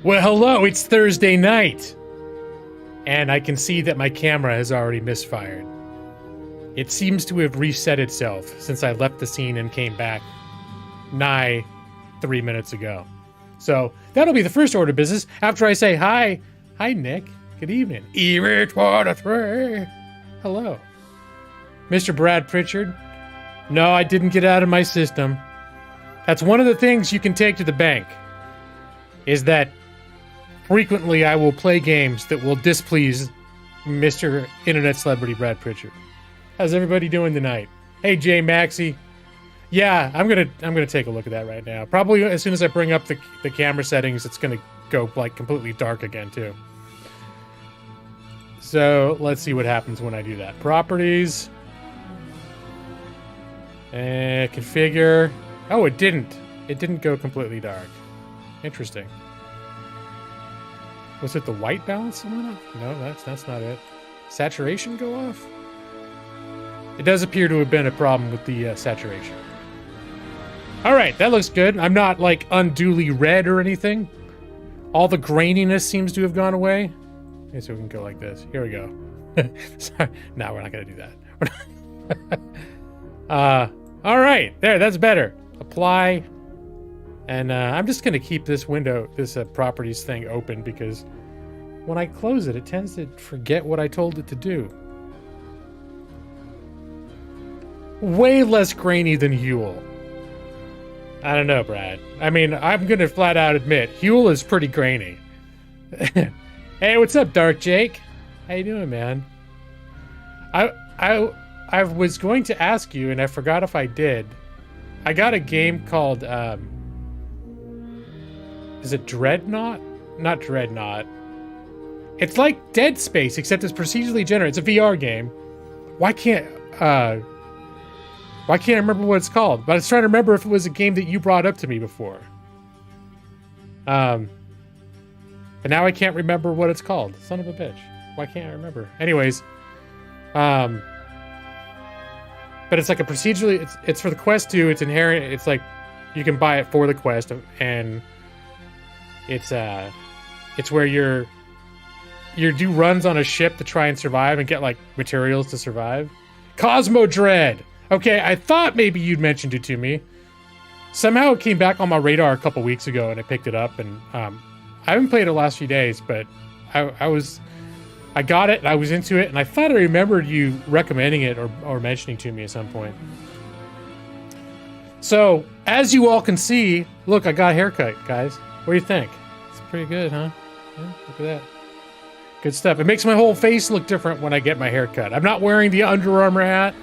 Well, hello, it's Thursday night. And I can see that my camera has already misfired. It seems to have reset itself since I left the scene and came back nigh 3 minutes ago. So that'll be the first order of business after I say hi. Hi, Nick. Good evening. EV23. Hello. Mr. Brad Pritchard. No, I didn't get out of my system. That's one of the things you can take to the bank, is that frequently I will play games that will displease Mr. Internet Celebrity Brad Pritchard. How's everybody doing tonight? Hey, Jay Maxey. Yeah, I'm gonna take a look at that right now. Probably as soon as I bring up the camera settings, it's gonna go like completely dark again too. So let's see what happens when I do that. Properties. Configure. Oh, it didn't. It didn't go completely dark. Interesting. Was it the white balance that went off? No, that's not it. Saturation go off? It does appear to have been a problem with the saturation. All right, that looks good. I'm not like unduly red or anything. All the graininess seems to have gone away. Okay, so we can go like this. Here we go. Sorry. No, we're not going to do that. All right, there, that's better. Apply. And I'm just going to keep this window, this properties thing open, because when I close it, it tends to forget what I told it to do. Way less grainy than Huel. I don't know, Brad. I mean, I'm going to flat out admit, Huel is pretty grainy. Hey, what's up, Dark Jake? How you doing, man? I was going to ask you, and I forgot if I did. I got a game called... is it Dreadnought? Not Dreadnought. It's like Dead Space, except it's procedurally generated. It's a VR game. Why can't I remember what it's called? But I was trying to remember if it was a game that you brought up to me before. But now I can't remember what it's called. Son of a bitch. Why can't I remember? Anyways, but it's like a procedurally. It's for the Quest 2. It's inherent. It's like you can buy it for the Quest, and it's where you do runs on a ship to try and survive and get like materials to survive. Cosmo Dread. Okay, I thought maybe you'd mentioned it to me. Somehow it came back on my radar a couple weeks ago, and I picked it up. And I haven't played it the last few days, but I got it and I was into it, and I thought I remembered you recommending it or mentioning to me at some point. So as you all can see, look, I got a haircut, guys. What do you think? It's pretty good, huh? Yeah, look at that. Good stuff. It makes my whole face look different when I get my hair cut. I'm not wearing the Under Armour hat.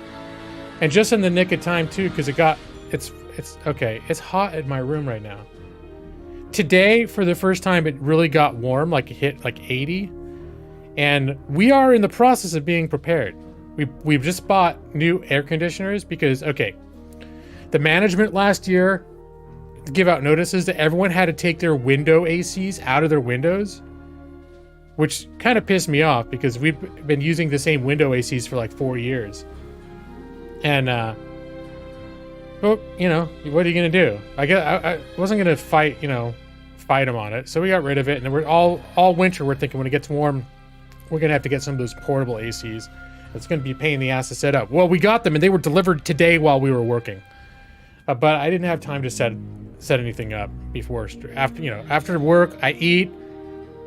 And just in the nick of time too, because it's okay. It's hot in my room right now. Today, for the first time, it really got warm, like it hit like 80. And we are in the process of being prepared. We've just bought new air conditioners because, okay, the management last year give out notices that everyone had to take their window ACs out of their windows, which kind of pissed me off because we've been using the same window ACs for like 4 years. And, well, you know, what are you going to do? I wasn't going to fight them on it. So we got rid of it. And we're all winter, we're thinking when it gets warm, we're going to have to get some of those portable ACs. It's going to be a pain in the ass to set up. Well, we got them and they were delivered today while we were working. But I didn't have time to set anything up before. After work, I eat,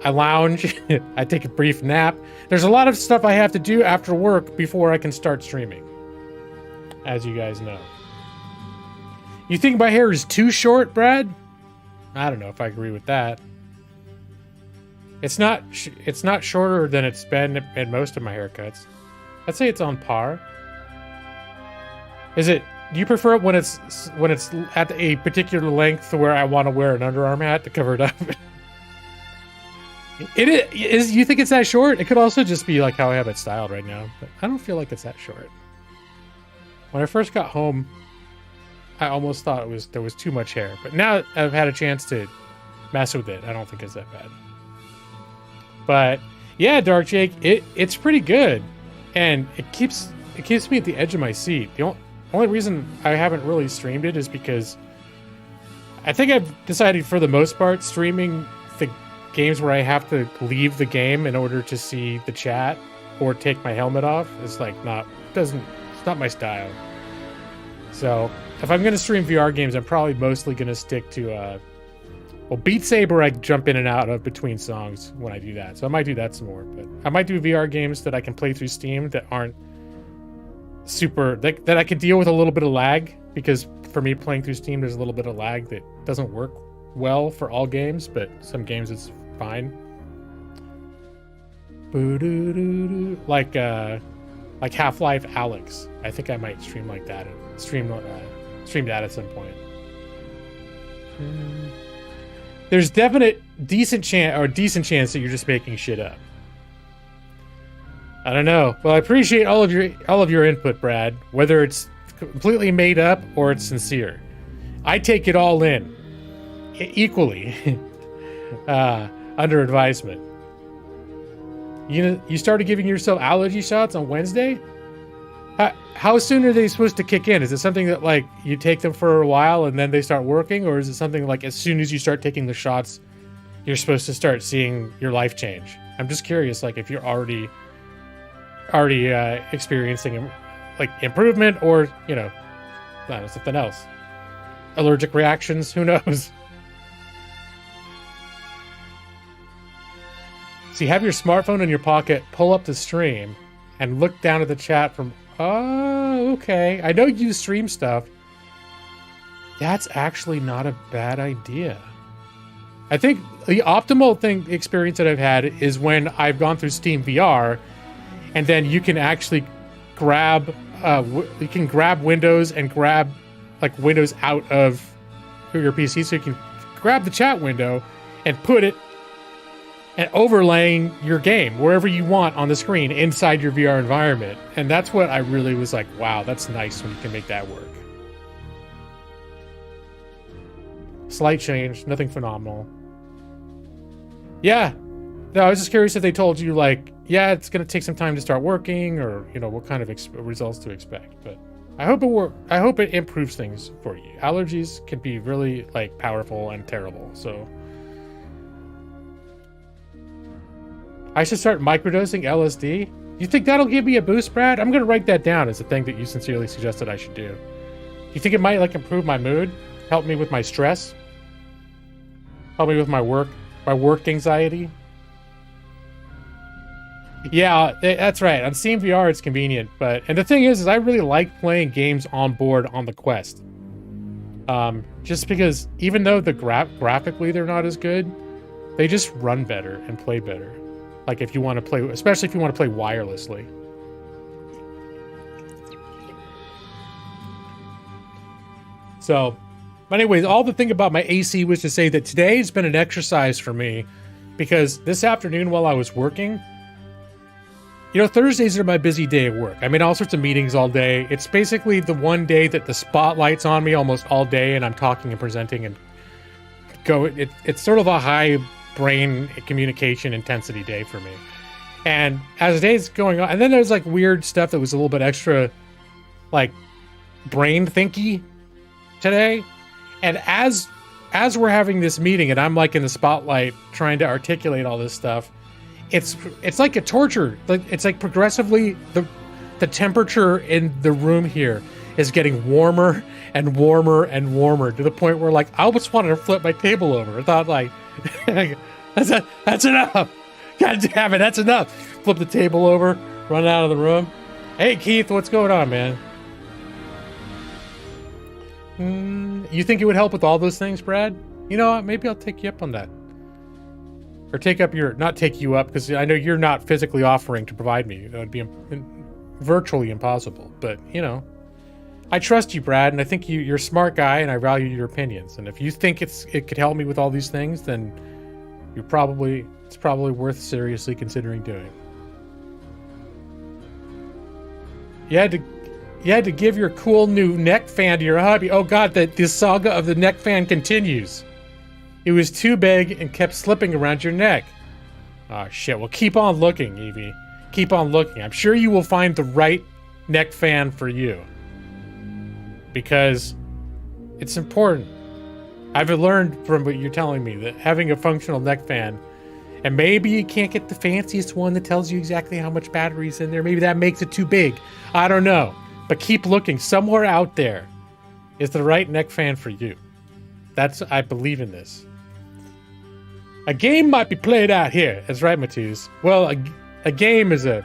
I lounge, I take a brief nap. There's a lot of stuff I have to do after work before I can start streaming, as you guys know. You think my hair is too short, Brad? I don't know if I agree with that. It's not shorter than it's been in most of my haircuts. I'd say it's on par. Do you prefer it when it's at a particular length where I want to wear an Under Armour hat to cover it up? It is. You think it's that short? It could also just be like how I have it styled right now, but I don't feel like it's that short. When I first got home, I almost thought there was too much hair, but now I've had a chance to mess with it. I don't think it's that bad. But yeah, Dark Jake, it's pretty good, and it keeps me at the edge of my seat. The only reason I haven't really streamed it is because I think I've decided for the most part streaming games where I have to leave the game in order to see the chat or take my helmet off is like it's not my style. So if I'm gonna stream VR games, I'm probably mostly gonna stick to Beat Saber I jump in and out of between songs when I do that. So I might do that some more, but I might do VR games that I can play through Steam that aren't super, that I can deal with a little bit of lag, because for me playing through Steam, there's a little bit of lag that doesn't work well for all games, but some games it's fine. Like Half-Life Alyx. I think I might stream like that and stream that at some point. There's decent chance that you're just making shit up. I don't know. Well, I appreciate all of your input, Brad, whether it's completely made up or it's sincere. I take it all in equally under advisement. You started giving yourself allergy shots on Wednesday? How soon are they supposed to kick in? Is it something that like you take them for a while and then they start working, or is it something like as soon as you start taking the shots, you're supposed to start seeing your life change? I'm just curious, like if you're already experiencing like improvement, or I don't know, something else. Allergic reactions, who knows? So you have your smartphone in your pocket, pull up the stream, and look down at the chat from, oh, okay. I know you stream stuff. That's actually not a bad idea. I think the optimal experience that I've had is when I've gone through Steam VR, and then you can actually grab Windows and grab like Windows out of your PC, so you can grab the chat window and put it and overlaying your game wherever you want on the screen inside your VR environment. And that's what I really was like, wow, that's nice when you can make that work. Slight change, nothing phenomenal. Yeah. No, I was just curious if they told you like, yeah, it's going to take some time to start working, or, what kind of results to expect. But I hope it improves things for you. Allergies can be really like powerful and terrible. So I should start microdosing LSD. You think that'll give me a boost, Brad? I'm going to write that down as a thing that you sincerely suggested I should do. You think it might like improve my mood? Help me with my stress? Help me with my work anxiety? Yeah, that's right. On Steam VR, it's convenient, and the thing is I really like playing games on board on the Quest. Just because even though graphically they're not as good, they just run better and play better. Like if you want to play, especially if you want to play wirelessly. So, but anyways, all the thing about my AC was to say that today's been an exercise for me, because this afternoon while I was working, Thursdays are my busy day at work. I'm in all sorts of meetings all day. It's basically the one day that the spotlight's on me almost all day, and I'm talking and presenting and it's sort of a high brain communication intensity day for me. And as the day's going on, and then there's like weird stuff that was a little bit extra like brain thinky today. And as we're having this meeting and I'm like in the spotlight trying to articulate all this stuff, it's like a torture. Like it's like progressively the temperature in the room here is getting warmer and warmer and warmer, to the point where like I almost wanted to flip my table over. I thought like that's enough. God damn it, that's enough. Flip the table over, run out of the room. Hey Keith, what's going on, man? You think it would help with all those things, Brad? You know what? Maybe I'll take you up on that. Or not take you up, because I know you're not physically offering to provide me. That would be virtually impossible. But, I trust you, Brad, and I think you're a smart guy, and I value your opinions. And if you think it could help me with all these things, then it's probably worth seriously considering doing. You had to give your cool new neck fan to your hubby. Oh god, the saga of the neck fan continues. It was too big and kept slipping around your neck. Oh shit, well keep on looking, Evie. Keep on looking. I'm sure you will find the right neck fan for you. Because it's important. I've learned from what you're telling me that having a functional neck fan And maybe you can't get the fanciest one that tells you exactly how much battery's in there. Maybe that makes it too big. I don't know. But keep looking. Somewhere out there is the right neck fan for you. I believe in this. A game might be played out here. That's right, Matus. Well, a game is an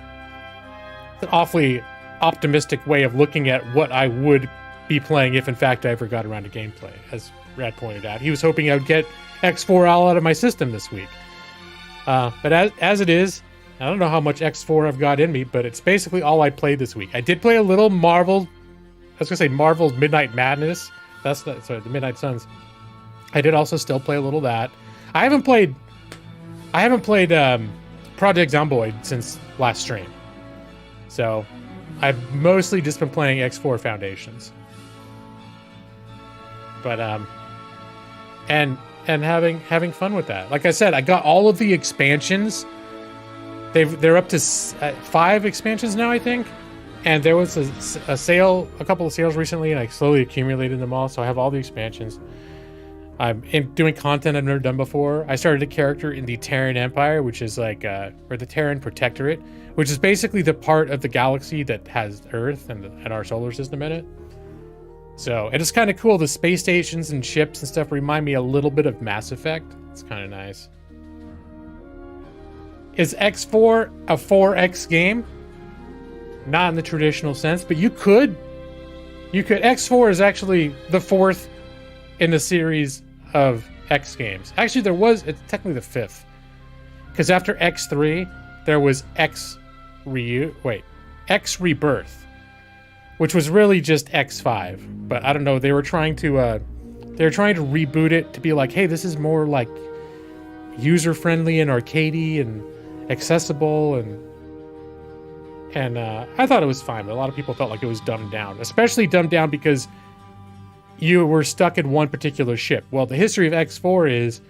awfully optimistic way of looking at what I would be playing if, in fact, I ever got around to gameplay, as Brad pointed out. He was hoping I would get X4 all out of my system this week. But as it is, I don't know how much X4 I've got in me, but it's basically all I played this week. I did play a little Marvel's Midnight Madness. The Midnight Suns. I did also still play a little of that. I haven't played Project Zomboid since last stream. So I've mostly just been playing X4 Foundations. But and having fun with that. Like I said, I got all of the expansions. They're up to 5 expansions now, I think. And there was a sale, a couple of sales recently, and I slowly accumulated them all. So I have all the expansions. I'm doing content I've never done before. I started a character in the Terran Empire, which is like, or the Terran Protectorate, which is basically the part of the galaxy that has Earth and our solar system in it. So it is kind of cool. The space stations and ships and stuff remind me a little bit of Mass Effect. It's kind of nice. Is X4 a 4X game? Not in the traditional sense, but you could. X4 is actually the 4th in the series of X games. Actually, it's technically the 5th. Because after X3, there was X Rebirth, which was really just X5. But I don't know, they were trying to reboot it to be like, hey, this is more like user-friendly and arcadey and accessible, and I thought it was fine, but a lot of people felt like it was dumbed down, especially dumbed down because you were stuck in one particular ship. Well, the history of X4 is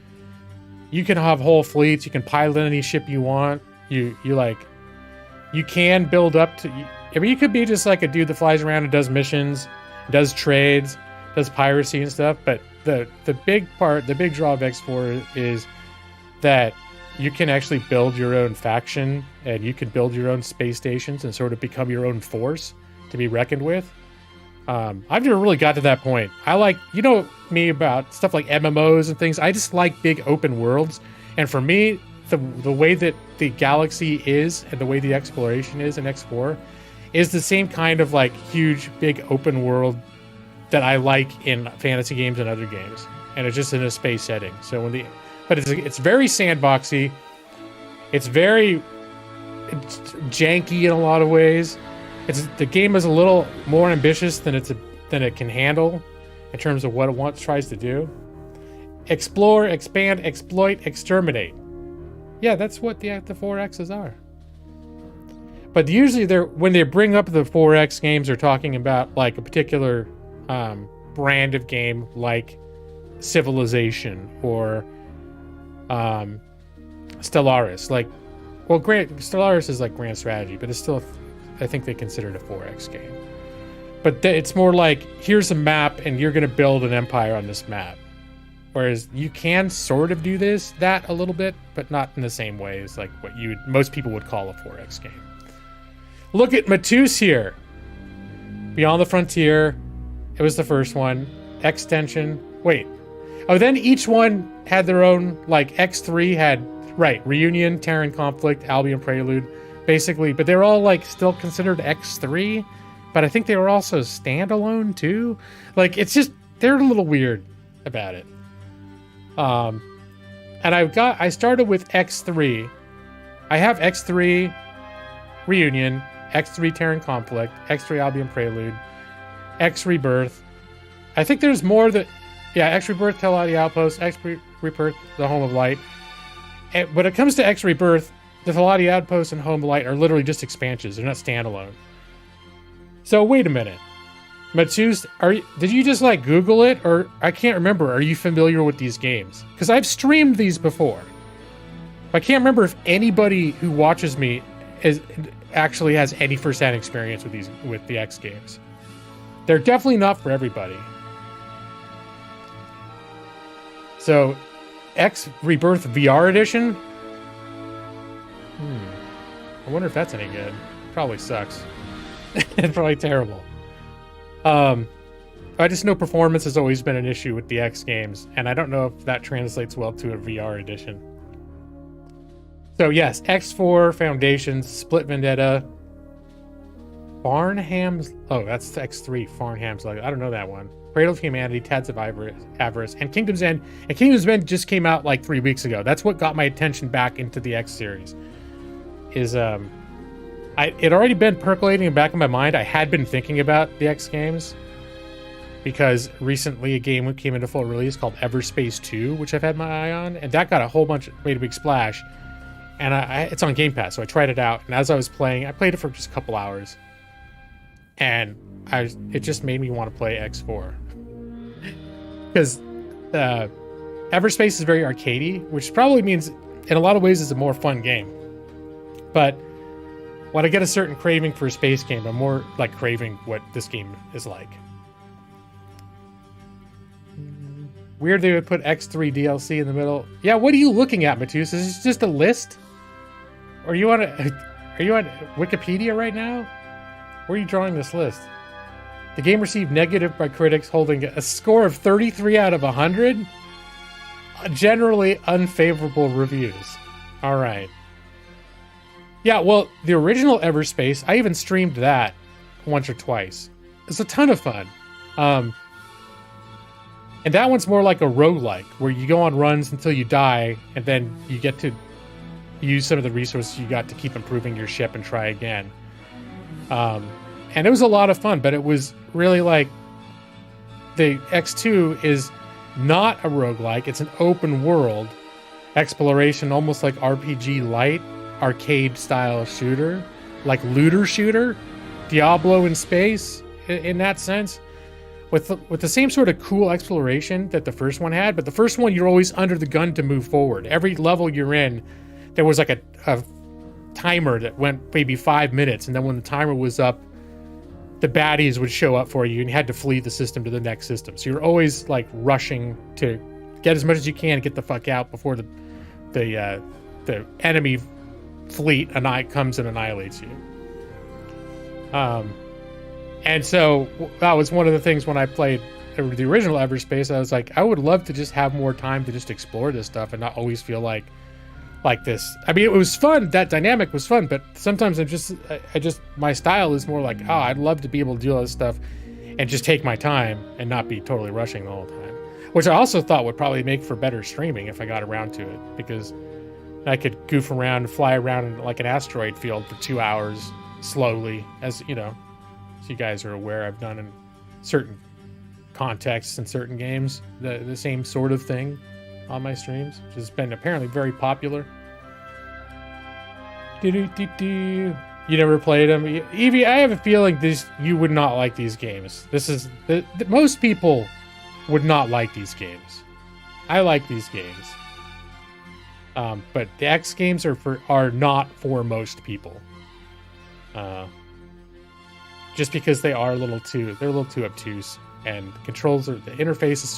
you can have whole fleets, you can pilot any ship you want, you can build up to, I mean, you could be just like a dude that flies around and does missions, does trades, does piracy and stuff, but the big draw of X4 is that you can actually build your own faction, and you can build your own space stations and sort of become your own force to be reckoned with. I've never really got to that point. I like, me about stuff like MMOs and things. I just like big open worlds. And for me, the way that the galaxy is and the way the exploration is in X4 is the same kind of like huge, big open world that I like in fantasy games and other games. And it's just in a space setting. So but it's very sandboxy. It's janky in a lot of ways. The game is a little more ambitious than it can handle in terms of what it tries to do. Explore, expand, exploit, exterminate. Yeah, that's what the 4Xs are. But usually when they bring up the 4X games, they're talking about like a particular brand of game, like Civilization or Stellaris. Stellaris is like Grand Strategy, but it's still, I think they consider it a 4X game. But it's more like, here's a map and you're going to build an empire on this map. Whereas you can sort of do that a little bit, but not in the same way as like what most people would call a 4X game. Look at Matus here. Beyond the Frontier. It was the first one. Extension. Wait. Oh, then each one had their own, like X3 had, Reunion, Terran Conflict, Albion Prelude, basically, but they're all like still considered X3, but I think they were also standalone too. Like, it's just, they're a little weird about it. And I started with X3. I have X3 Reunion, X3 Terran Conflict, X3 Albion Prelude, X Rebirth. I think there's more that, X Rebirth, Teladi Outpost, X Rebirth, the Home of Light. And when it comes to X Rebirth, the Teladi Outpost and Home of Light are literally just expansions. They're not standalone. So wait a minute. Matus, did you just like Google it? Or I can't remember. Are you familiar with these games? Because I've streamed these before. I can't remember if anybody who watches me actually has any first-hand experience with the X games. They're definitely not for everybody. So, X Rebirth VR Edition, I wonder if that's any good. Probably sucks. It's probably terrible. I just know performance has always been an issue with the X games, and I don't know if that translates well to a VR edition. So yes, X4, Foundations, Split Vendetta, Farnham's... Oh, that's X3, Farnham's... I don't know that one. Cradle of Humanity, Tads of Avarice, and Kingdom's End. And Kingdom's End just came out like 3 weeks ago. That's what got my attention back into the X series. It had already been percolating in the back of my mind. I had been thinking about the X games because recently a game came into full release called Everspace 2, which I've had my eye on, and that got a whole bunch, made a big splash. And it's on Game Pass, so I tried it out. And as I was playing, I played it for just a couple hours, and it just made me want to play X4 because Everspace is very arcadey, which probably means in a lot of ways it's a more fun game. But when I get a certain craving for a space game, I'm more like craving what this game is like. Weird they would put X3 DLC in the middle. Yeah, what are you looking at, Matus? Is this just a list? Are you on Wikipedia right now? Where are you drawing this list? The game received negative by critics, holding a score of 33 out of 100. Generally unfavorable reviews. All right. Yeah, well, the original Everspace, I even streamed that once or twice. It's a ton of fun. And that one's more like a roguelike, where you go on runs until you die, and then you get to use some of the resources you got to keep improving your ship and try again. And it was a lot of fun, but it was really like the X2 is not a roguelike. It's an open world exploration, almost like RPG light, arcade style shooter, like looter shooter, Diablo in space in that sense. With the same sort of cool exploration that the first one had, but the first one you're always under the gun to move forward. Every level you're in, there was like a timer that went maybe 5 minutes, and then when the timer was up, the baddies would show up for you, and you had to flee the system to the next system. So you're always like rushing to get as much as you can to get the fuck out before the enemy fleet comes and annihilates you. And so that was one of the things when I played the original Everspace. I was like, I would love to just have more time to just explore this stuff and not always feel like this. I mean, it was fun. That dynamic was fun, but sometimes my style is more like, oh, I'd love to be able to do all this stuff and just take my time and not be totally rushing the whole time. Which I also thought would probably make for better streaming if I got around to it, because I could goof around, fly around like an asteroid field for 2 hours slowly, as you know. As you guys are aware, I've done in certain contexts and certain games the same sort of thing on my streams, which has been apparently very popular. You never played them, Evie? I have a feeling you would not like these games. Most people would not like these games. I like these games, but the X games are not for most people. Just because they're a little too obtuse, and the interface is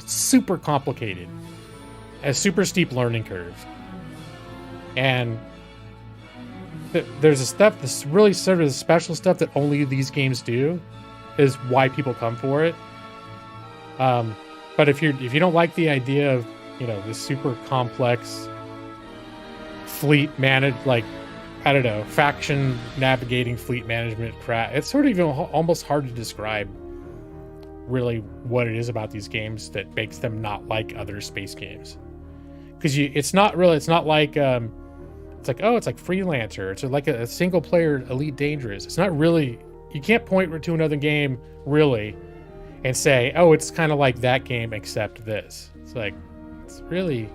super complicated, a super steep learning curve, and there's this really sort of special stuff that only these games do, is why people come for it. But if you don't like the idea of, this super complex fleet managed, like, I don't know, faction navigating fleet management crap. It's sort of even almost hard to describe really what it is about these games that makes them not like other space games. Because it's like Freelancer. It's like a single player Elite Dangerous. It's not really, you can't point to another game really and say, oh, it's kind of like that game except this. It's like, it's really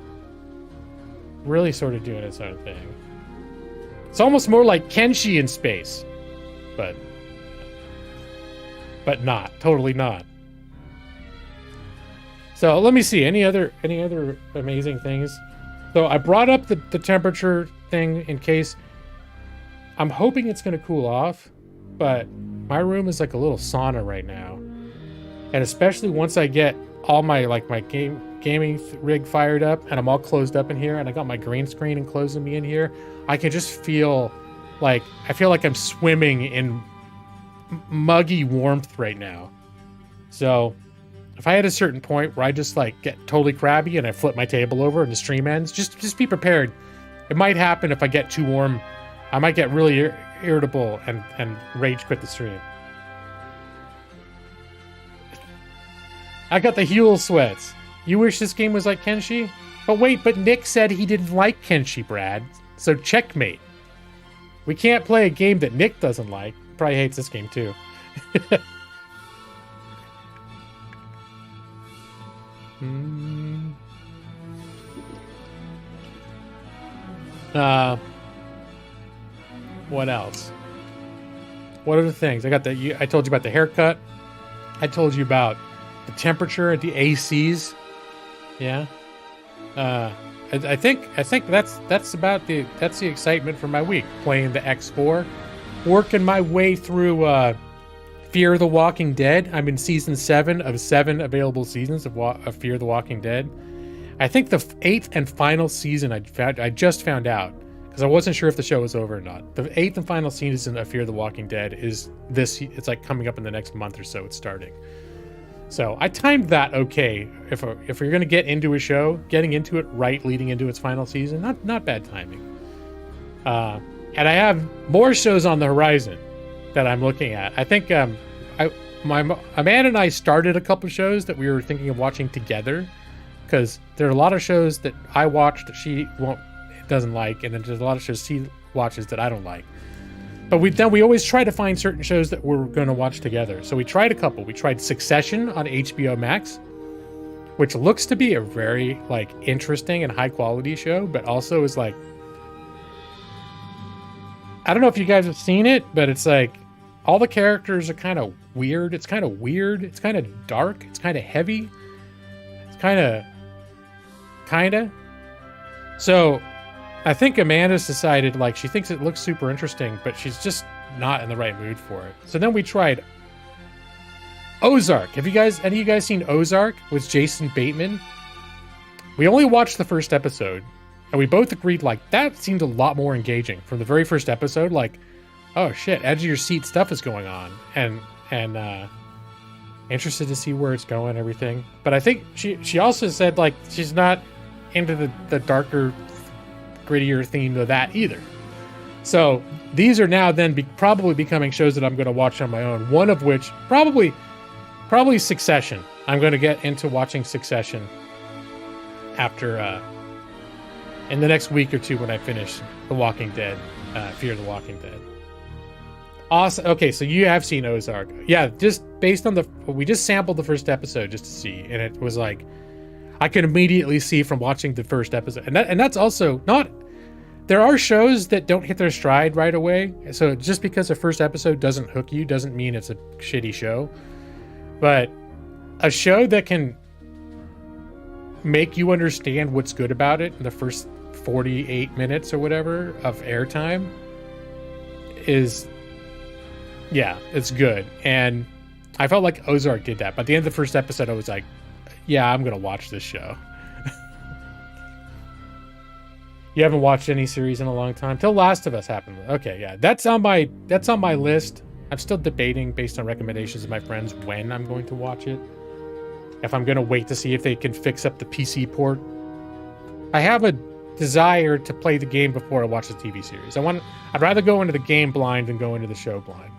sort of doing its own thing. It's almost more like Kenshi in space, but not, totally not. So let me see, any other amazing things. So I brought up the temperature thing in case. I'm hoping it's going to cool off, but my room is like a little sauna right now, and especially once I get all my gaming rig fired up and I'm all closed up in here and I got my green screen enclosing me in here, I can just feel like, I feel like I'm swimming in muggy warmth right now. So if I had a certain point where I just like get totally crabby and I flip my table over and the stream ends, just be prepared. It might happen if I get too warm. I might get really irritable and rage quit the stream. I got the Huel sweats. You wish this game was like Kenshi? But wait, but Nick said he didn't like Kenshi, Brad. So checkmate. We can't play a game that Nick doesn't like. Probably hates this game too. What else? What are the things? I told you about the haircut. I told you about the temperature at the ACs. Yeah. I think that's the excitement for my week. Playing the X4, working my way through Fear the Walking Dead. I'm in season 7 of 7 available seasons of Fear the Walking Dead. I think the 8th and final season I just found out because I wasn't sure if the show was over or not. The 8th and final season of Fear the Walking Dead is this. It's like coming up in the next month or so. It's starting. So I timed that okay. If you're going to get into a show, getting into it right leading into its final season, not bad timing. And I have more shows on the horizon that I'm looking at. I think Amanda and I started a couple shows that we were thinking of watching together because there are a lot of shows that I watch that she doesn't like, and then there's a lot of shows she watches that I don't like. But we always try to find certain shows that we're going to watch together. So we tried a couple. We tried Succession on HBO Max, which looks to be a very like interesting and high quality show, but also is like, I don't know if you guys have seen it, but it's like all the characters are kind of weird. It's kind of weird. It's kind of dark. It's kind of heavy. It's kind of. So I think Amanda's decided like she thinks it looks super interesting, but she's just not in the right mood for it. So then we tried Ozark. Any of you guys seen Ozark with Jason Bateman? We only watched the first episode and we both agreed like that seemed a lot more engaging from the very first episode. Like, oh shit, edge of your seat stuff is going on and interested to see where it's going and everything. But I think she also said like she's not into the darker, grittier theme of that either. So these are now then probably becoming shows that I'm going to watch on my own. One of which probably Succession. I'm going to get into watching Succession after in the next week or two when I finish The Walking Dead, Fear the Walking Dead. Awesome. Okay, so you have seen Ozark. Yeah, just based on we just sampled the first episode just to see, and it was like I could immediately see from watching the first episode, and that's also not. There are shows that don't hit their stride right away, so just because the first episode doesn't hook you doesn't mean it's a shitty show. But a show that can make you understand what's good about it in the first 48 minutes or whatever of airtime is, yeah, it's good. And I felt like Ozark did that. By the end of the first episode, I was like, yeah, I'm going to watch this show. You haven't watched any series in a long time? Till Last of Us happened. Okay, yeah. That's on my list. I'm still debating based on recommendations of my friends when I'm going to watch it. If I'm going to wait to see if they can fix up the PC port. I have a desire to play the game before I watch the TV series. I'd rather go into the game blind than go into the show blind.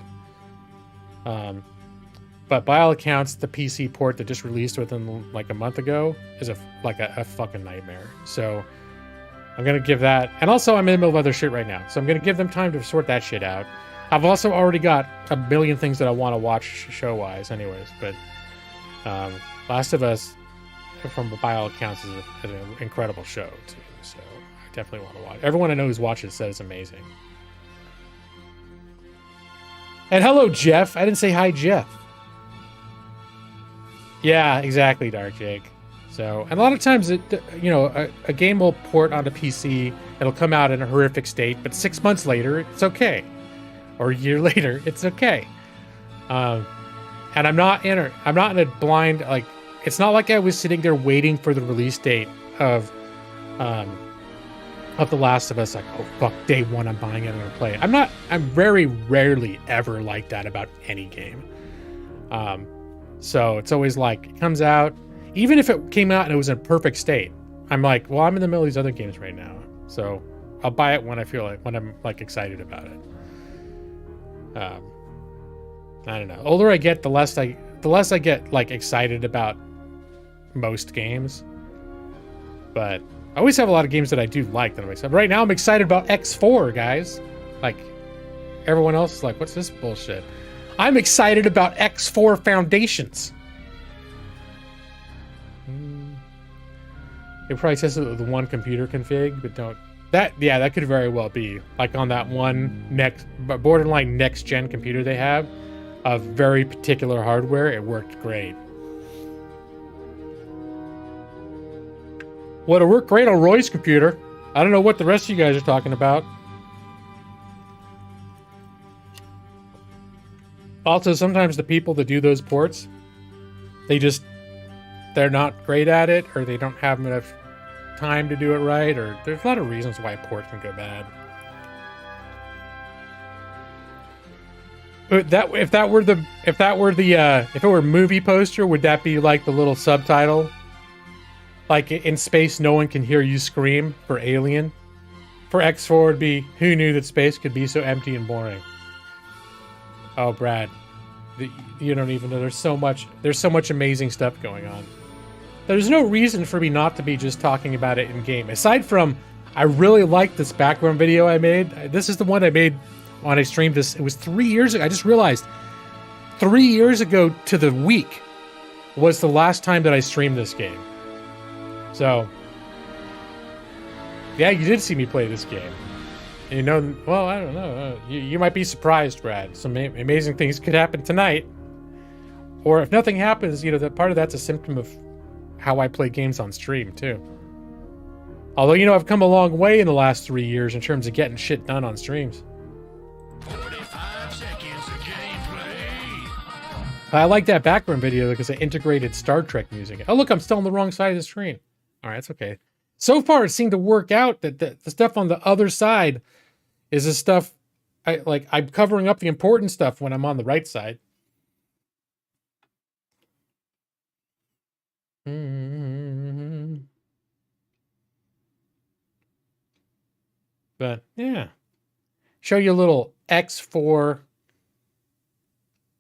But by all accounts, the PC port that just released within like a month ago is a fucking nightmare. So I'm going to give that. And also I'm in the middle of other shit right now. So I'm going to give them time to sort that shit out. I've also already got a million things that I want to watch show-wise anyways. But Last of Us, by all accounts, is an incredible show too. So I definitely want to watch it. Everyone I know who's watched it says it's amazing. And hello, Jeff. I didn't say hi, Jeff. Yeah, exactly, Dark Jake. So, and a lot of times, a game will port onto PC. It'll come out in a horrific state, but 6 months later, it's okay, or a year later, it's okay. And I'm not in a blind like it's not like I was sitting there waiting for the release date of The Last of Us, like, oh fuck, day one, I'm buying it, I'm gonna play it. I'm very rarely ever like that about any game. So it's always like, it comes out, even if it came out and it was in perfect state, I'm like, well, I'm in the middle of these other games right now, so I'll buy it when I feel like, when I'm like excited about it. I don't know. The older I get, the less I get like excited about most games. But I always have a lot of games that I do like that I'm excited. Right now I'm excited about X4, guys. Like, everyone else is like, what's this bullshit? I'm excited about X4 Foundations. It probably says it with one computer config, but don't. That could very well be. Like on that one borderline next gen computer they have of very particular hardware, it worked great. Well, it worked great on Roy's computer. I don't know what the rest of you guys are talking about. Also, sometimes the people that do those ports, they're not great at it, or they don't have enough time to do it right, or there's a lot of reasons why a port can go bad. But if it were movie poster, would that be like the little subtitle? Like, in space, no one can hear you scream for Alien. For X4, it'd be, who knew that space could be so empty and boring? Oh, Brad, you don't even know. There's so much amazing stuff going on. There's no reason for me not to be just talking about it in game. Aside from, I really like this background video I made. This is the one I made when I streamed this. It was 3 years ago. I just realized 3 years ago to the week was the last time that I streamed this game. So, yeah, you did see me play this game. And you know, well, I don't know. You might be surprised, Brad. Some amazing things could happen tonight. Or if nothing happens, you know, that part of that's a symptom of how I play games on stream, too. Although, you know, I've come a long way in the last 3 years in terms of getting shit done on streams. 45 seconds of gameplay. I like that background video because it integrated Star Trek music. Oh, look, I'm still on the wrong side of the screen. All right, that's okay. So far, it seemed to work out that the stuff on the other side is the stuff I'm covering up the important stuff when I'm on the right side. But yeah, show you a little X4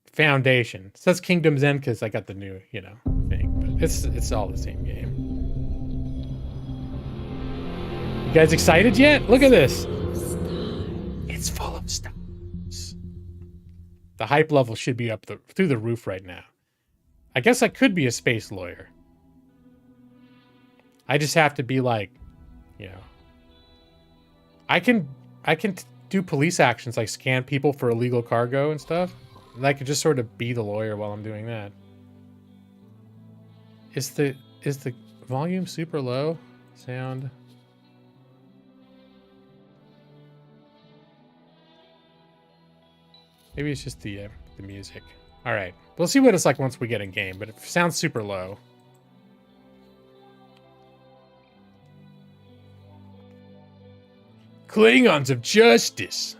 Foundation. It says Kingdom's End because I got the new, you know, thing. But it's all the same game. You guys excited yet? Look at this. It's full of stars. The hype level should be up through the roof right now. I guess I could be a space lawyer. I just have to be like, you know, I can do police actions like scan people for illegal cargo and stuff. And I could just sort of be the lawyer while I'm doing that. Is the volume super low? Sound. Maybe it's just the music. All right, we'll see what it's like once we get in game. But it sounds super low. Klingons of Justice.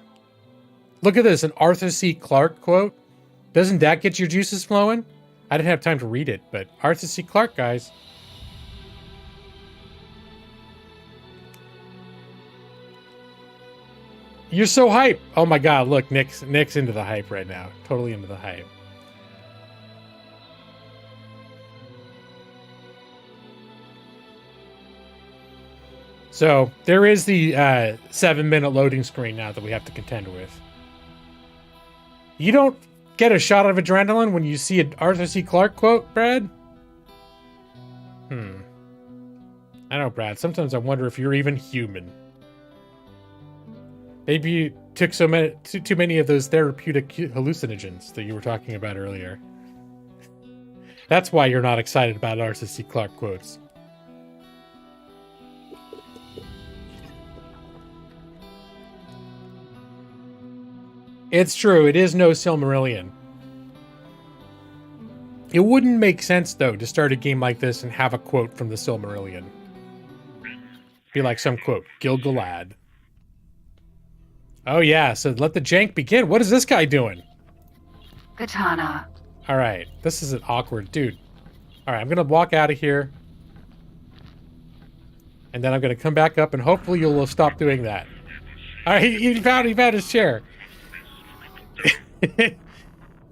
Look at this, an Arthur C. Clarke quote. Doesn't that get your juices flowing? I didn't have time to read it, but Arthur C. Clarke, guys. You're so hype. Oh my God, look, Nick's into the hype right now. Totally into the hype. So there is the 7-minute loading screen now that we have to contend with. You don't get a shot of adrenaline when you see an Arthur C. Clarke quote, Brad? I know, Brad. Sometimes I wonder if you're even human. Maybe you took too many of those therapeutic hallucinogens that you were talking about earlier. That's why you're not excited about Arthur C. Clarke quotes. It's true. It is no Silmarillion. It wouldn't make sense, though, to start a game like this and have a quote from the Silmarillion. Be like some quote, Gil-galad. Oh, yeah, so let the jank begin. What is this guy doing? Katana. All right, this is an awkward dude. All right, I'm going to walk out of here. And then I'm going to come back up, and hopefully you'll stop doing that. All right, he found his chair.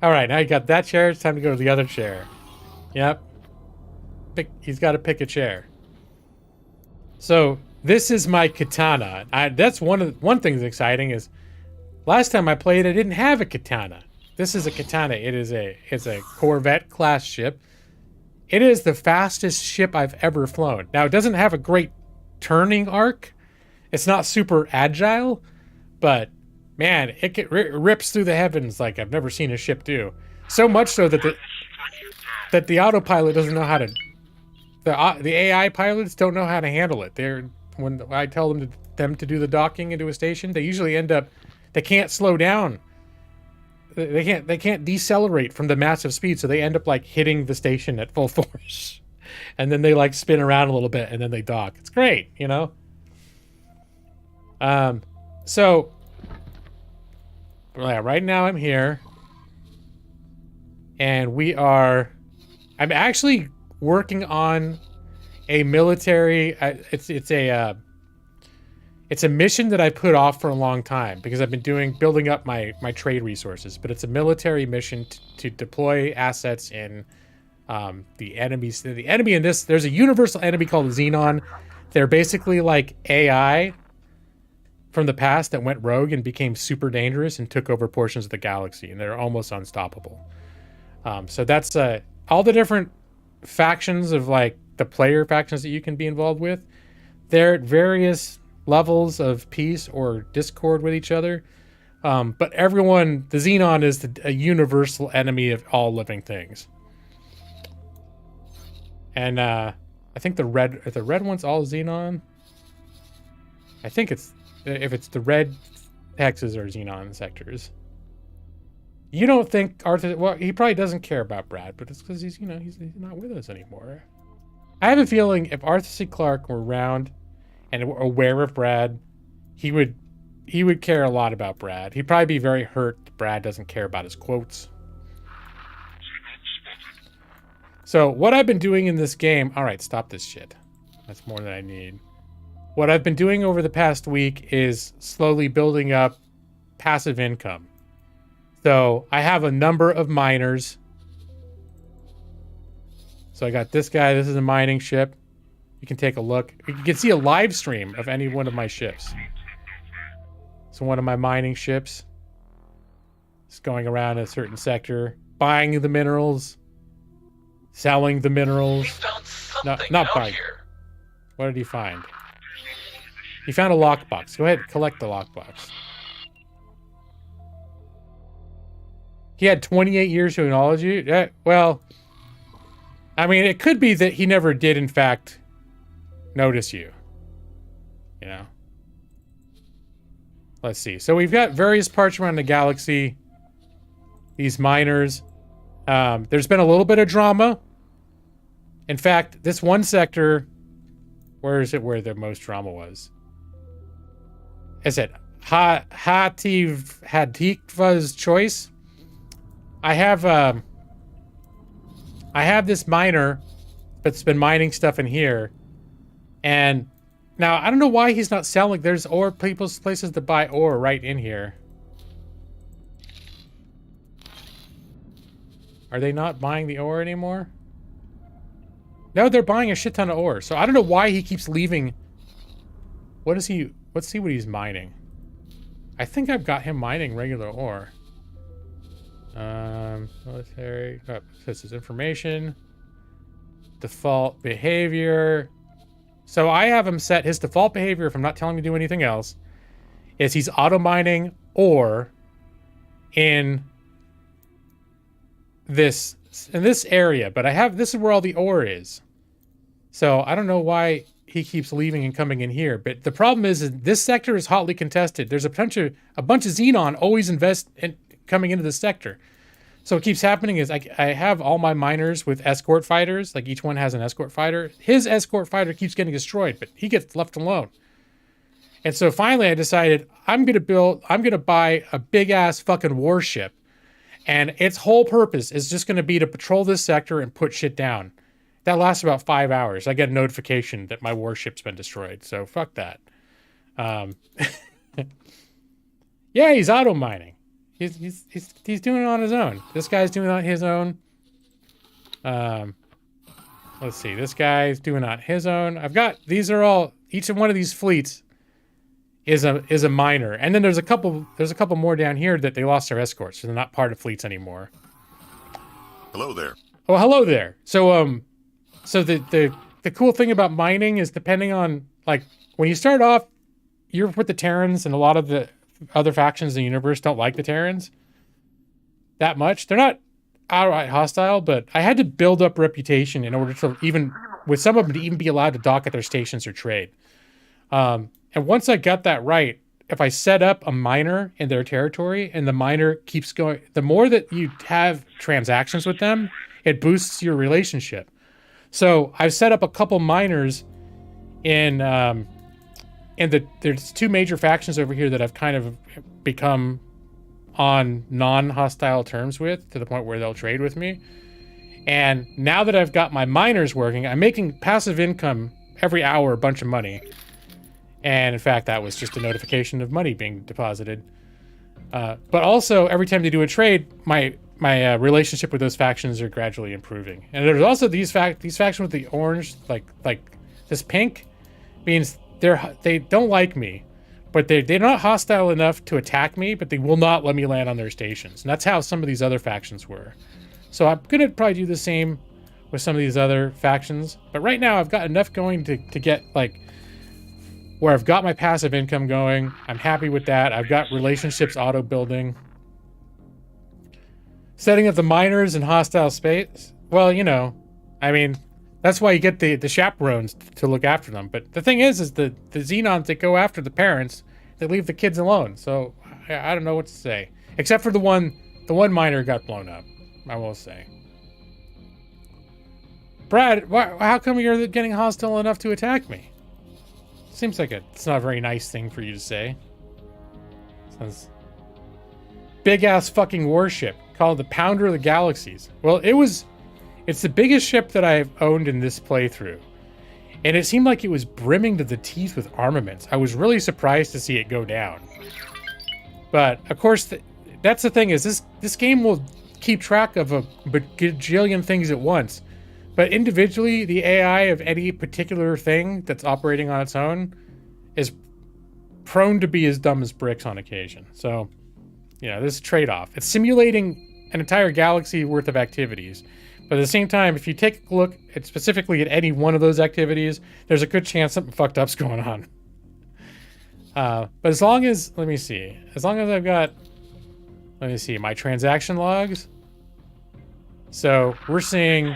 All right, now you got that chair. It's time to go to the other chair. Yep. He's got to pick a chair. So this is my katana. That's one thing that's exciting is last time I played, I didn't have a katana. This is a katana. It's a Corvette class ship. It is the fastest ship I've ever flown. Now it doesn't have a great turning arc. It's not super agile, but man, it rips through the heavens like I've never seen a ship do. So much so that the autopilot doesn't know how to. The AI pilots don't know how to handle it. When I tell them to do the docking into a station, they usually end up. They can't slow down. They can't decelerate from the massive speed, so they end up like hitting the station at full force, and then they like spin around a little bit and then they dock. It's great, you know. So. Yeah, right now I'm here, and I'm actually working on a military. It's a mission that I put off for a long time because I've been building up my trade resources. But it's a military mission to deploy assets in the enemies. The enemy in this, there's a universal enemy called Xenon. They're basically like AI from the past that went rogue and became super dangerous and took over portions of the galaxy, and they're almost unstoppable. So that's all the different factions of like the player factions that you can be involved with. They're at various levels of peace or discord with each other. But everyone, the Xenon is a universal enemy of all living things. And I think the red one's all Xenon. I think if it's the red hexes or Xenon sectors. You don't think Arthur... Well, he probably doesn't care about Brad, but it's because he's not with us anymore. I have a feeling if Arthur C. Clarke were around and were aware of Brad, he would care a lot about Brad. He'd probably be very hurt that Brad doesn't care about his quotes. So what I've been doing in this game... All right, stop this shit. That's more than I need. What I've been doing over the past week is slowly building up passive income. So I have a number of miners. So I got this guy. This is a mining ship. You can take a look. You can see a live stream of any one of my ships. So one of my mining ships is going around a certain sector, buying the minerals, selling the minerals. We found something Not out buying. here. What did he find? He found a lockbox. Go ahead, collect the lockbox. He had 28 years to acknowledge you? Yeah, well, I mean, it could be that he never did, in fact, notice you. You know? Let's see. So we've got various parts around the galaxy. These miners. There's been a little bit of drama. In fact, this one sector... Where is it where the most drama was? Is it Hatikva's choice? I have this miner that's been mining stuff in here, and now I don't know why he's not selling. There's places to buy ore right in here. Are they not buying the ore anymore? No, they're buying a shit ton of ore. So I don't know why he keeps leaving. Let's see what he's mining. I think I've got him mining regular ore. Military. Oh, this is information. Default behavior. So I have him set his default behavior, if I'm not telling him to do anything else, is he's auto mining ore in this area, but this is where all the ore is. So I don't know why he keeps leaving and coming in here. But the problem is this sector is hotly contested. There's a bunch of Xenon always invest in coming into this sector. So what keeps happening is I have all my miners with escort fighters. Like each one has an escort fighter. His escort fighter keeps getting destroyed, but he gets left alone. And so finally I decided I'm going to buy a big ass fucking warship. And its whole purpose is just going to be to patrol this sector and put shit down. That lasts about 5 hours. I get a notification that my warship's been destroyed. So fuck that. Yeah, he's auto mining. He's doing it on his own. This guy's doing it on his own. Let's see. This guy's doing it on his own. These are all, each one of these fleets is a miner. And then there's a couple more down here that they lost their escorts, so they're not part of fleets anymore. Hello there. Oh, hello there. So so the cool thing about mining is depending on, like, when you start off, you're with the Terrans, and a lot of the other factions in the universe don't like the Terrans that much. They're not outright hostile, but I had to build up reputation in order to even, with some of them, to even be allowed to dock at their stations or trade. And once I got that right, if I set up a miner in their territory and the miner keeps going, the more that you have transactions with them, it boosts your relationship. So I've set up a couple miners there's two major factions over here that I've kind of become on non-hostile terms with, to the point where they'll trade with me. And now that I've got my miners working, I'm making passive income every hour, a bunch of money. And in fact, that was just a notification of money being deposited. But also, every time they do a trade, my relationship with those factions are gradually improving. And there's also these factions with the orange, like this pink, means they don't like me, but they're not hostile enough to attack me, but they will not let me land on their stations. And that's how some of these other factions were. So I'm gonna probably do the same with some of these other factions. But right now, I've got enough going to get, like, where I've got my passive income going. I'm happy with that. I've got relationships auto building. Setting up the miners in hostile space. Well, you know, I mean, that's why you get the chaperones to look after them. But the thing is the Xenons that go after the parents, they leave the kids alone. So I don't know what to say. Except for the one miner got blown up, I will say. Brad, how come you're getting hostile enough to attack me? Seems like it's not a very nice thing for you to say. Sounds big ass fucking warship called the Pounder of the Galaxies. Well, it's the biggest ship that I've owned in this playthrough. And it seemed like it was brimming to the teeth with armaments. I was really surprised to see it go down. But of course, that's the thing, is this game will keep track of a bajillion things at once. But individually, the AI of any particular thing that's operating on its own is prone to be as dumb as bricks on occasion. So, you know, this is a trade-off. It's simulating an entire galaxy worth of activities. But at the same time, if you take a look specifically at any one of those activities, there's a good chance something fucked up's going on. But as long as, let me see. As long as I've got, let me see, my transaction logs. So we're seeing...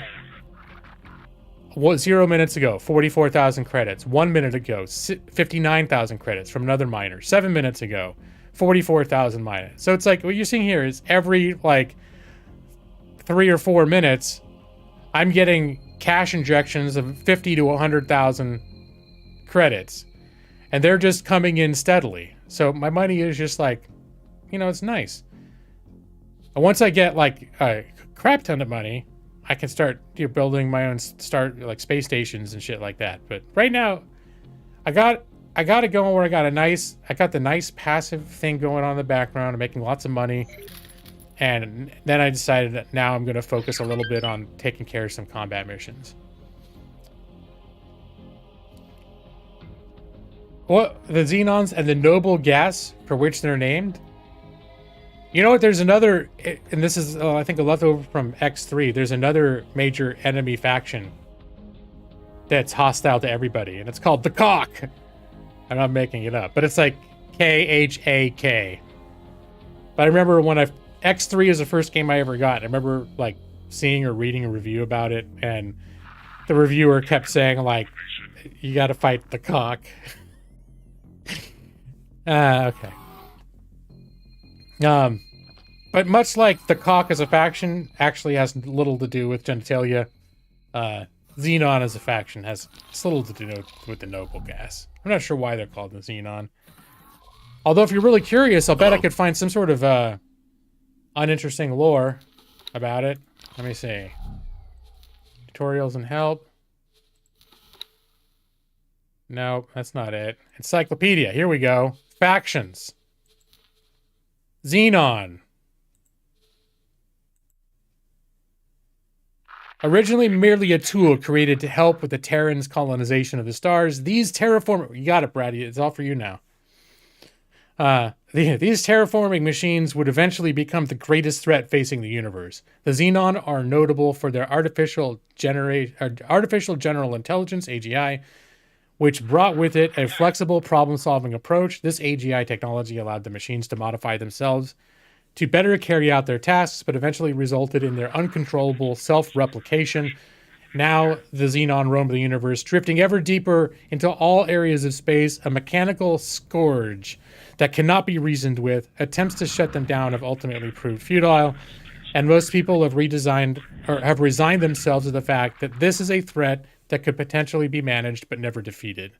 0 minutes ago, 44,000 credits. 1 minute ago, 59,000 credits from another miner. 7 minutes ago, 44,000 minus. So it's like, what you're seeing here is every, like, 3 or 4 minutes, I'm getting cash injections of 50 to 100,000 credits. And they're just coming in steadily. So my money is just like, you know, it's nice. And once I get, like, a crap ton of money, I can start, you know, building my own like space stations and shit like that. But right now, I got it going where I got the nice passive thing going on in the background. I'm making lots of money. And then I decided that now I'm going to focus a little bit on taking care of some combat missions. What, the Xenons and the noble gas for which they're named? You know what, there's another, and this is, I think, a leftover from X3. There's another major enemy faction that's hostile to everybody, and it's called the Cock. I'm not making it up, but it's like Khak. But I remember when X3 is the first game I ever got. I remember, like, seeing or reading a review about it, and the reviewer kept saying, like, you gotta fight the Cock. Okay. But much like the cock as a faction actually has little to do with genitalia, Xenon as a faction has little to do with the noble gas. I'm not sure why they're called the Xenon. Although if you're really curious, I'll bet I could find some sort of uninteresting lore about it. Let me see. Tutorials and help. Nope, that's not it. Encyclopedia. Here we go. Factions. Xenon. Originally merely a tool created to help with the Terran's colonization of the stars, these terraform... You got it, Brady. It's all for you now. These terraforming machines would eventually become the greatest threat facing the universe. The Xenon are notable for their artificial general intelligence, AGI, which brought with it a flexible problem-solving approach. This AGI technology allowed the machines to modify themselves to better carry out their tasks, but eventually resulted in their uncontrollable self-replication. Now, the Xenon roam the universe, drifting ever deeper into all areas of space. A mechanical scourge that cannot be reasoned with. Attempts to shut them down have ultimately proved futile, and most people have resigned themselves to the fact that this is a threat that could potentially be managed but never defeated.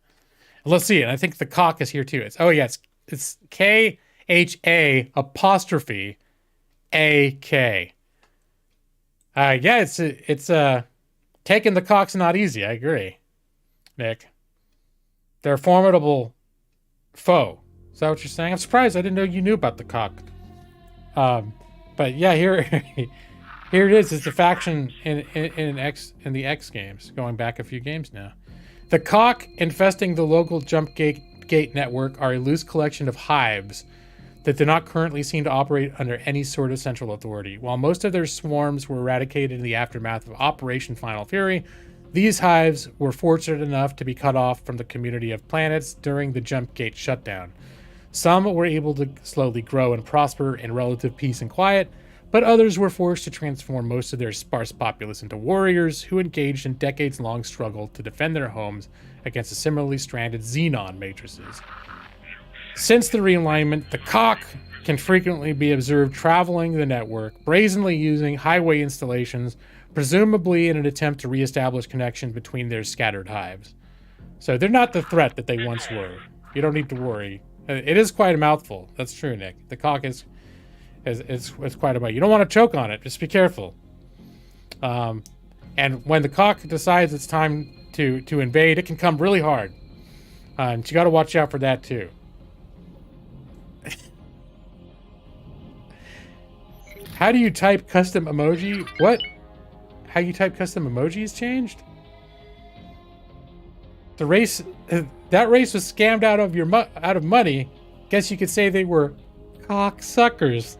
And let's see it. I think the cock is here too. It's KHA apostrophe AK. Yeah, it's taking the cock's not easy. I agree, Nick. They're a formidable foe. Is that what you're saying? I'm surprised I didn't know you knew about the cock. But yeah, here it is. It's a faction in the X games, going back a few games now. The cock infesting the local jump gate network are a loose collection of hives that do not currently seem to operate under any sort of central authority. While most of their swarms were eradicated in the aftermath of Operation Final Fury, these hives were fortunate enough to be cut off from the community of planets during the jump gate shutdown. Some were able to slowly grow and prosper in relative peace and quiet, but others were forced to transform most of their sparse populace into warriors who engaged in decades-long struggle to defend their homes against the similarly stranded Xenon matrices. Since the realignment, the cock can frequently be observed traveling the network, brazenly using highway installations, presumably in an attempt to reestablish connection between their scattered hives. So they're not the threat that they once were. You don't need to worry. It is quite a mouthful. That's true, Nick. The cock is quite a bite. You don't want to choke on it. Just be careful. And when the cock decides it's time to invade, it can come really hard. And you got to watch out for that too. How do you type custom emoji? What? How you type custom emoji has changed? The race, that race was scammed out of money. Guess you could say they were cocksuckers.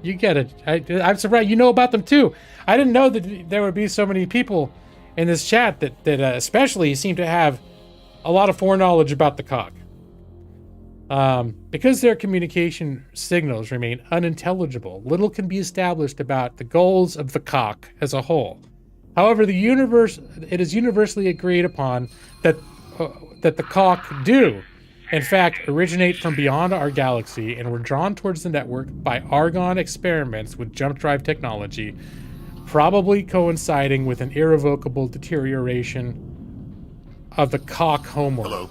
You get it. I'm surprised you know about them too. I didn't know that there would be so many people in this chat that especially seem to have a lot of foreknowledge about the cock. Because their communication signals remain unintelligible, little can be established about the goals of the cock as a whole. However, it is universally agreed upon that the cock do, in fact, originate from beyond our galaxy and were drawn towards the network by Argon experiments with jump drive technology, probably coinciding with an irrevocable deterioration of the cock homeworld. Hello.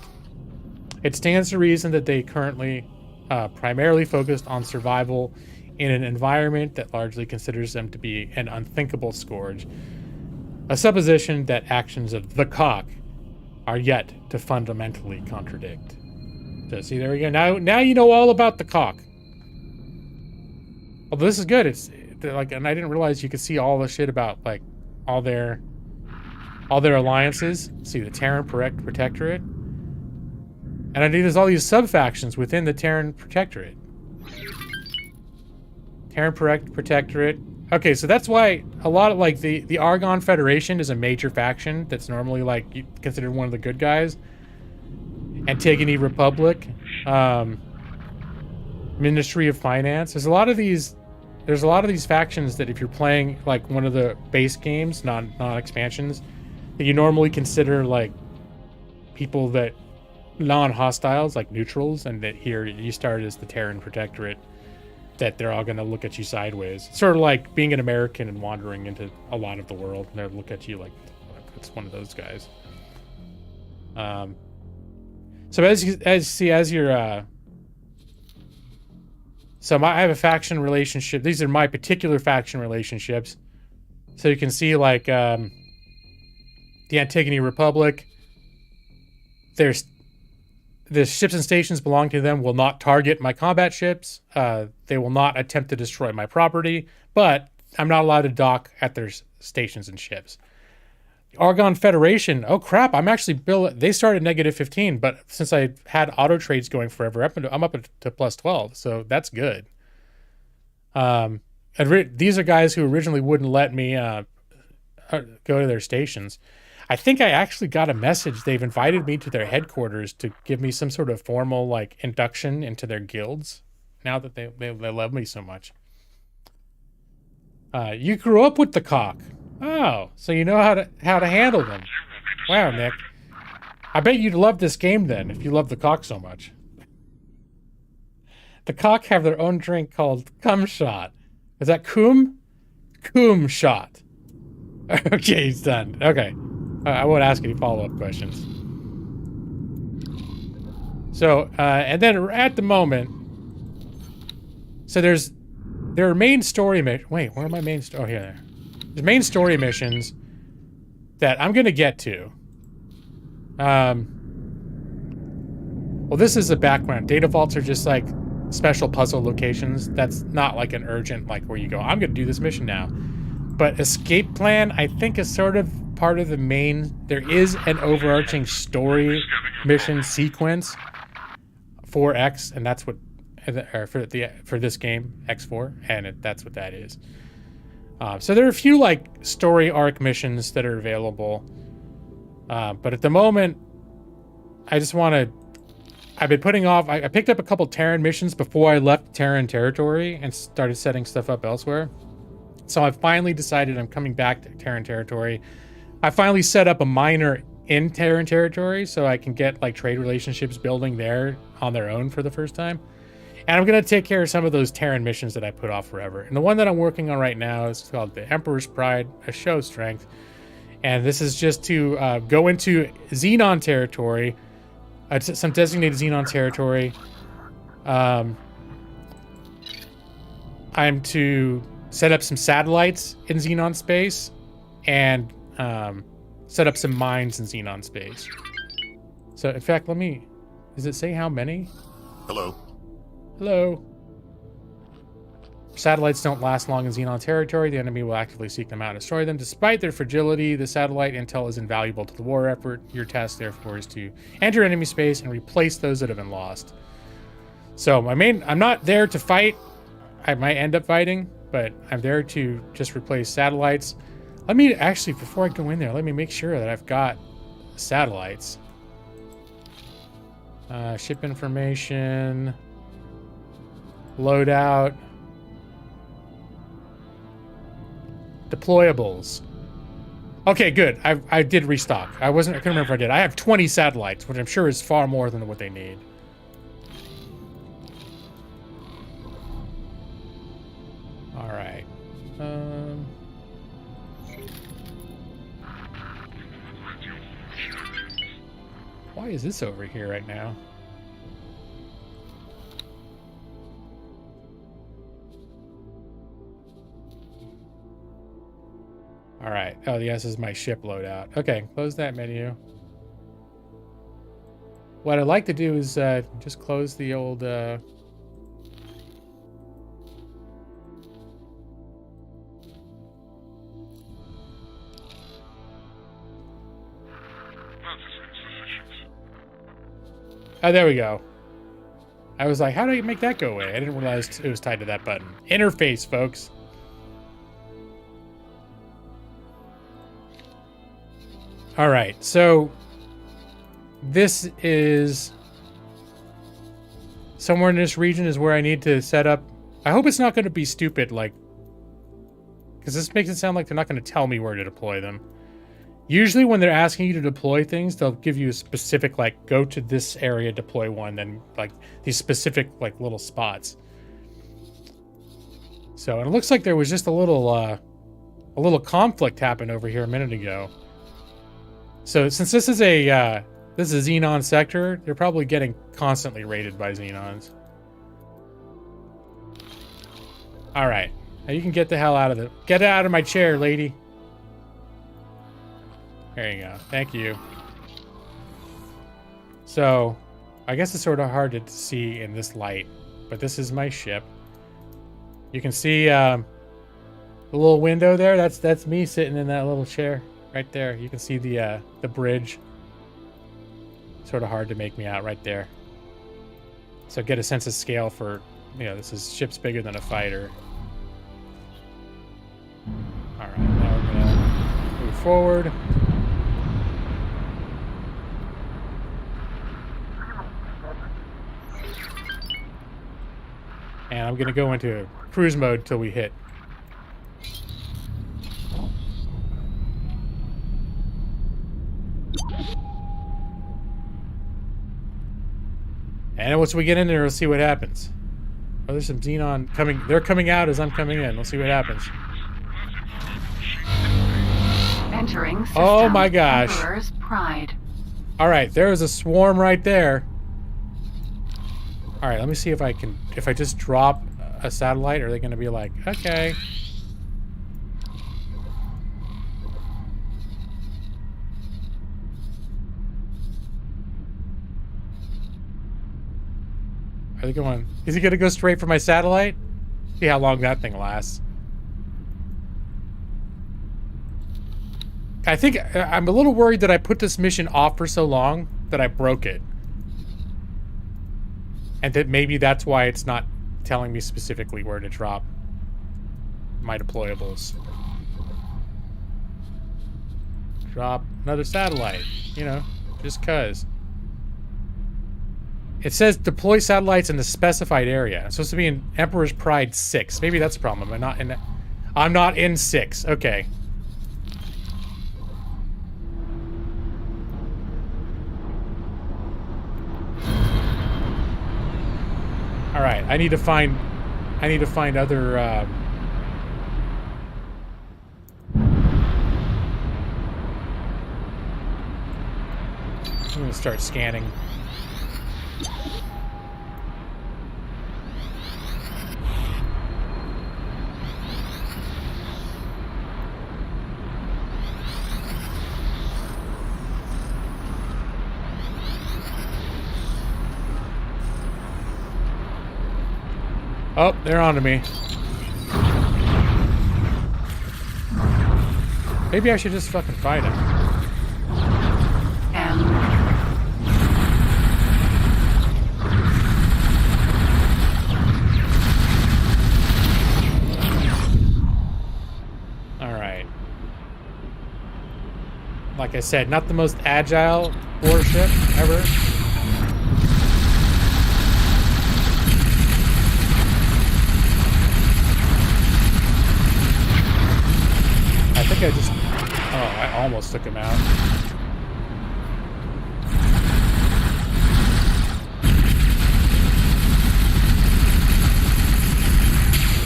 It stands to reason that they currently primarily focused on survival in an environment that largely considers them to be an unthinkable scourge, a supposition that actions of the cock are yet to fundamentally contradict. So see, there we go. Now you know all about the cock. Although this is good. It's like, and I didn't realize you could see all the shit about like all their alliances. See the Terran Protectorate. And I think there's all these sub-factions within the Terran Protectorate. Terran Protectorate. Okay, so that's why a lot of, like, the Argon Federation is a major faction that's normally, like, considered one of the good guys. Antigone Republic. Ministry of Finance. There's a lot of these factions that if you're playing, like, one of the base games, non-expansions, that you normally consider, like, people that non-hostiles, like neutrals, and that here you start as the Terran Protectorate. that they're all going to look at you sideways. Sort of like being an American and wandering into a lot of the world, and they'll look at you like it's one of those guys. So I have a faction relationship. These are my particular faction relationships. So you can see like the Antigone Republic. The ships and stations belong to them will not target my combat ships. They will not attempt to destroy my property, but I'm not allowed to dock at their stations and ships. Argon Federation, oh crap, I'm actually they started -15, but since I had auto trades going forever, I'm up to +12, so that's good. These are guys who originally wouldn't let me go to their stations. I think I actually got a message. They've invited me to their headquarters to give me some sort of formal like induction into their guilds. Now that they love me so much. You grew up with the cock. Oh, so you know how to handle them. Wow, Nick. I bet you'd love this game then if you love the cock so much. The cock have their own drink called Cum Shot. Is that Cum? Cum Shot. Okay, he's done. Okay. I won't ask any follow-up questions. So, and then at the moment, so there are main story wait, where are my main oh, here. There's main story missions that I'm going to get to. Well, this is the background. Data vaults are just like special puzzle locations. That's not like an urgent, like where you go, I'm going to do this mission now. But escape plan, I think, is sort of part of the main. There is an overarching story mission sequence for X, and that's what, or for this game, X4, and that's what that is. So there are a few like story arc missions that are available, but at the moment, I just want to. I've been putting off. I picked up a couple Terran missions before I left Terran territory and started setting stuff up elsewhere. So I finally decided I'm coming back to Terran territory. I finally set up a miner in Terran territory so I can get like trade relationships building there on their own for the first time. And I'm going to take care of some of those Terran missions that I put off forever. And the one that I'm working on right now is called the Emperor's Pride, a show strength. And this is just to go into Xenon territory, some designated Xenon territory. I'm to set up some satellites in Xenon space and set up some mines in Xenon space. So, in fact, does it say how many? Hello. Hello. Satellites don't last long in Xenon territory. The enemy will actively seek them out and destroy them. Despite their fragility, the satellite intel is invaluable to the war effort. Your task, therefore, is to enter enemy space and replace those that have been lost. So, I'm not there to fight. I might end up fighting, but I'm there to just replace satellites. Let me actually, before I go in there, let me make sure that I've got satellites. Ship information. Loadout. Deployables. Okay, good. I did restock. I couldn't remember if I did. I have 20 satellites, which I'm sure is far more than what they need. All right. Why is this over here right now? All right. Oh, yes, this is my ship loadout. Okay, close that menu. What I'd like to do is just close the old... Oh, there we go. I was like, how do I make that go away? I didn't realize it was tied to that button. Interface, folks. All right, so this is somewhere in this region is where I need to set up. I hope it's not going to be stupid, like, because this makes it sound like they're not going to tell me where to deploy them. Usually when they're asking you to deploy things, they'll give you a specific, like, go to this area, deploy one, then, like, these specific, like, little spots. So, and it looks like there was just a little conflict happened over here a minute ago. So since this is a Xenon sector, they're probably getting constantly raided by Xenons. All right, now you can get the hell out of the get out of my chair, lady. There you go. Thank you. So, I guess it's sort of hard to see in this light, but this is my ship. You can see the little window there. That's me sitting in that little chair right there. You can see the bridge. Sort of hard to make me out right there. So get a sense of scale for, you know, ship's bigger than a fighter. All right, now we're gonna move forward. And I'm gonna go into cruise mode till we hit. And once we get in there, we'll see what happens. Oh, there's some Xenon coming. They're coming out as I'm coming in. We'll see what happens. Entering system. Oh my gosh. Emperor's Pride. All right, there is a swarm right there. All right, let me see if I can. If I just drop a satellite, are they going to be like, okay? Are they going? Is he going to go straight for my satellite? See how long that thing lasts. I think I'm a little worried that I put this mission off for so long that I broke it. And that maybe that's why it's not telling me specifically where to drop my deployables. Drop another satellite, you know, just cuz. It says deploy satellites in the specified area. It's supposed to be in Emperor's Pride 6. Maybe that's the problem. I'm not in 6. Okay. All right, I need to find other I'm gonna start scanning. Oh, they're onto me. Maybe I should just fucking fight him. Alright. Like I said, not the most agile warship ever. I just... Oh, I almost took him out.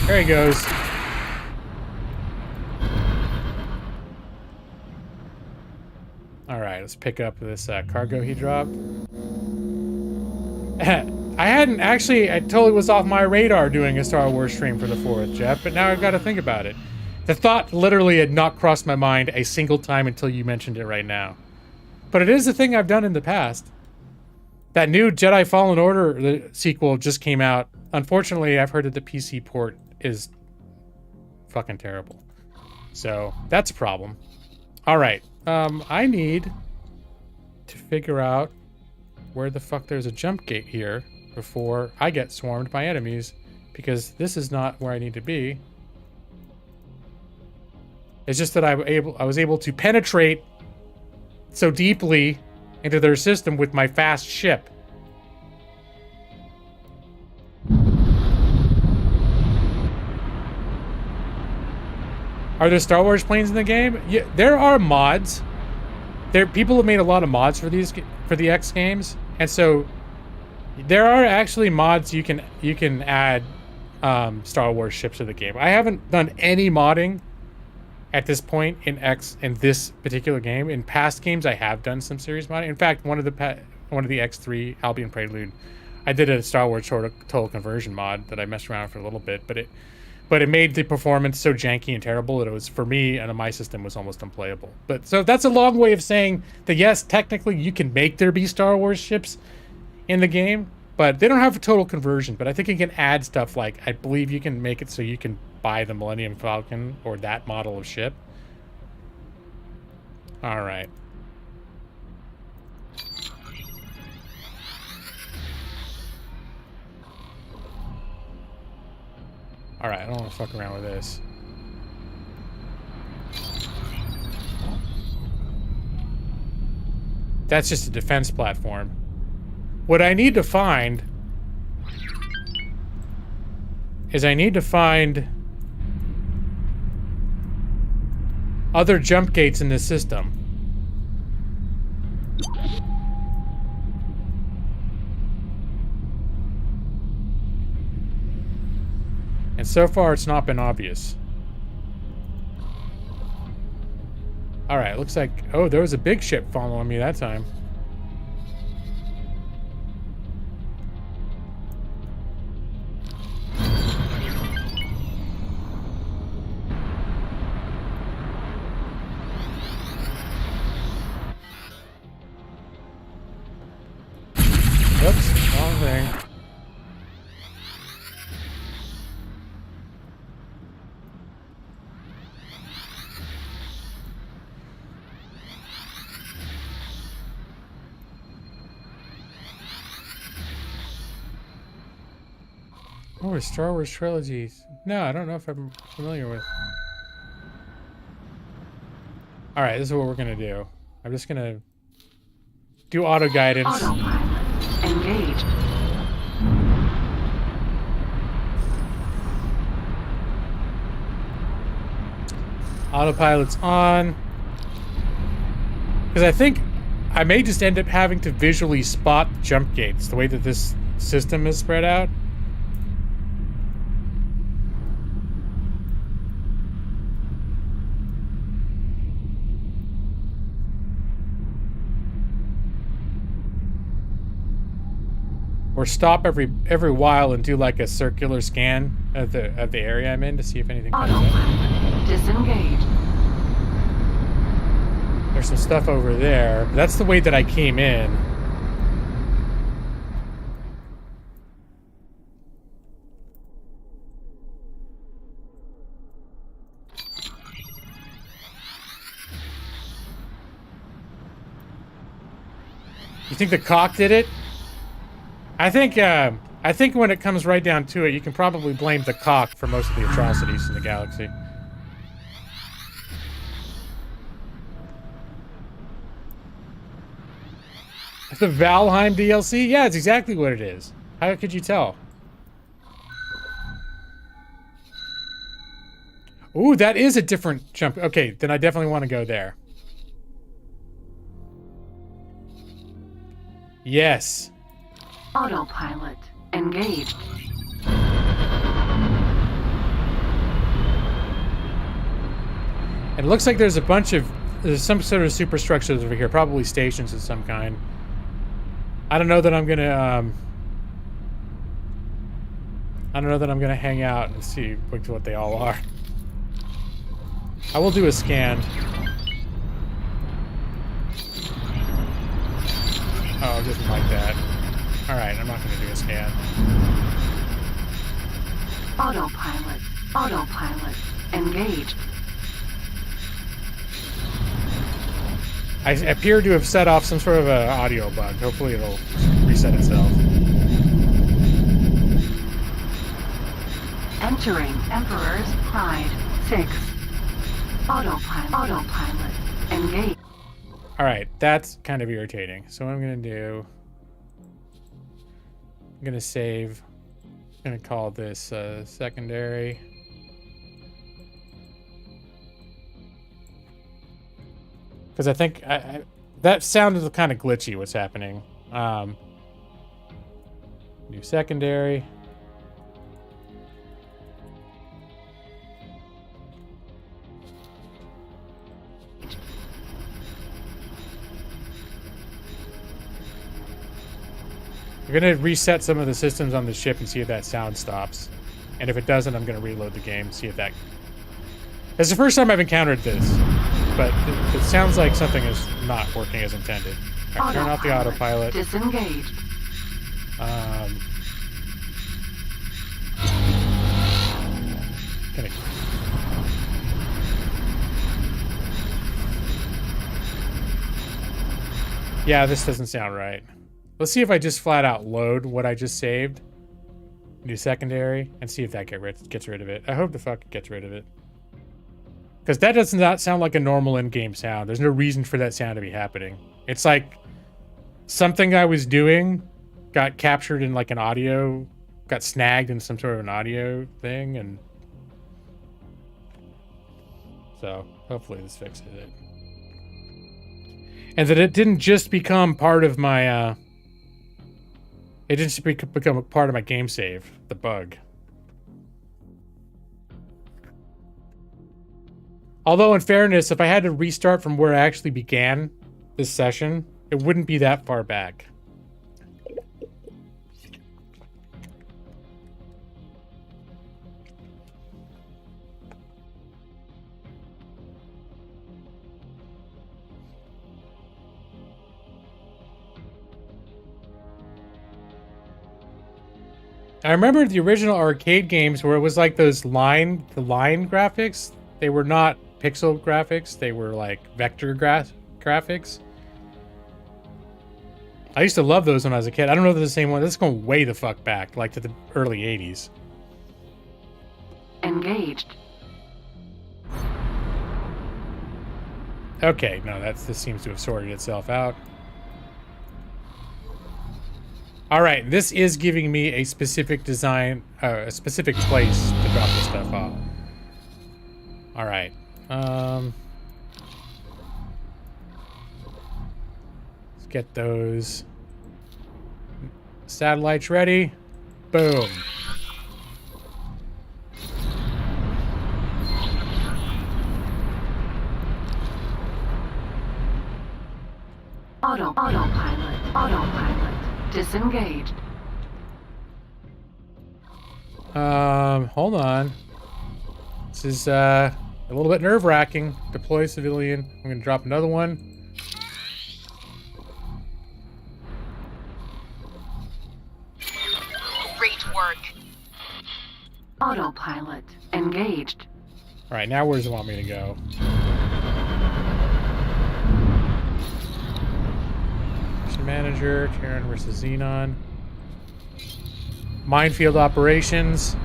There he goes. Alright, let's pick up this cargo he dropped. I hadn't actually... I totally was off my radar doing a Star Wars stream for the 4th, Jeff, but now I've got to think about it. The thought literally had not crossed my mind a single time until you mentioned it right now. But it is a thing I've done in the past. That new Jedi Fallen Order the sequel just came out. Unfortunately, I've heard that the PC port is fucking terrible. So, that's a problem. Alright, I need to figure out where the fuck there's a jump gate here before I get swarmed by enemies, because this is not where I need to be. It's just that I was able to penetrate so deeply into their system with my fast ship. Are there Star Wars planes in the game? Yeah, there are mods. People have made a lot of mods for the X games, and so there are actually mods you can add Star Wars ships of the game. I haven't done any modding at this point in this particular game. In past games, I have done some serious modding. In fact, one of the X3 Albion Prelude, I did a Star Wars total conversion mod that I messed around with for a little bit, but it made the performance so janky and terrible that it was, for me and on my system, was almost unplayable. But so that's a long way of saying that yes, technically you can make there be Star Wars ships in the game, but they don't have a total conversion. But I think you can add stuff like, I believe you can make it so you can buy the Millennium Falcon or that model of ship. All right. All right, I don't want to fuck around with this. That's just a defense platform. What I need to find is other jump gates in this system. And so far, it's not been obvious. Alright, looks like... Oh, there was a big ship following me that time. Oops, wrong thing. Oh, Star Wars trilogies. No, I don't know if I'm familiar with. Alright, this is what we're gonna do. I'm just gonna do auto guidance. Autopilot engaged. Autopilot's on. Because I think I may just end up having to visually spot jump gates the way that this system is spread out. Or stop every while and do like a circular scan of the area I'm in to see if anything comes up. Autopilot disengaged. There's some stuff over there. That's the way that I came in. You think the cock did it? I think when it comes right down to it, you can probably blame the cock for most of the atrocities in the galaxy. The Valheim DLC? Yeah, it's exactly what it is. How could you tell? Ooh, that is a different jump. Okay, then I definitely want to go there. Yes. Autopilot engaged. It looks like there's some sort of superstructures over here, probably stations of some kind. I don't know that I'm gonna hang out and see what they all are. I will do a scan. Oh, it doesn't like that. Alright, I'm not gonna do a scan. Autopilot engaged. I appear to have set off some sort of an audio bug. Hopefully it'll reset itself. Entering Emperor's Pride 6. Autopilot engaged. Alright, that's kind of irritating. So what I'm gonna do... I'm gonna save. I'm gonna call this secondary. Because I think that sounded kind of glitchy. What's happening? New secondary. I'm gonna reset some of the systems on the ship and see if that sound stops. And if it doesn't, I'm gonna reload the game, see if that... It's the first time I've encountered this, but it sounds like something is not working as intended. All right, turn off the autopilot. Disengaged. Gonna... Yeah, this doesn't sound right. Let's see if I just flat out load what I just saved. Do secondary and see if that gets rid of it. I hope the fuck it gets rid of it. Because that does not sound like a normal in-game sound. There's no reason for that sound to be happening. It's like something I was doing got captured in like an audio, got snagged in some sort of an audio thing, and so hopefully this fixes it. And that it didn't just become part of my, it didn't just become a part of my game save, the bug. Although, in fairness, if I had to restart from where I actually began this session, it wouldn't be that far back. I remember the original arcade games where it was like those the line graphics. They were not pixel graphics. They were like vector graphics. I used to love those when I was a kid. I don't know if they're the same one. This is going way the fuck back, like to the early 80s. Engaged. Okay, no, this seems to have sorted itself out. All right, this is giving me a specific design, a specific place to drop this stuff off. All right. Let's get those satellites ready. Boom. Autopilot. Disengaged. Hold on. This is a little bit nerve-wracking. Deploy civilian. I'm gonna drop another one. Great work. Autopilot. Engaged. All right, now where does it want me to go? Mission manager, Terran versus Xenon. Minefield operations.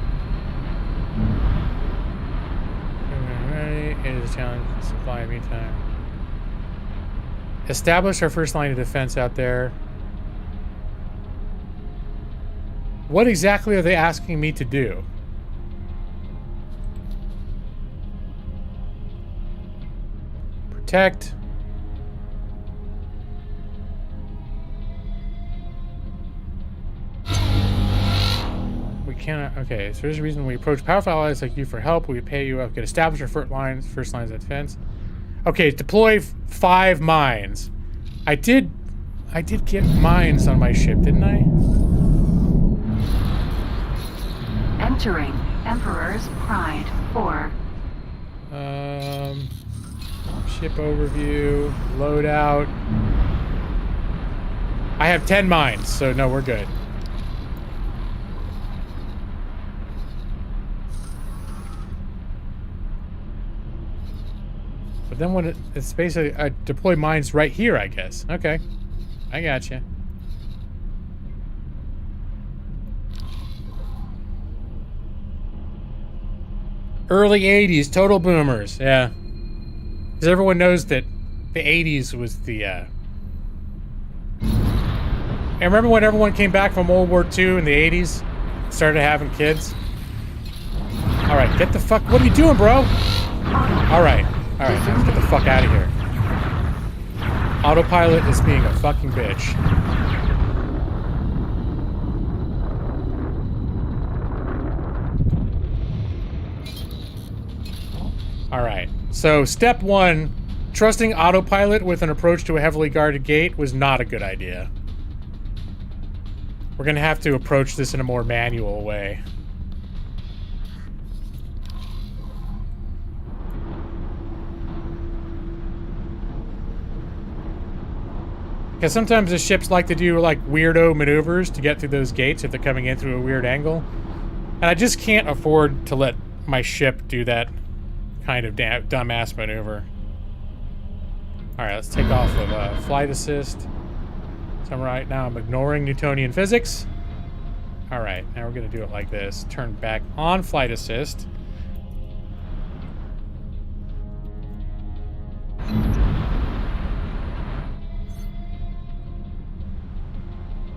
It is a challenge to supply meantime. Establish our first line of defense out there. What exactly are they asking me to do? Protect. We cannot. Okay, so there's a reason we approach powerful allies like you for help. We pay you up. Get establish our first lines of defense. Okay, deploy 5 mines. I did get mines on my ship, didn't I? Entering Emperor's Pride 4. Ship overview, loadout. I have 10 mines, so no, we're good. But then when it's basically I deploy mines right here, I guess. Okay, I gotcha. Early 80s, total boomers, yeah. Because everyone knows that the 80s was the, And remember when everyone came back from World War II in the 80s? Started having kids? Alright, get the fuck... What are you doing, bro? Alright, let's get the fuck out of here. Autopilot is being a fucking bitch. Alright, so step 1, trusting autopilot with an approach to a heavily guarded gate was not a good idea. We're gonna have to approach this in a more manual way. Because sometimes the ships like to do like weirdo maneuvers to get through those gates if they're coming in through a weird angle. And I just can't afford to let my ship do that kind of dumbass maneuver. Alright, let's take off of flight assist. So right now I'm ignoring Newtonian physics. Alright, now we're going to do it like this. Turn back on flight assist.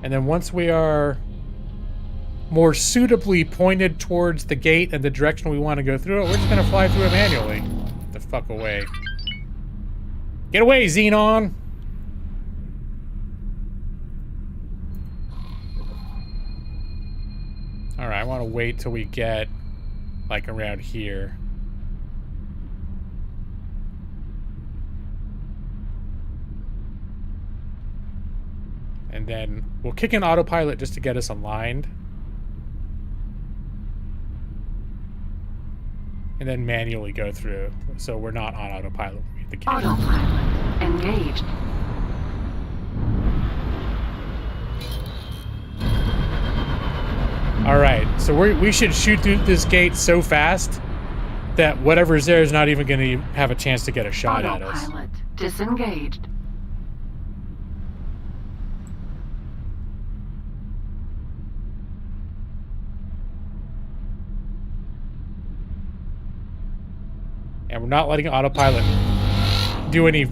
And then once we are more suitably pointed towards the gate and the direction we want to go through it, we're just going to fly through it manually. Get the fuck away. Get away, Xenon! Alright, I want to wait till we get, like, around here. And then we'll kick in autopilot just to get us aligned. And then manually go through, so we're not on autopilot. The Autopilot engaged. Alright, so we should shoot through this gate so fast that whatever's there is not even going to have a chance to get a shot at us. Autopilot disengaged. And we're not letting autopilot do any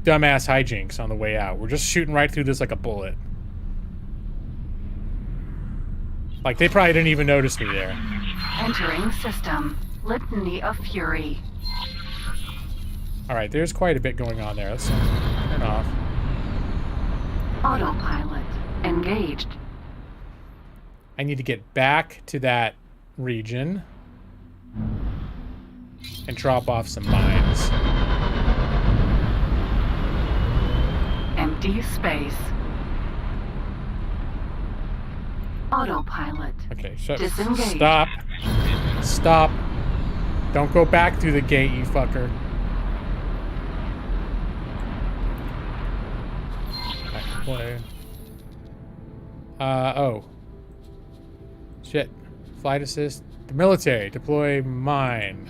dumbass hijinks on the way out. We're just shooting right through this like a bullet. Like, they probably didn't even notice me there. Entering system. Litany of Fury. Alright, there's quite a bit going on there. Let's turn off. Autopilot engaged. I need to get back to that region and drop off some mines. Empty space. Autopilot. Okay, Disengage. stop. Stop. Don't go back through the gate, you fucker. Back play. Oh. Shit. Flight assist. The military. Deploy mine.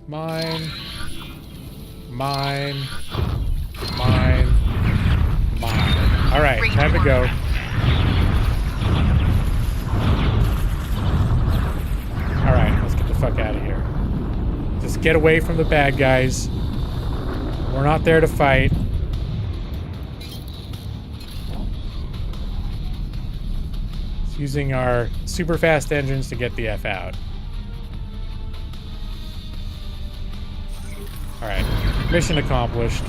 Mine. Mine. Mine. Mine. Alright, time to go. Alright, let's get the fuck out of here. Just get away from the bad guys. We're not there to fight. Just using our super fast engines to get the F out. Alright, mission accomplished.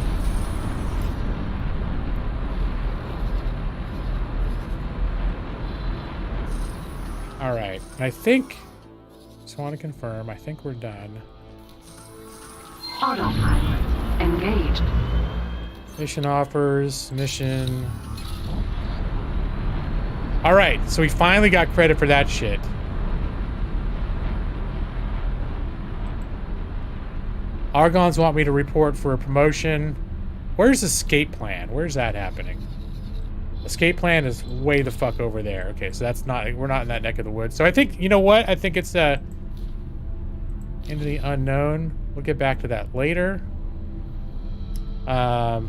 Alright, and I think, just want to confirm, I think we're done. Autopilot engaged. Mission offers, mission. Alright, so we finally got credit for that shit. Argons want me to report for a promotion. Where's escape plan? Where's that happening? Escape plan is way the fuck over there. Okay, so that's not, we're not in that neck of the woods. So I think, you know what? I think it's into the unknown. We'll get back to that later. I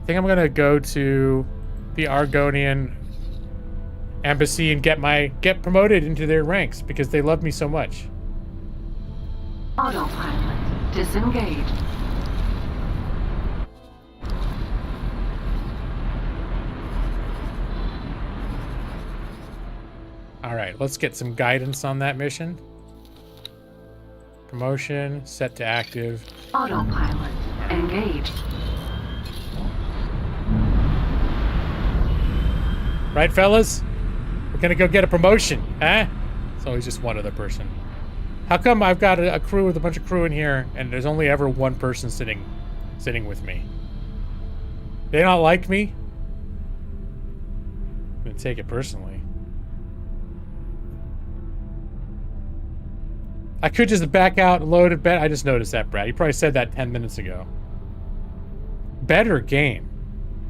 think I'm gonna go to the Argonian embassy and get promoted into their ranks because they love me so much. Autopilot disengaged. All right, let's get some guidance on that mission. Promotion set to active. Autopilot engaged. Right, fellas? We're gonna go get a promotion, huh? It's always just one other person. How come I've got a crew with a bunch of crew in here, and there's only ever one person sitting with me? They not like me? I'm gonna take it personally. I could just back out and load it. I just noticed that, Brad. You probably said that 10 minutes ago. Better game.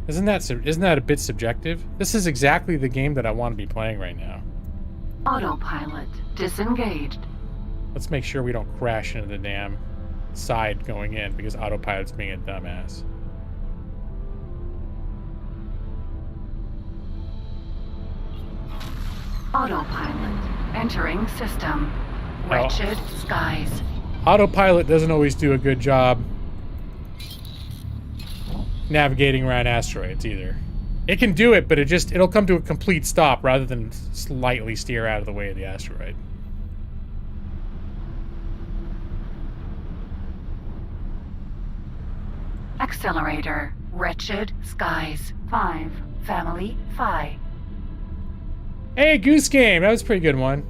Isn't that a bit subjective? This is exactly the game that I want to be playing right now. Autopilot disengaged. Let's make sure we don't crash into the damn side going in because autopilot's being a dumbass. Autopilot entering system. Wretched skies. Autopilot doesn't always do a good job navigating around asteroids either. It can do it, but it'll come to a complete stop rather than slightly steer out of the way of the asteroid. Accelerator. Wretched skies. 5. Family 5. Hey, Goose Game! That was a pretty good one.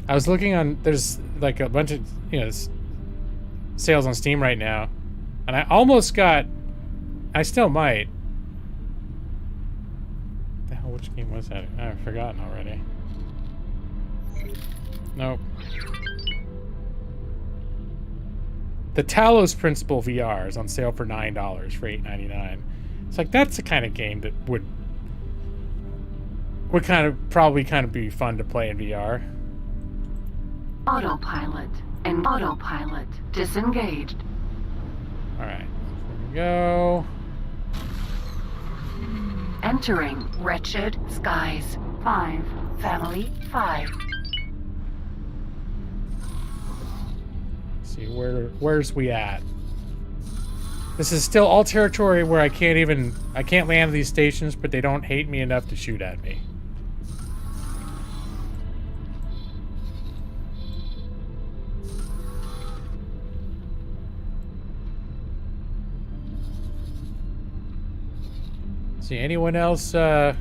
I was looking on, there's like a bunch of, sales on Steam right now. And I almost got, I still might. What the hell, which game was that? I've forgotten already. Nope. The Talos Principle VR is on sale for $9 for $8.99. It's like, that's the kind of game that would probably be fun to play in VR. Autopilot and autopilot disengaged. Alright, here we go. Entering wretched skies. 5. Family 5. Let's see, where's we at? This is still all territory where I can't land these stations, but they don't hate me enough to shoot at me. See, anyone else, any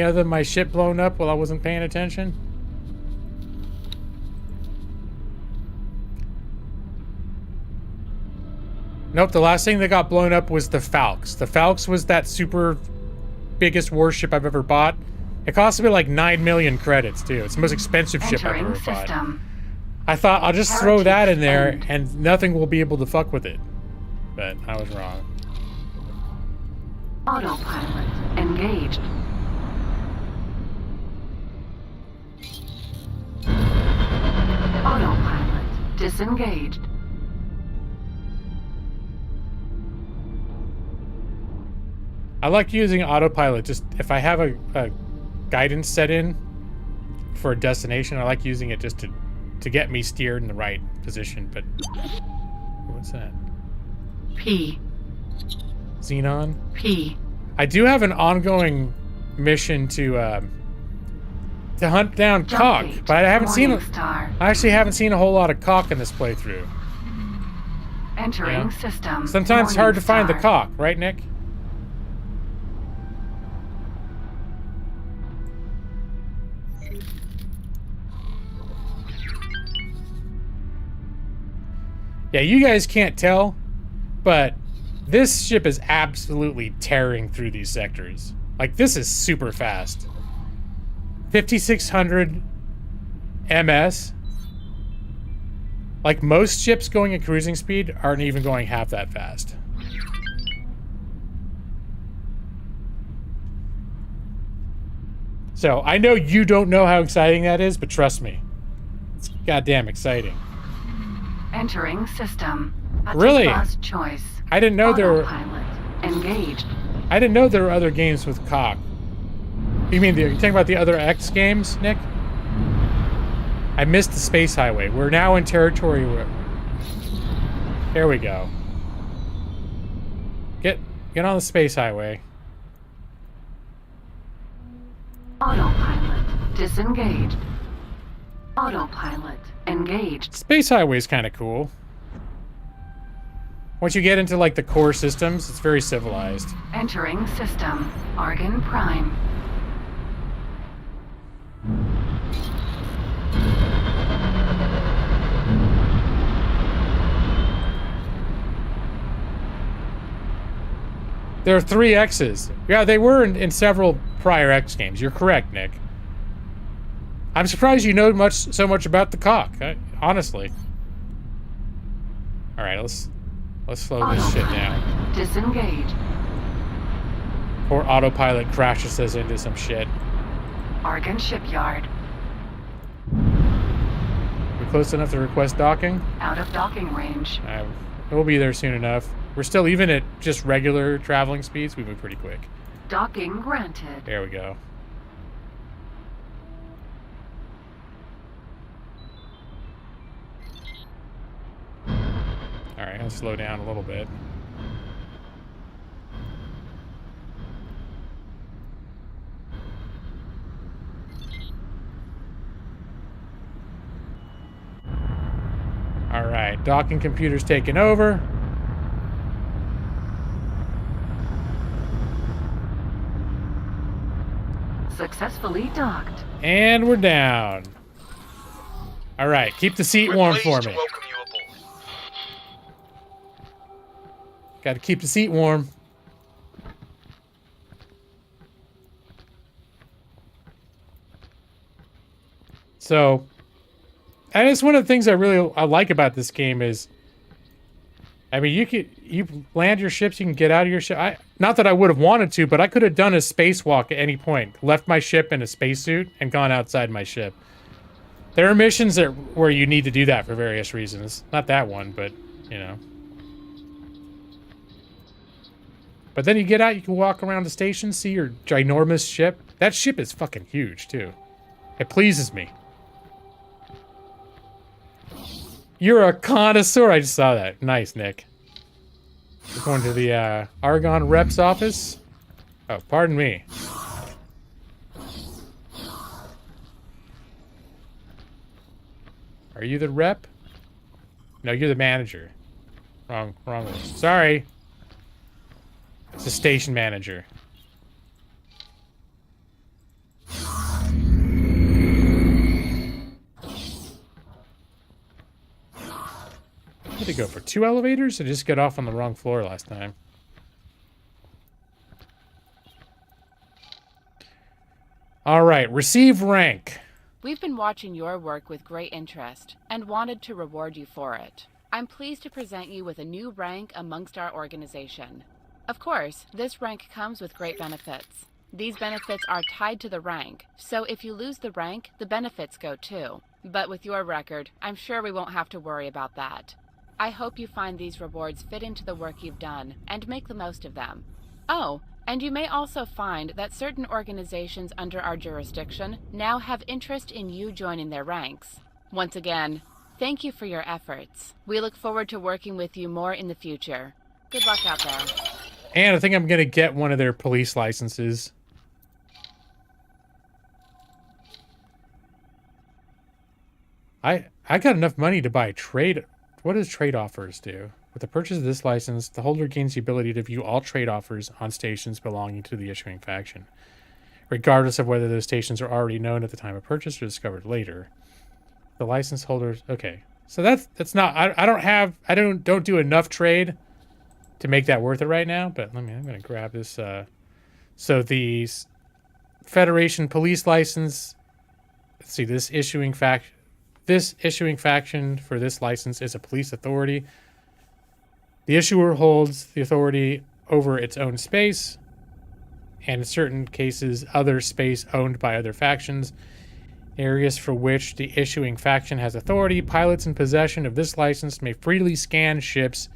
other than my ship blown up while I wasn't paying attention? Nope, the last thing that got blown up was the Falx. The Falx was that super biggest warship I've ever bought. It cost me like 9 million credits, too. It's the most expensive ship I've ever bought. I thought, I'll just throw that in there and nothing will be able to fuck with it. But I was wrong. Autopilot engaged. Autopilot disengaged. I like using autopilot just if I have a guidance set in for a destination. I like using it just to get me steered in the right position. But what's that? P. Xenon? P. I do have an ongoing mission to hunt down cock, but I actually haven't seen a whole lot of cock in this playthrough. Entering system. Sometimes it's hard to find the cock, right, Nick? Yeah, you guys can't tell, but this ship is absolutely tearing through these sectors. Like, this is super fast. 5,600 ms. Like, most ships going at cruising speed aren't even going half that fast. So, I know you don't know how exciting that is, but trust me. It's goddamn exciting. Entering system. Really? Last choice. I didn't know there were. Autopilot engaged. I didn't know there were other games with cock. You mean you're talking about the other X games, Nick? I missed the space highway. We're now in territory where. There we go. Get on the space highway. Autopilot disengaged. Autopilot engaged. Space highway is kind of cool. Once you get into like the core systems, it's very civilized. Entering system. Argon Prime. There are 3 X's. Yeah, they were in several prior X games. You're correct, Nick. I'm surprised you know so much about the cock. Honestly. All right, let's slow this shit down. Disengage. Poor autopilot crashes us into some shit. Argon Shipyard. We close enough to request docking? Out of docking range. We'll be there soon enough. We're still, even at just regular traveling speeds, we move pretty quick. Docking granted. There we go. Alright, I'll slow down a little bit. Alright, docking computer's taking over. Successfully docked. And we're down. Alright, keep the seat warm for me. Gotta keep the seat warm. So, and it's one of the things I like about this game is, I mean, you land your ships, you can get out of your ship. Not that I would have wanted to, but I could have done a spacewalk at any point, left my ship in a spacesuit, and gone outside my ship. There are missions where you need to do that for various reasons. Not that one, but you know. But then you get out, you can walk around the station, see your ginormous ship. That ship is fucking huge too. It pleases me. You're a connoisseur. I just saw that. Nice, Nick. We're going to the Argonne rep's office. Oh, pardon me. Are you the rep? No, you're the manager. Wrong one. Sorry. It's the station manager. Did they go for 2 elevators or just get off on the wrong floor last time? All right, receive rank. We've been watching your work with great interest and wanted to reward you for it. I'm pleased to present you with a new rank amongst our organization. Of course, this rank comes with great benefits. These benefits are tied to the rank, so if you lose the rank, the benefits go too. But with your record, I'm sure we won't have to worry about that. I hope you find these rewards fit into the work you've done and make the most of them. Oh, and you may also find that certain organizations under our jurisdiction now have interest in you joining their ranks. Once again, thank you for your efforts. We look forward to working with you more in the future. Good luck out there. And I think I'm going to get one of their police licenses. I got enough money to buy trade. What does trade offers do? With the purchase of this license, the holder gains the ability to view all trade offers on stations belonging to the issuing faction, regardless of whether those stations are already known at the time of purchase or discovered later. The license holders. Okay, so that's not. I don't do enough trade to make that worth it right now. But I'm gonna grab this. So the Federation police license. Let's see. This issuing faction for this license is a police authority. The issuer holds the authority over its own space, and in certain cases, other space owned by other factions. Areas for which the issuing faction has authority. Pilots in possession of this license may freely scan ships.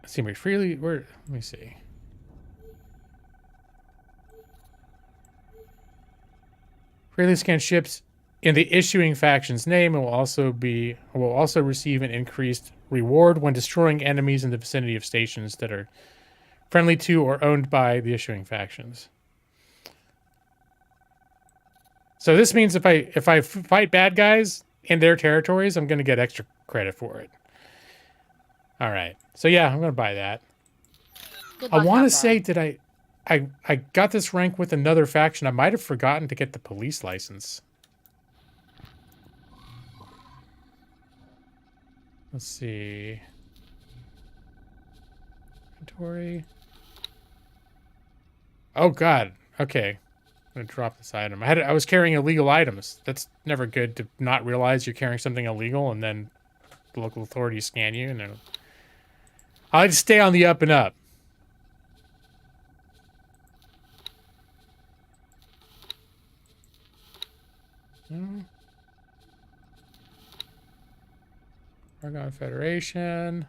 See me freely. Let me see. Freely scan ships in the issuing faction's name and will also receive an increased reward when destroying enemies in the vicinity of stations that are friendly to or owned by the issuing factions. So this means if I fight bad guys in their territories, I'm going to get extra credit for it. All right. So yeah, I'm going to buy that. Good I luck want out to say, did I got this rank with another faction. I might have forgotten to get the police license. Let's see. Inventory. Oh God. Okay. I'm gonna drop this item. I was carrying illegal items. That's never good to not realize you're carrying something illegal and then the local authorities scan you and then I like to stay on the up and up. Argonne Federation.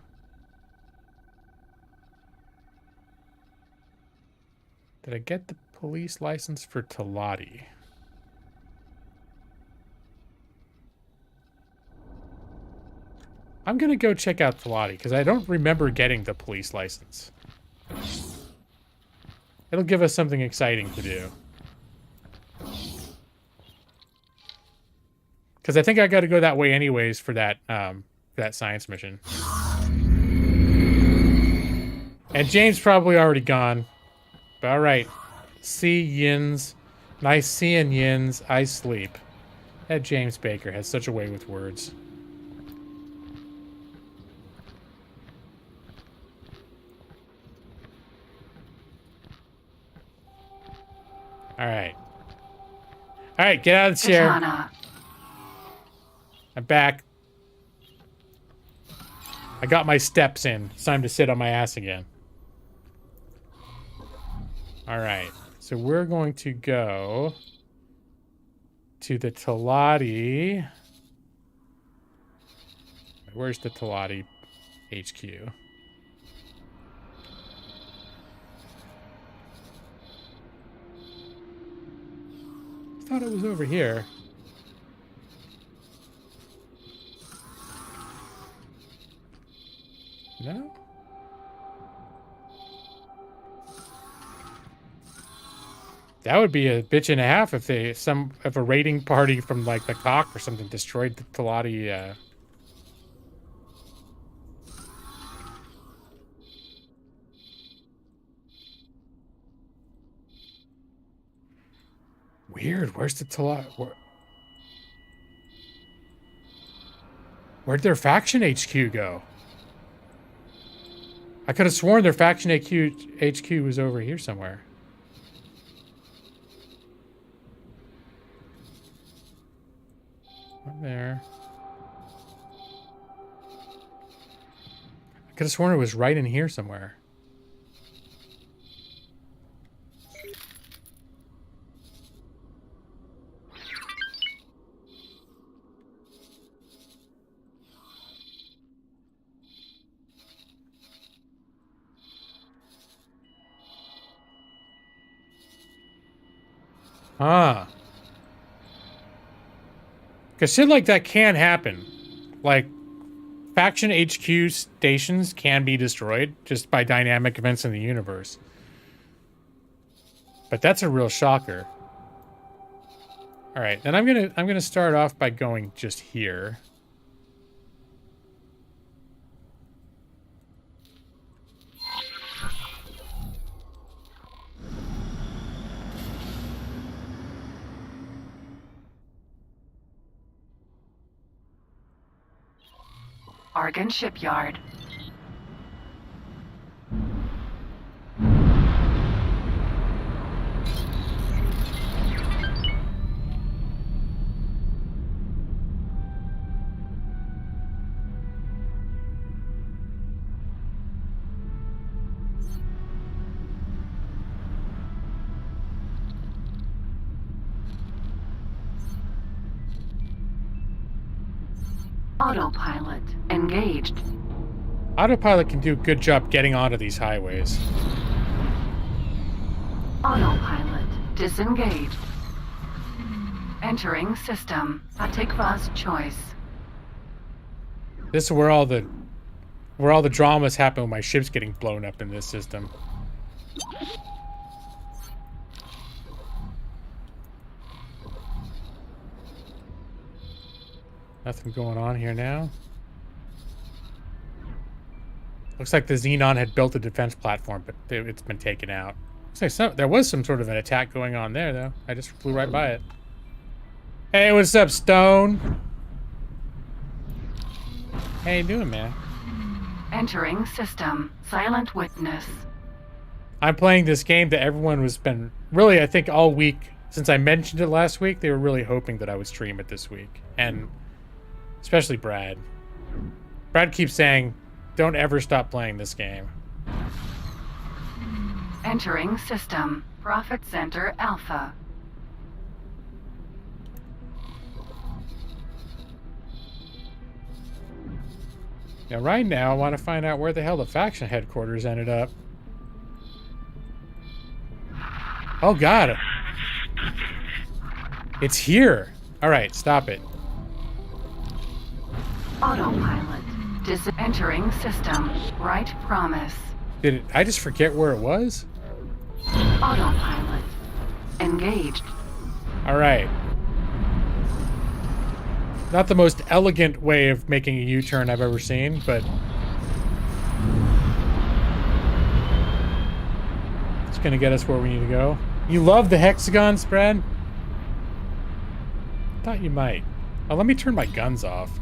Did I get the police license for Talati? I'm gonna go check out Talati because I don't remember getting the police license. It'll give us something exciting to do. Because I think I got to go that way anyways for that that science mission. And James probably already gone. But all right. See Yins. Nice seeing Yins. I sleep. That James Baker has such a way with words. All right. All right, get out of the chair. Katana. I'm back. I got my steps in. It's time to sit on my ass again. All right. So we're going to go to the Talati. Where's the Talati HQ? I thought it was over here. No? That would be a bitch and a half if if a raiding party from like the Cock or something destroyed the Talati Weird. Where's the Talati? Where'd their faction HQ go? I could have sworn their faction HQ was over here somewhere. Up there. I could have sworn it was right in here somewhere. Ah. Because shit like that can happen. Like, faction HQ stations can be destroyed just by dynamic events in the universe. But that's a real shocker. Alright, then I'm gonna start off by going just here. Argon Shipyard. Autopilot engaged. Autopilot can do a good job getting onto these highways. Autopilot disengaged. Entering system. Atikva's choice. This is where all the dramas happen when my ship's getting blown up in this system. Nothing going on here now. Looks like the Xenon had built a defense platform, but it's been taken out. Looks like there was some sort of an attack going on there, though. I just flew right by it. Hey, what's up, Stone? How you doing, man? Entering system. Silent witness. I'm playing this game that everyone has been really, I think, all week since I mentioned it last week. They were really hoping that I would stream it this week, and especially Brad. Brad keeps saying, "Don't ever stop playing this game." Entering system. Profit Center Alpha. Now, right now, I want to find out where the hell the faction headquarters ended up. Oh, God. It's here. All right, stop it. Autopilot. Entering system. Right promise. Did I just forget where it was? Autopilot. Engaged. All right. Not the most elegant way of making a U-turn I've ever seen, but it's gonna get us where we need to go. You love the hexagon spread? Thought you might. Oh, let me turn my guns off.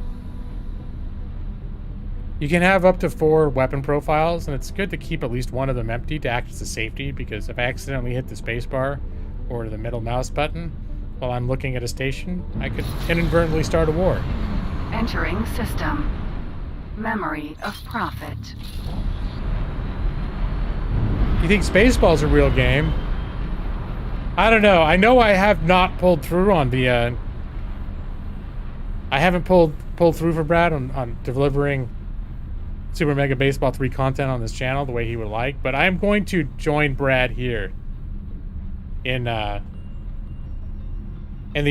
You can have up to 4 weapon profiles, and it's good to keep at least one of them empty to act as a safety, because if I accidentally hit the spacebar or the middle mouse button while I'm looking at a station, I could inadvertently start a war. Entering system. Memory of profit. You think Spaceball's a real game? I don't know. I know I have not pulled through on the, I haven't pulled through for Brad on delivering Super Mega Baseball 3 content on this channel the way he would like, but I'm going to join Brad here in the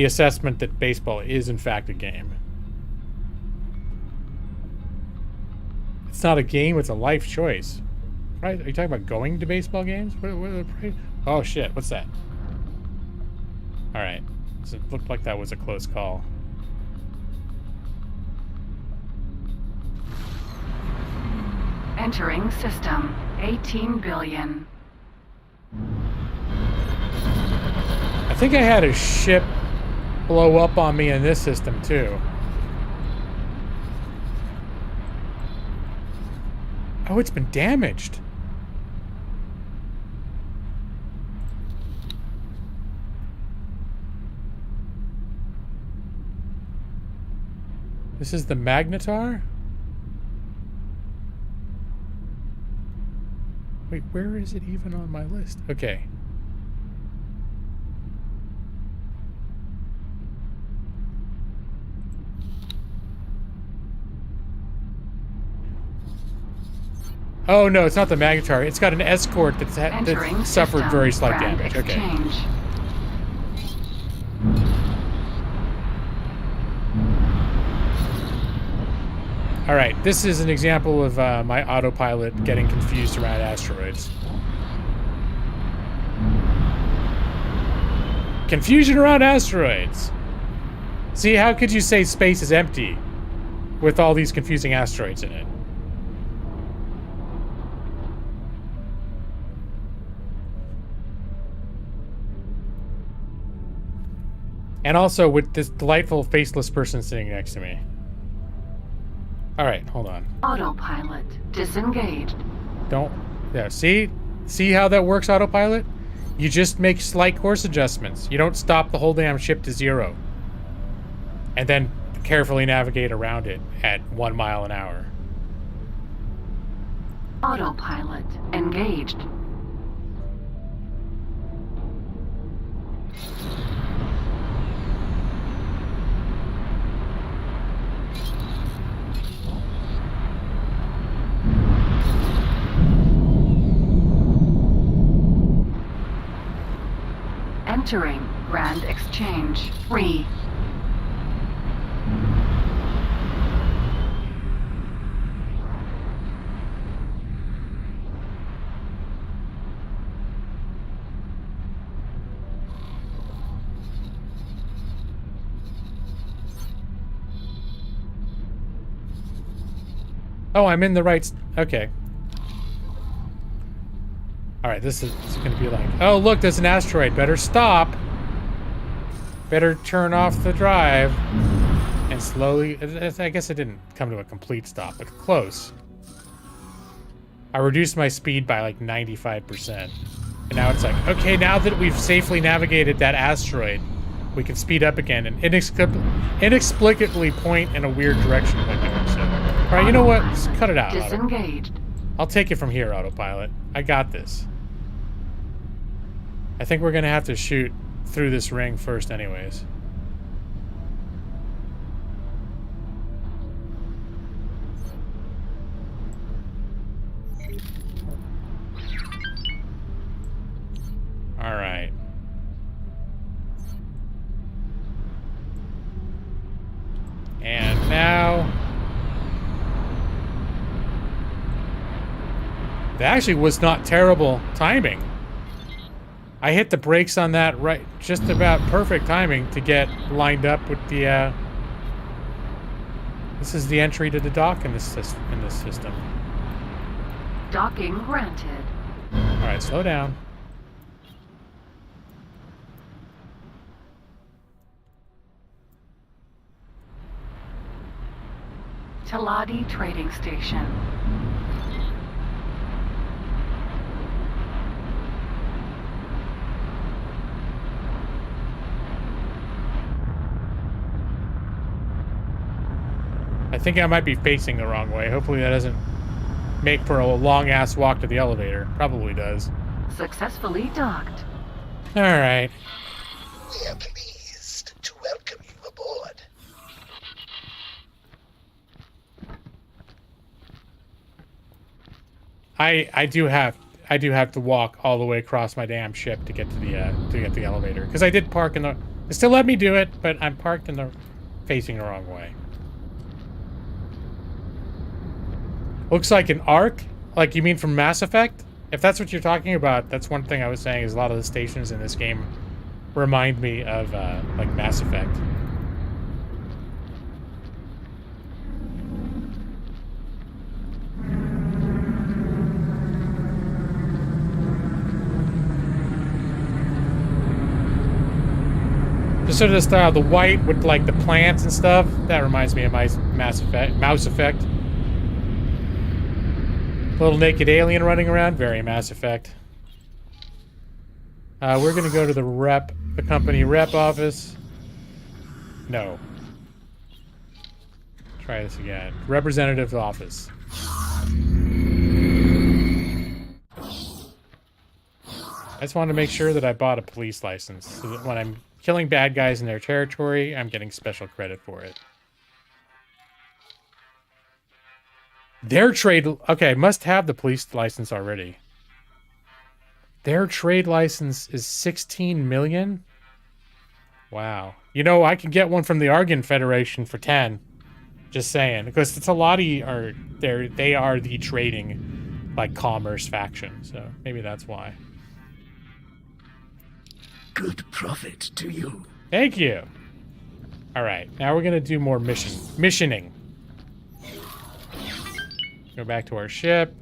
assessment that baseball is in fact a game. It's not a game, it's a life choice. Right? Are you talking about going to baseball games? Oh shit, what's that? Alright. So it looked like that was a close call. Entering system. 18 billion. I think I had a ship blow up on me in this system too. Oh, it's been damaged. This is the Magnetar? Wait, where is it even on my list? Okay. Oh no, it's not the Magnetar. It's got an escort that's suffered very slight damage. Okay. All right, this is an example of my autopilot getting confused around asteroids. Confusion around asteroids. See, how could you say space is empty with all these confusing asteroids in it? And also with this delightful faceless person sitting next to me. All right, hold on. Autopilot disengaged. Don't. Yeah, see? See how that works, autopilot? You just make slight course adjustments. You don't stop the whole damn ship to 0. And then carefully navigate around it at 1 mile an hour. Autopilot engaged. Entering Grand Exchange. Free. Oh, I'm in the right... Okay. Alright, this is gonna be like... Oh, look, there's an asteroid. Better stop. Better turn off the drive. And slowly... I guess it didn't come to a complete stop, but close. I reduced my speed by like 95%. And now it's like, okay, now that we've safely navigated that asteroid, we can speed up again and inexplicably point in a weird direction like doing so. Alright, you know what? Just cut it out, Auto. Disengaged. I'll take it from here, autopilot. I got this. I think we're gonna have to shoot through this ring first anyways. Alright. And now... That actually was not terrible timing. I hit the brakes on that right, just about perfect timing to get lined up with the, This is the entry to the dock in this system. Docking granted. Alright, slow down. Taladi Trading Station. I think I might be facing the wrong way. Hopefully that doesn't make for a long-ass walk to the elevator. Probably does. Successfully docked. Alright. We are pleased to welcome you aboard. I do have to walk all the way across my damn ship to get to the elevator. Because I did park in the... It still let me do it, but I'm parked in the... facing the wrong way. Looks like an arc? Like, you mean from Mass Effect? If that's what you're talking about, that's one thing I was saying, is a lot of the stations in this game remind me of, like, Mass Effect. Just sort of the style, the white with, like, the plants and stuff, that reminds me of my Mass Effect, Mouse Effect. Little naked alien running around, very Mass Effect. We're gonna go to the company rep office. No. Try this again. Representative's office. I just wanted to make sure that I bought a police license, so that when I'm killing bad guys in their territory, I'm getting special credit for it. Their trade... Okay, must have the police license already. Their trade license is 16 million? Wow. You know, I can get one from the Argon Federation for 10. Just saying. Because the Taladi are... They are the trading, like, commerce faction. So, maybe that's why. Good profit to you. Thank you. Alright, now we're gonna do more missioning. Go back to our ship.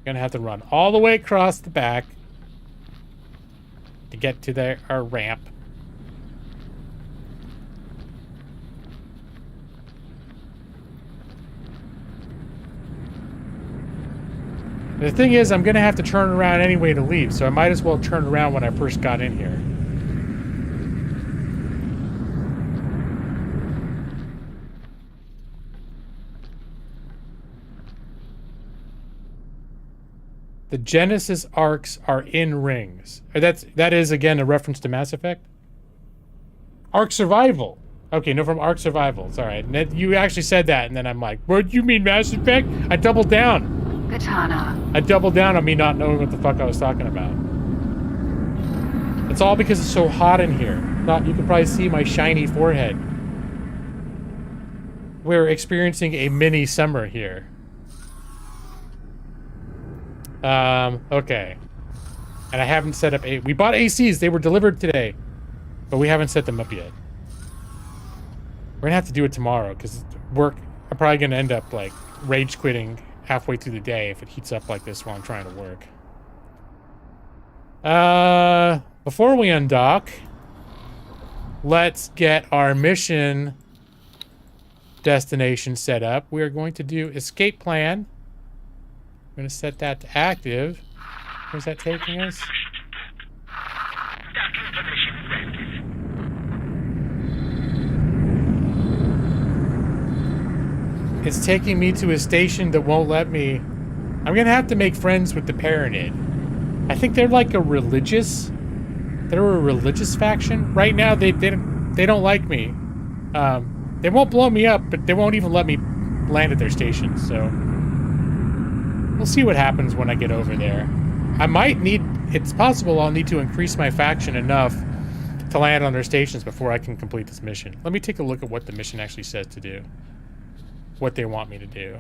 Gonna have to run all the way across the back to get to our ramp. The thing is, I'm gonna have to turn around anyway to leave, so I might as well turn around when I first got in here. The Genesis arcs are in rings. That is again a reference to Mass Effect. Arc survival. Okay, no, from Arc survival. It's all right. You actually said that, and then I'm like, "What do you mean, Mass Effect?" I doubled down. Katana. I doubled down on me not knowing what the fuck I was talking about. It's all because it's so hot in here. You can probably see my shiny forehead. We're experiencing a mini summer here. Okay. And I haven't set up we bought ACs. They were delivered today, but we haven't set them up yet. We're gonna have to do it tomorrow because work. I'm probably gonna end up like rage quitting halfway through the day if it heats up like this while I'm trying to work. Before we undock, let's get our mission destination set up. We are going to do escape plan. I'm going to set that to active. Where's that taking us? It's taking me to a station that won't let me. I'm going to have to make friends with the Paranid. I think they're like a religious. They're a religious faction. Right now, they don't like me. They won't blow me up, but they won't even let me land at their station. So we'll see what happens when I get over there. I might need. It's possible I'll need to increase my faction enough to land on their stations before I can complete this mission. Let me take a look at what the mission actually says to do. What they want me to do.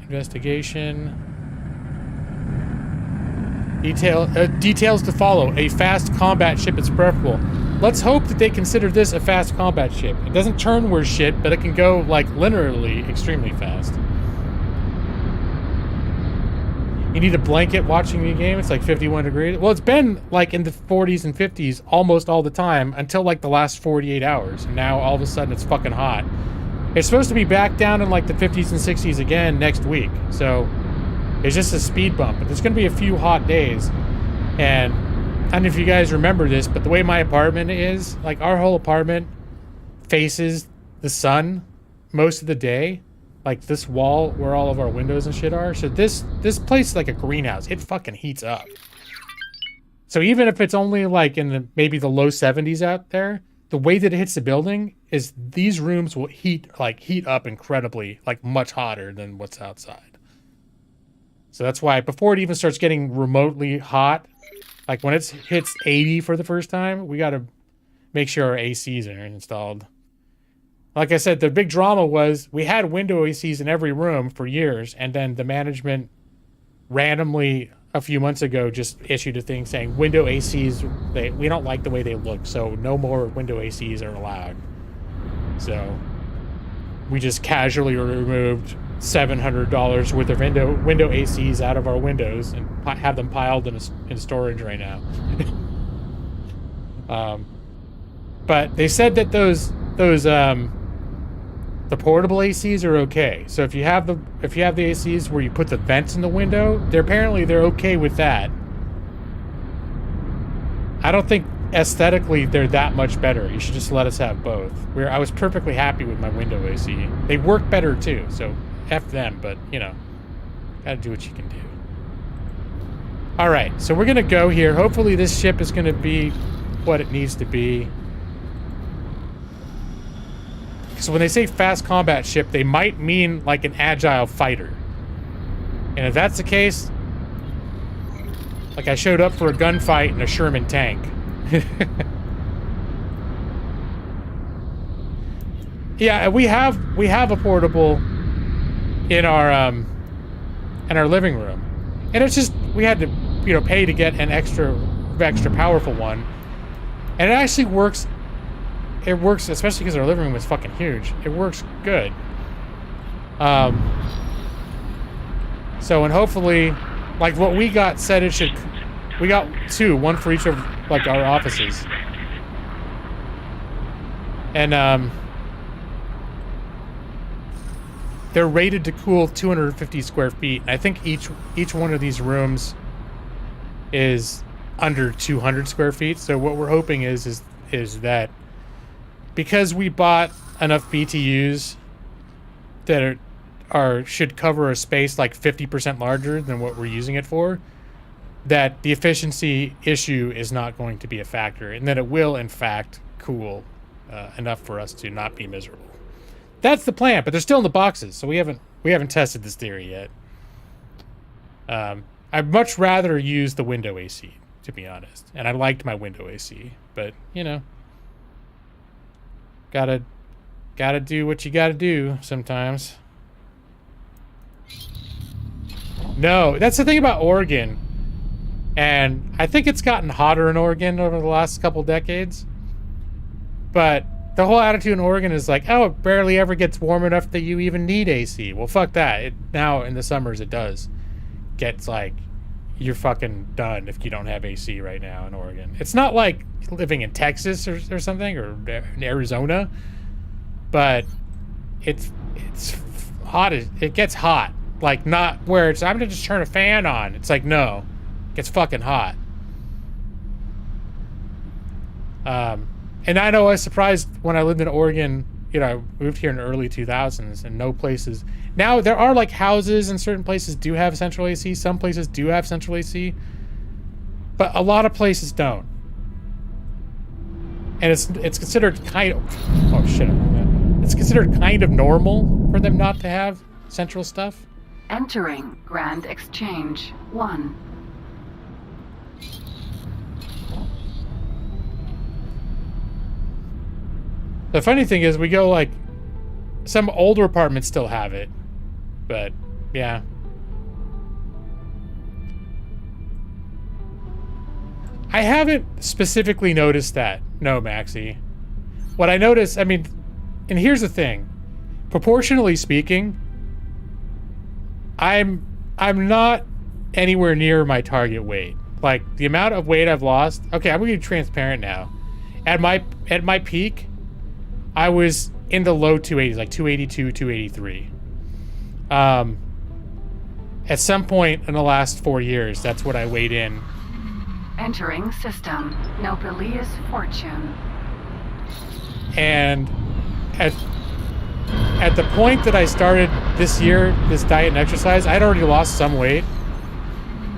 Investigation. Details to follow. A fast combat ship is preferable. Let's hope that they consider this a fast combat ship. It doesn't turn worth shit, but it can go, like, linearly extremely fast. You need a blanket watching the game. It's like 51 degrees. Well, it's been, like, in the 40s and 50s almost all the time until, like, the last 48 hours. And now, all of a sudden, it's fucking hot. It's supposed to be back down in, like, the 50s and 60s again next week. So it's just a speed bump, but there's going to be a few hot days. And I don't know if you guys remember this, but the way my apartment is, like, our whole apartment faces the sun most of the day. Like, this wall where all of our windows and shit are. So this place is like a greenhouse. It fucking heats up. So even if it's only, like, in the maybe the low 70s out there, the way that it hits the building is these rooms will heat up incredibly, like, much hotter than what's outside. So that's why before it even starts getting remotely hot, like when it hits 80 for the first time, we got to make sure our ACs are installed. Like I said, the big drama was we had window ACs in every room for years, and then the management randomly a few months ago just issued a thing saying window ACs, we don't like the way they look, so no more window ACs are allowed. So we just casually removed $700 worth of window ACs out of our windows and have them piled in storage right now. But they said that those the portable ACs are okay. So if you have the ACs where you put the vents in the window, they're okay with that. I don't think aesthetically they're that much better. You should just let us have both. I was perfectly happy with my window AC. They work better too, so F them, but, you know, gotta do what you can do. Alright, so we're gonna go here. Hopefully this ship is gonna be what it needs to be. So when they say fast combat ship, they might mean like an agile fighter. And if that's the case, like I showed up for a gunfight in a Sherman tank. Yeah, we have a portable in our living room, and it's just we had to, you know, pay to get an extra powerful one, and it actually works. It works, especially because our living room is fucking huge. It works good. So, and hopefully, like what we got said it should. We got two, one for each of like our offices, and they're rated to cool 250 square feet. I think each one of these rooms is under 200 square feet. So what we're hoping is that because we bought enough BTUs that should cover a space like 50% larger than what we're using it for, that the efficiency issue is not going to be a factor, and that it will in fact cool enough for us to not be miserable. That's the plan, but they're still in the boxes, so we haven't tested this theory yet. I'd much rather use the window AC, to be honest, and I liked my window AC, but you know, gotta do what you gotta do sometimes. No, that's the thing about Oregon. And I think it's gotten hotter in Oregon over the last couple decades. But the whole attitude in Oregon is like, oh, it barely ever gets warm enough that you even need AC. Well, fuck that. Now in the summers it does. Gets like, you're fucking done if you don't have AC right now in Oregon. It's not like living in Texas or something, or in Arizona. But it's hot. It gets hot. Like, not where it's, I'm gonna just turn a fan on. It's like, no. It gets fucking hot. And I know I was surprised when I lived in Oregon. You know, I moved here in the early 2000s, and no places. Now, there are, like, houses in certain places do have central AC. Some places do have central AC. But a lot of places don't. And it's considered kind of... Oh, shit. It's considered kind of normal for them not to have central stuff. Entering Grand Exchange 1. The funny thing is, we go like, some older apartments still have it, but yeah. I haven't specifically noticed that. No, Maxie. What I noticed, I mean, and here's the thing, proportionally speaking, I'm not anywhere near my target weight. Like, the amount of weight I've lost. Okay, I'm gonna be transparent now. At my peak, I was in the low 280s, like 282, 283. At some point in the last 4 years, that's what I weighed in. Entering system. Nobelius Fortune. And at the point that I started this year, this diet and exercise, I'd already lost some weight.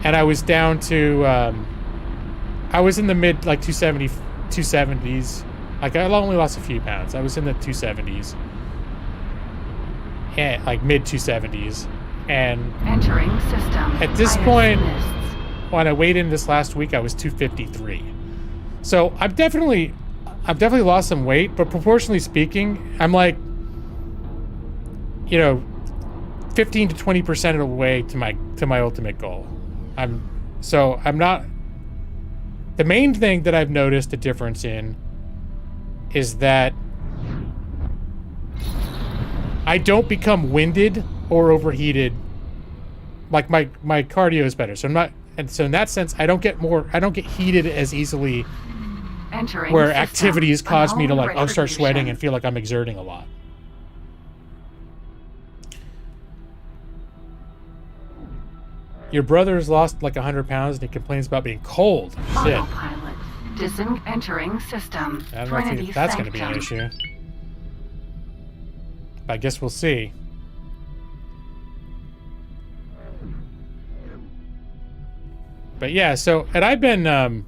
And I was down to, I was in the mid, like 270s. Like, I only lost a few pounds. I was in the 270s. And, like, mid 270s. And Entering system. at this point, when I weighed in this last week, I was 253. So I've definitely lost some weight, but proportionally speaking, I'm like, you know, 15 to 20% of the way to my ultimate goal. I'm not. The main thing that I've noticed a difference in is that I don't become winded or overheated. Like, my cardio is better, so I'm not. And so in that sense, I don't get heated as easily. Entering where system. activities cause me to, like, I'll start Retribution. sweating and feel like I'm exerting a lot. Your brother's lost like 100 pounds and he complains about being cold. Shit. Autopilot. Entering system. I don't know if Trinity that's going to be an Sanctum. issue. But I guess we'll see. But yeah, so, and I've been,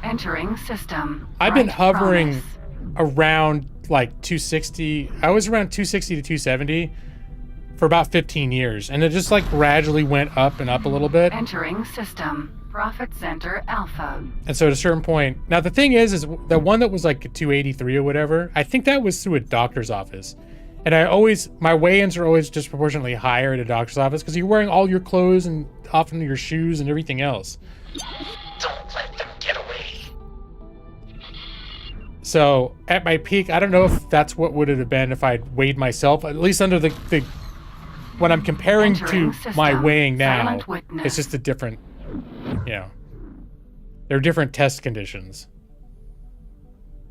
Entering system. I've been Bright hovering promise. around like 260. I was around 260 to 270 for about 15 years. And it just like gradually went up and up a little bit. Entering system. Profit Center Alpha. And so at a certain point, now the thing is the one that was like 283 or whatever, I think that was through a doctor's office. And my weigh-ins are always disproportionately higher at a doctor's office because you're wearing all your clothes and often your shoes and everything else. Don't let them get away. So at my peak, I don't know if that's what would it have been if I'd weighed myself, at least under the when I'm comparing Entering to my system. weighing now, Silent witness. it's just a different, you know, there are different test conditions.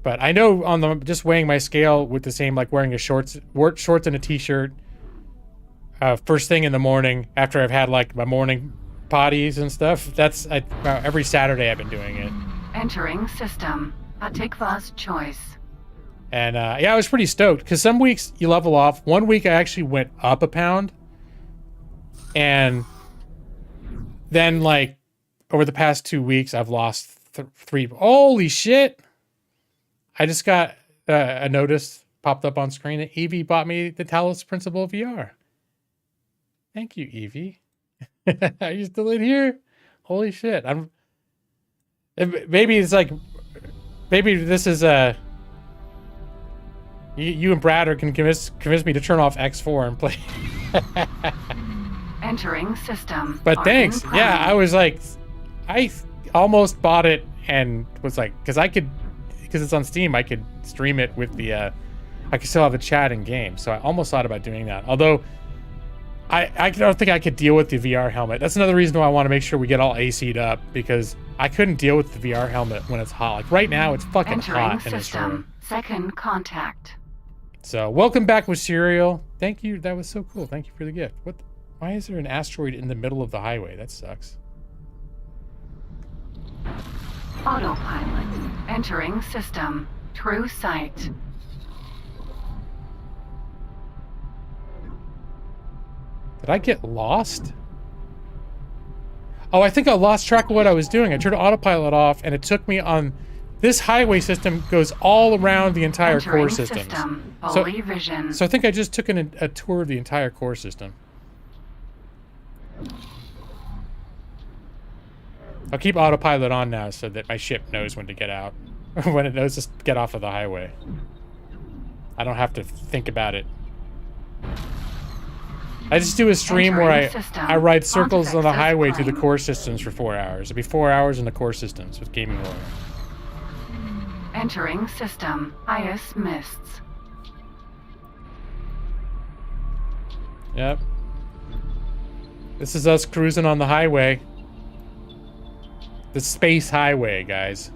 But I know on the just weighing my scale with the same, like wearing shorts and a t-shirt, first thing in the morning after I've had like my morning potties and stuff. That's every Saturday I've been doing it. Entering system. Atikva's choice. And yeah, I was pretty stoked because some weeks you level off. One week I actually went up a pound, and then like over the past 2 weeks I've lost 3. Holy shit! I just got a notice popped up on screen that Evie bought me the Talos Principle VR. Thank you, Evie. Are you still in here? Holy shit! Maybe it's like, maybe this is You and Brad are can convince me to turn off X4 and play. Entering system. But Parking thanks. prime. Yeah, I was like, I almost bought it and was like, because it's on Steam, I could stream it with the, I could still have a chat in game. So I almost thought about doing that. Although, I don't think I could deal with the VR helmet. That's another reason why I want to make sure we get all AC'd up, because I couldn't deal with the VR helmet when it's hot. Like right now, it's fucking Entering hot in this room. system. Second contact. So welcome back with Serial. Thank you. That was so cool. Thank you for the gift. Why is there an asteroid in the middle of the highway? That sucks. Autopilot. Entering system. True sight. Did I get lost? Oh, I think I lost track of what I was doing. I turned autopilot off, and it took me on... This highway system goes all around the entire core Entering systems. system. So, Fully vision. so I think I just took a tour of the entire core system. I'll keep autopilot on now so that my ship knows when to get out. When it knows to get off of the highway. I don't have to think about it. I just do a stream where I ride circles on the highway through the core systems for 4 hours. It'll be 4 hours in the core systems with Gaming Lawyer. Entering system. IS mists. Yep. This is us cruising on the highway. The space highway, guys.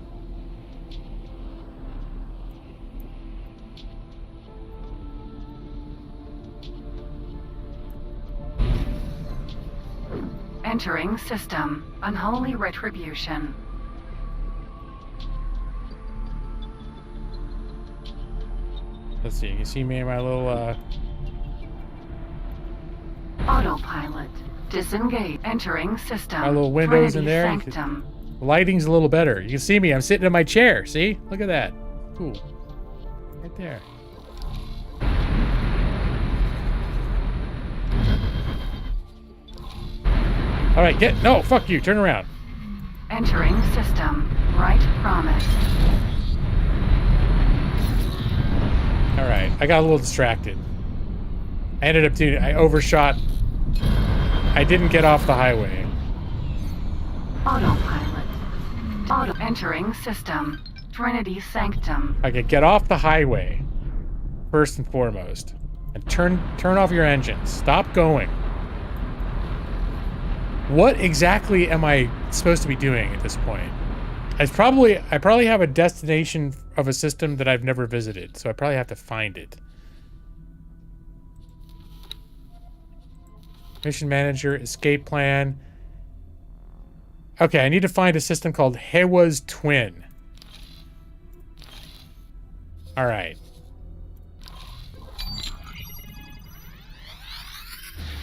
Entering system. Unholy retribution. Let's see. You see me in my little, Autopilot. Disengage. Entering system. my little windows Trinity in there. Sanctum. The lighting's a little better. You can see me. I'm sitting in my chair. See? Look at that. Cool. Right there. All right, no, fuck you. Turn around. Entering system. Right promised. All right, I got a little distracted. I overshot. I didn't get off the highway. Autopilot. Entering system. Trinity Sanctum. I could get off the highway, first and foremost, and turn off your engines. Stop going. What exactly am I supposed to be doing at this point? I probably have a destination of a system that I've never visited, so I probably have to find it. Mission manager, escape plan. Okay, I need to find a system called Hewa's Twin. All right.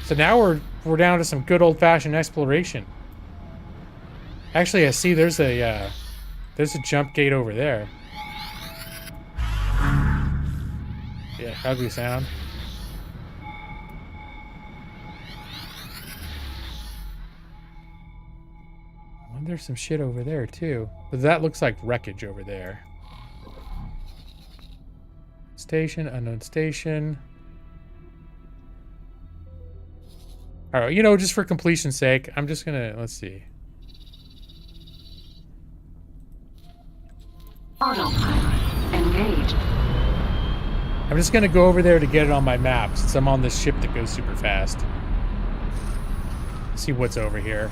So now we're down to some good old-fashioned exploration. Actually, I see there's a jump gate over there. Yeah, ugly sound. And there's some shit over there too, but that looks like wreckage over there. Station, unknown station. All right, you know, just for completion's sake, I'm just gonna, let's see. Autopilot. Engaged. I'm just gonna go over there to get it on my map since I'm on this ship that goes super fast. See what's over here.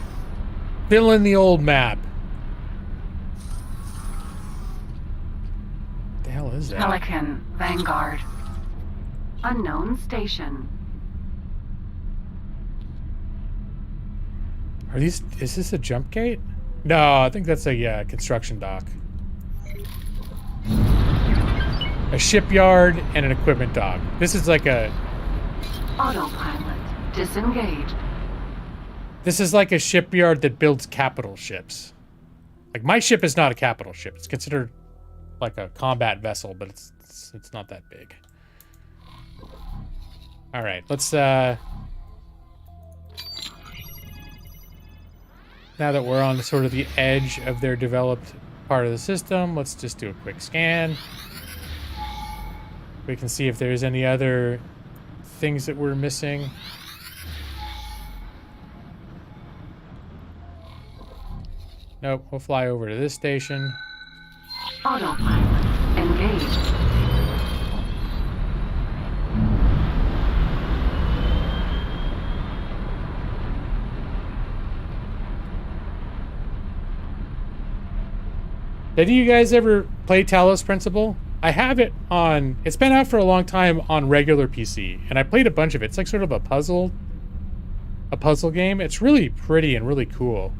Fill in the old map. What the hell is that? Pelican. Vanguard. Unknown station. Is this a jump gate? No, I think that's a construction dock. A shipyard and an equipment dock. This is like a... Autopilot. Disengaged. This is like a shipyard that builds capital ships. Like, my ship is not a capital ship. It's considered like a combat vessel, but it's not that big. All right, let's... Now that we're on sort of the edge of their developed part of the system, let's just do a quick scan. We can see if there's any other things that we're missing. Nope, we'll fly over to this station. Autopilot engaged. Did you guys ever play Talos Principle? I have it on, it's been out for a long time on regular PC, and I played a bunch of it. It's like sort of a puzzle game. It's really pretty and really cool.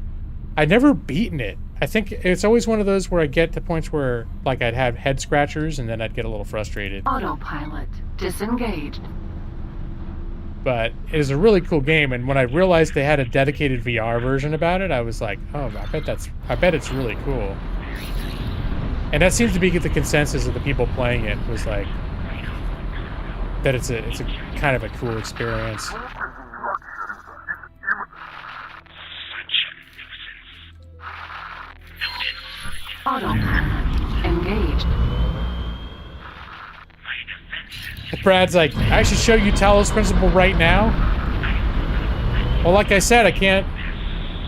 I'd never beaten it. I think it's always one of those where I get to points where, like, I'd have head scratchers and then I'd get a little frustrated. Autopilot disengaged. But it is a really cool game, and when I realized they had a dedicated VR version about it, I was like, oh, I bet it's really cool. And that seems to be the consensus of the people playing it, was like that it's a kind of a cool experience. Autopilot engaged. Brad's like, I should show you Talos Principle right now. Well, like I said, I can't.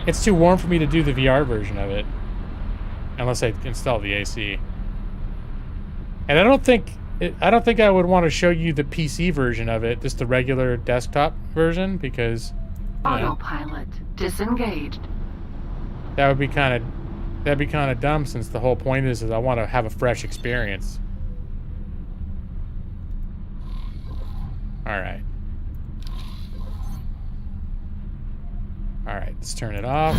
It's too warm for me to do the VR version of it, unless I install the AC. And I don't think I would want to show you the PC version of it, just the regular desktop version, because Autopilot disengaged. that'd be kind of dumb, since the whole point is I want to have a fresh experience. All right. All right, let's turn it off.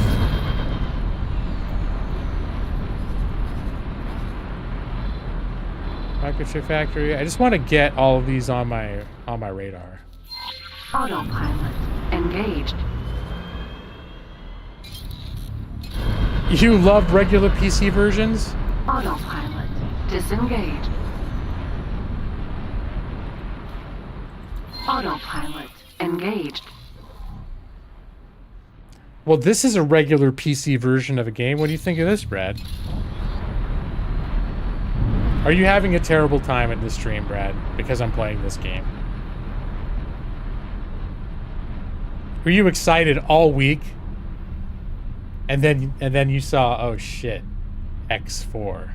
Microchip factory. I just want to get all of these on my radar. Autopilot engaged. You love regular PC versions? Autopilot disengaged. Autopilot engaged. Well, this is a regular PC version of a game. What do you think of this, Brad? Are you having a terrible time at this stream, Brad, because I'm playing this game? Were you excited all week? And then you saw, oh shit, X4.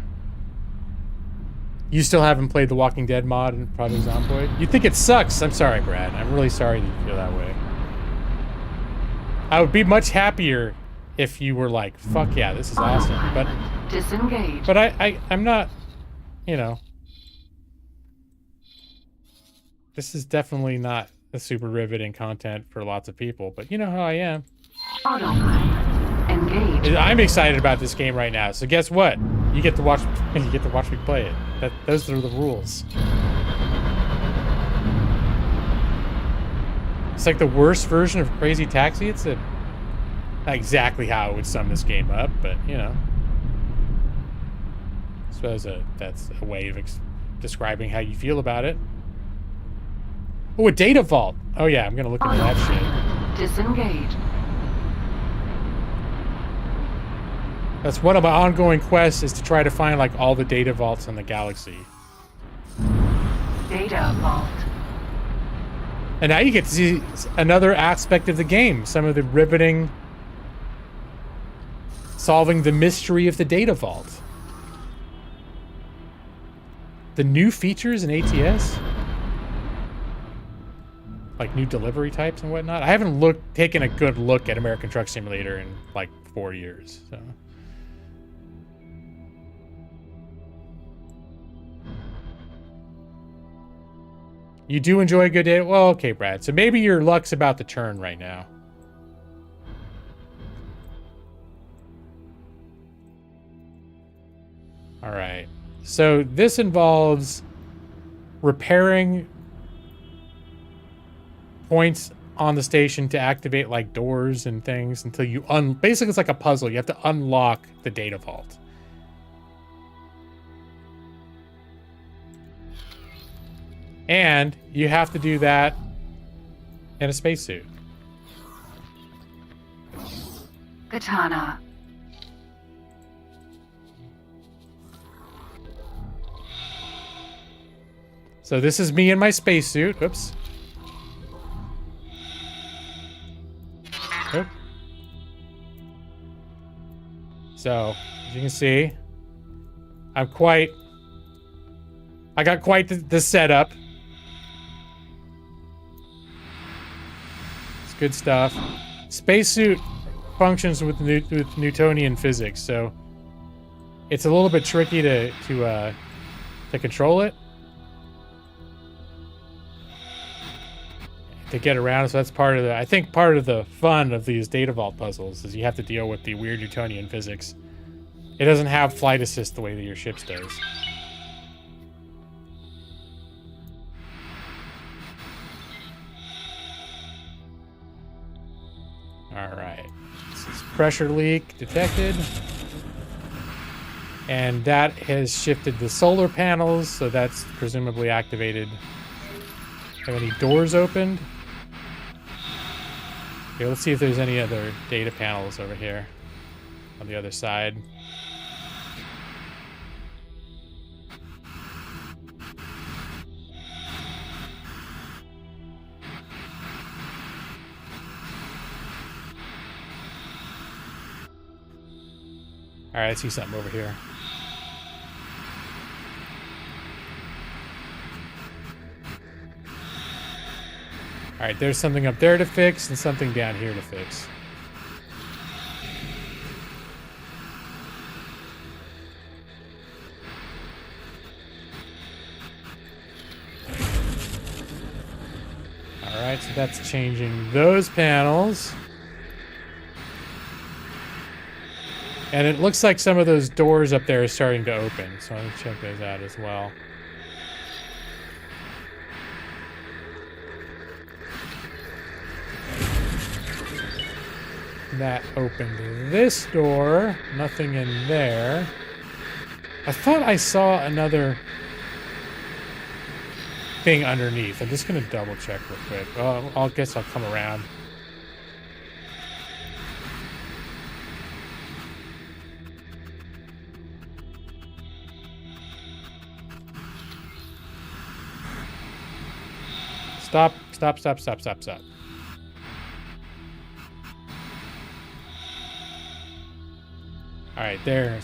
You still haven't played the Walking Dead mod in Project Zomboid? You think it sucks? I'm sorry, Brad. I'm really sorry that you feel that way. I would be much happier if you were like, fuck yeah, this is awesome. But disengage. But I'm not, you know. This is definitely not the super riveting content for lots of people, but you know how I am. Autopilot engage. I'm excited about this game right now. So guess what? You get to watch me play it. Those are the rules. It's like the worst version of Crazy Taxi. It's not exactly how I would sum this game up, but you know. I suppose that's a way of describing how you feel about it. Oh, a data vault. Oh yeah, I'm gonna look into that shit. Disengage. That's one of my ongoing quests, is to try to find like all the data vaults in the galaxy. Data vault. And now you get to see another aspect of the game, some of the riveting, solving the mystery of the data vault. The new features in ATS, like new delivery types and whatnot. I haven't taken a good look at American Truck Simulator in like 4 years, so. You do enjoy good data? Well, okay, Brad. So maybe your luck's about to turn right now. All right. So this involves repairing points on the station to activate like doors and things until you basically it's like a puzzle. You have to unlock the data vault. And you have to do that in a spacesuit. Katana. So this is me in my spacesuit. Oops. Oop. So, as you can see, I got quite the setup. It's good stuff. Spacesuit functions with Newtonian physics, so it's a little bit tricky to control it, to get around. So that's part of I think part of the fun of these data vault puzzles is you have to deal with the weird Newtonian physics. It doesn't have flight assist the way that your ships does. All right. This is pressure leak detected. And that has shifted the solar panels, so that's presumably activated. Have any doors opened? Okay, let's see if there's any other data panels over here on the other side. All right, I see something over here. All right, there's something up there to fix and something down here to fix. All right, so that's changing those panels. And it looks like some of those doors up there are starting to open, so I'm gonna check those out as well. That opened this door. Nothing in there. I thought I saw another thing underneath. I'm just gonna double check real quick. Oh, I guess I'll come around. Stop. All right,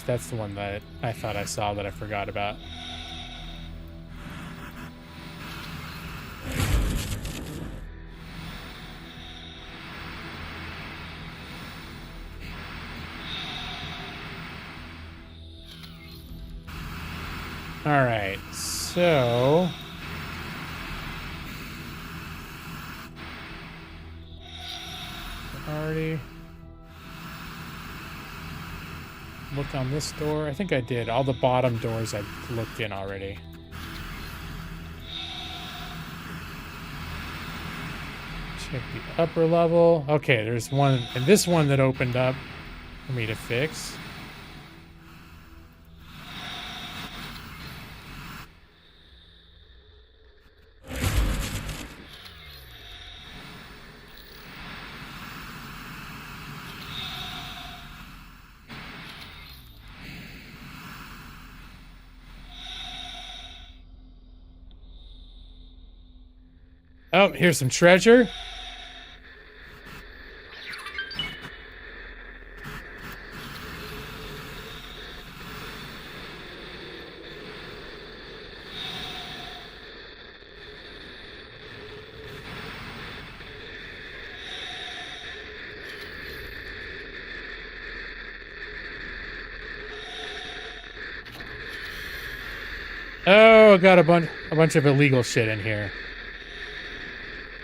that's the one that I thought I saw that I forgot about. All right, so already looked on this door. I think I did. All the bottom doors I looked in already. Check the upper level. Okay, there's one, and this one that opened up for me to fix. Oh, here's some treasure. Oh, got a bunch of illegal shit in here.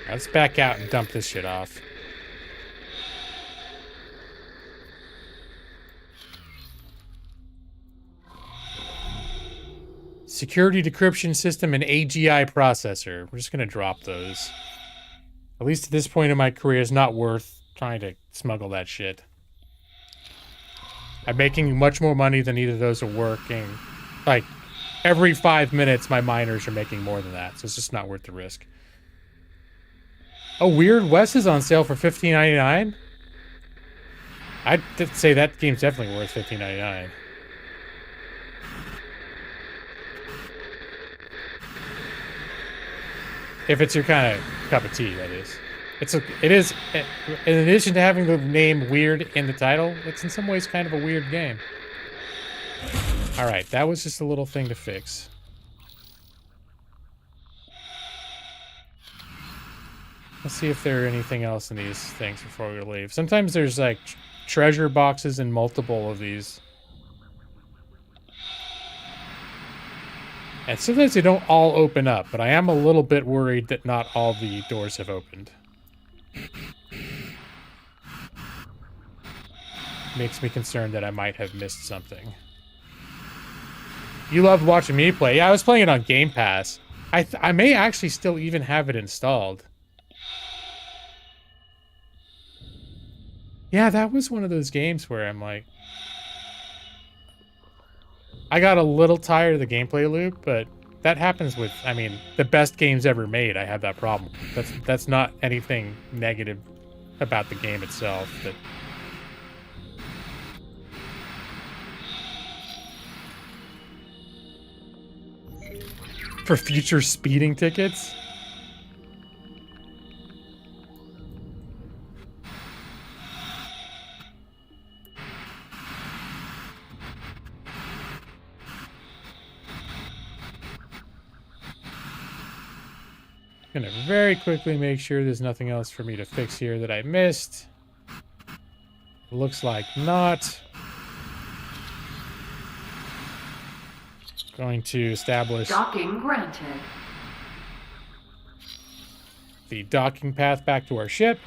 Let's back out and dump this shit off. Security decryption system and AGI processor. We're just going to drop those. At least at this point in my career, it's not worth trying to smuggle that shit. I'm making much more money than either of those are working. Like, every 5 minutes, my miners are making more than that, so it's just not worth the risk. Oh, Weird West is on sale for $15.99? I'd say that game's definitely worth $15.99. If it's your kind of cup of tea, that is. It is, in addition to having the name weird in the title, it's in some ways kind of a weird game. Alright, that was just a little thing to fix. Let's see if there are anything else in these things before we leave. Sometimes there's like treasure boxes in multiple of these. And sometimes they don't all open up, but I am a little bit worried that not all the doors have opened. Makes me concerned that I might have missed something. You loved watching me play. Yeah, I was playing it on Game Pass. I may actually still even have it installed. Yeah, that was one of those games where I'm like... I got a little tired of the gameplay loop, but that happens with, I mean, the best games ever made. I have that problem. That's not anything negative about the game itself. But for future speeding tickets? Gonna very quickly make sure there's nothing else for me to fix here that I missed. Looks like not. Going to establish Docking granted. the docking path back to our ship.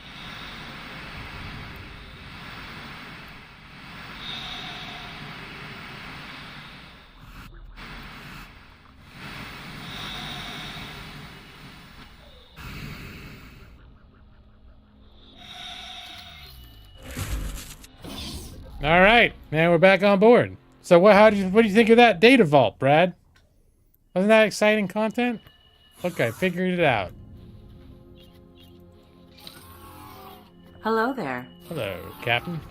All right, now we're back on board. So what do you think of that data vault, Brad? Wasn't that exciting content? Look, I figured it out. Hello there. Hello, Captain.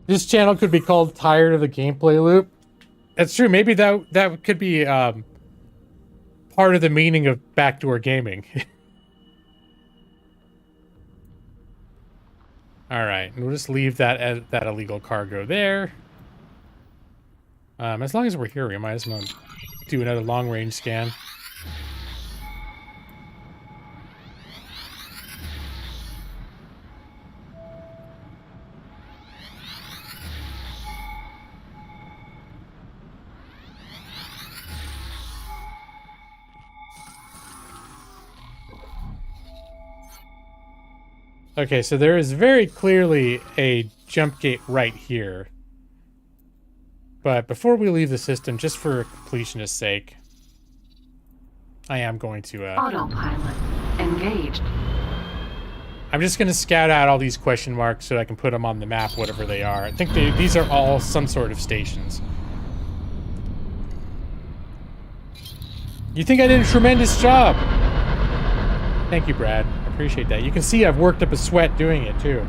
This channel could be called Tired of the Gameplay Loop. That's true. Maybe that could be part of the meaning of backdoor gaming. All right, we'll just leave that illegal cargo there. As long as we're here, we might as well do another long-range scan. Okay, so there is very clearly a jump gate right here. But before we leave the system, just for completionist's sake, I am going to... Autopilot engaged. I'm just going to scout out all these question marks so I can put them on the map, whatever they are. I think these are all some sort of stations. You think I did a tremendous job? Thank you, Brad. Appreciate that. You can see I've worked up a sweat doing it too.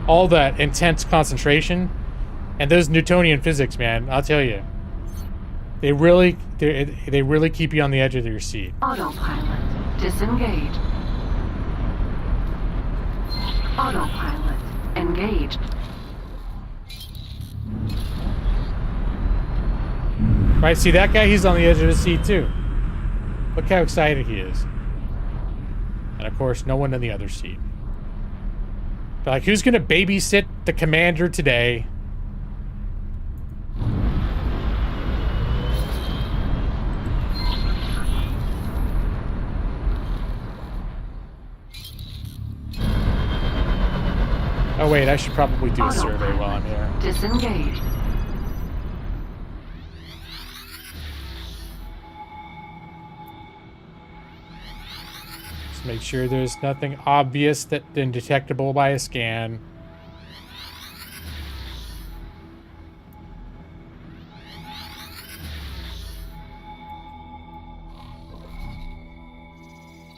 All that intense concentration and those Newtonian physics, man, I'll tell you. They really keep you on the edge of your seat. Autopilot disengaged. Autopilot engaged. Right, see that guy? He's on the edge of his seat too. Look how excited he is. And of course, no one in the other seat. But like, who's gonna babysit the commander today? Oh wait, I should probably do a survey while I'm here. Disengaged. Make sure there's nothing obvious that indetectable by a scan.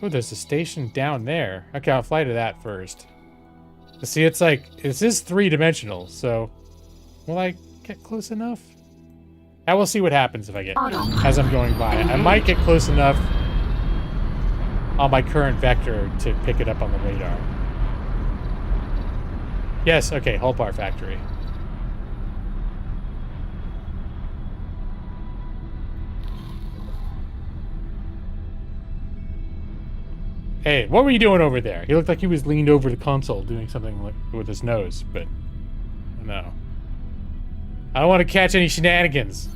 Oh, there's a station down there. Okay, I'll fly to that first. See, it's like, this is three-dimensional, so will I get close enough? I will see what happens if I get Autopilot as I'm going by. I might get close enough on my current vector to pick it up on the radar. Yes, okay, Hull Bar Factory. Hey, what were you doing over there? He looked like he was leaned over the console doing something like with his nose, but no. I don't want to catch any shenanigans.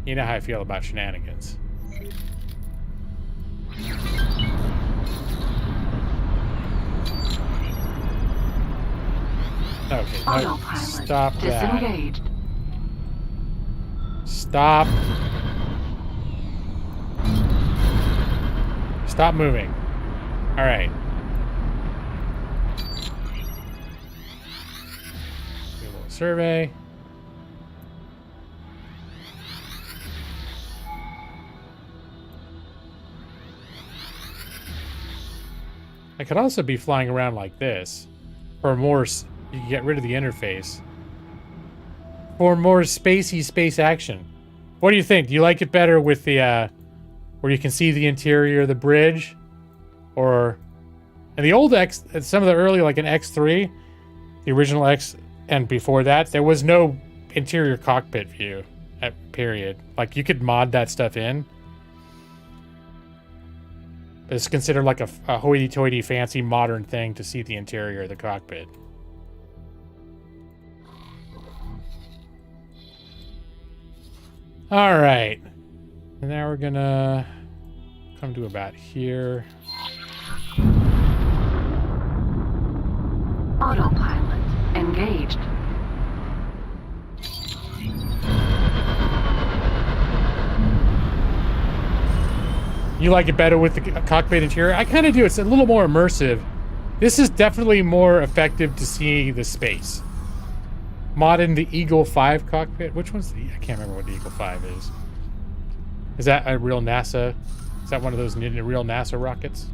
You know how I feel about shenanigans. Okay, no, Autopilot stop that. disengaged. Stop. Stop moving. All right. Do a little survey. I could also be flying around like this, for more. You can get rid of the interface for more spacey space action. What do you think? Do you like it better with the where you can see the interior of the bridge, or in the old X, some of the early like an X3, the original X, and before that, there was no interior cockpit view. Period. Like you could mod that stuff in. It's considered like a hoity-toity, fancy, modern thing to see the interior of the cockpit. All right. And now we're gonna come to about here. Autopilot engaged. You like it better with the cockpit interior? I kind of do. It's a little more immersive. This is definitely more effective to see the space. Modding the Eagle 5 cockpit. Which one's the... I can't remember what the Eagle 5 is. Is that a real NASA... Is that one of those real NASA rockets?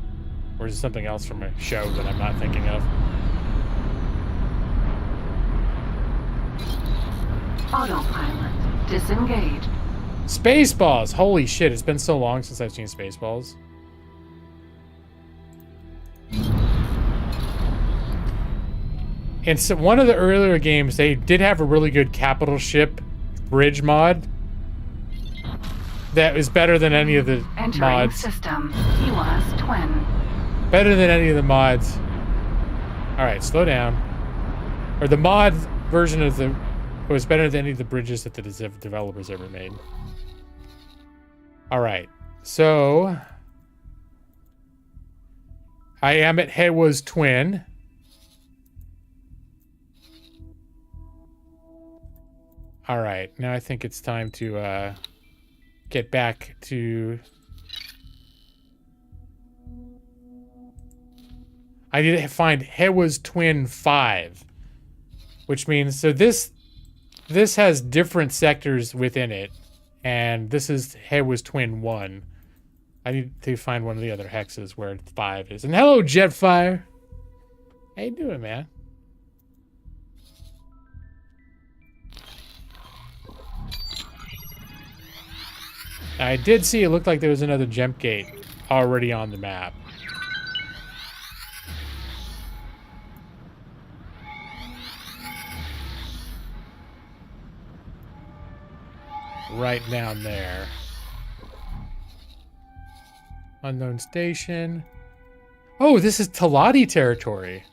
Or is it something else from a show that I'm not thinking of? Autopilot disengaged. Spaceballs! Holy shit, it's been so long since I've seen Spaceballs. In one of the earlier games, they did have a really good capital ship bridge mod that was better than any of the Entering mods. system. EWAS twin. Better than any of the mods. Alright, slow down. Or the mod version of the... was better than any of the bridges that the developers ever made. Alright, so... I am at Hewa's twin. Alright, now I think it's time to get back to... I need to find Hewa's twin 5. Which means, so this has different sectors within it. And this is Hewa's twin 1. I need to find one of the other hexes where 5 is. And hello, Jetfire! How you doing, man? I did see it looked like there was another jump gate already on the map. Right down there. Unknown station. Oh, this is Talati territory.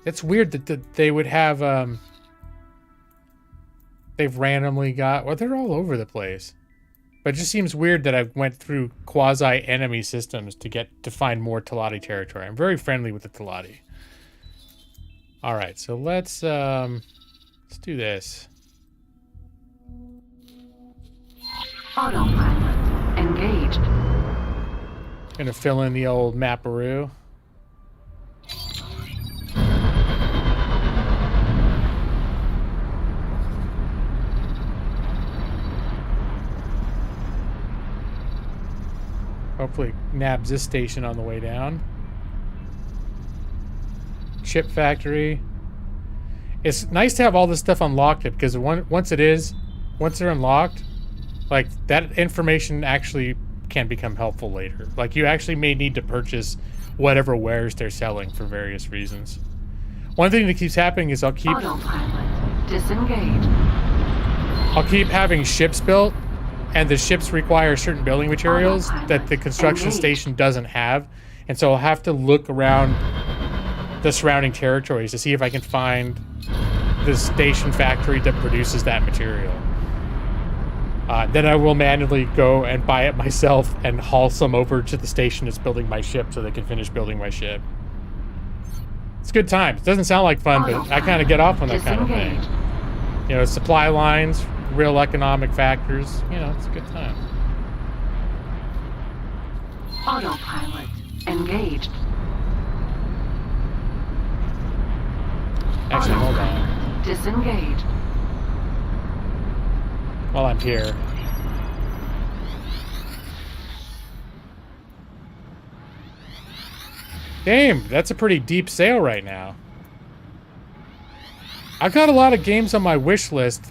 It's weird that they would have they've randomly got... Well, they're all over the place. But it just seems weird that I went through quasi-enemy systems to find more Talati territory. I'm very friendly with the Talati. Alright, so let's do this. Autopilot engaged. Gonna fill in the old maparoo. Hopefully nabs this station on the way down. Chip factory. It's nice to have all this stuff unlocked because once they're unlocked, like that information actually can become helpful later. Like you actually may need to purchase whatever wares they're selling for various reasons. One thing that keeps happening is I'll keep having ships built, and the ships require certain building materials that the construction station doesn't have, and so I'll have to look around the surrounding territories to see if I can find the station factory that produces that material. Then I will manually go and buy it myself and haul some over to the station that's building my ship so they can finish building my ship. It's good times. It doesn't sound like fun, but I kind of get off on that kind of thing. You know, supply lines, real economic factors. You know, it's a good time. Autopilot engaged. Actually, hold on. Disengaged. While I'm here. Damn, that's a pretty deep sale right now. I've got a lot of games on my wish list,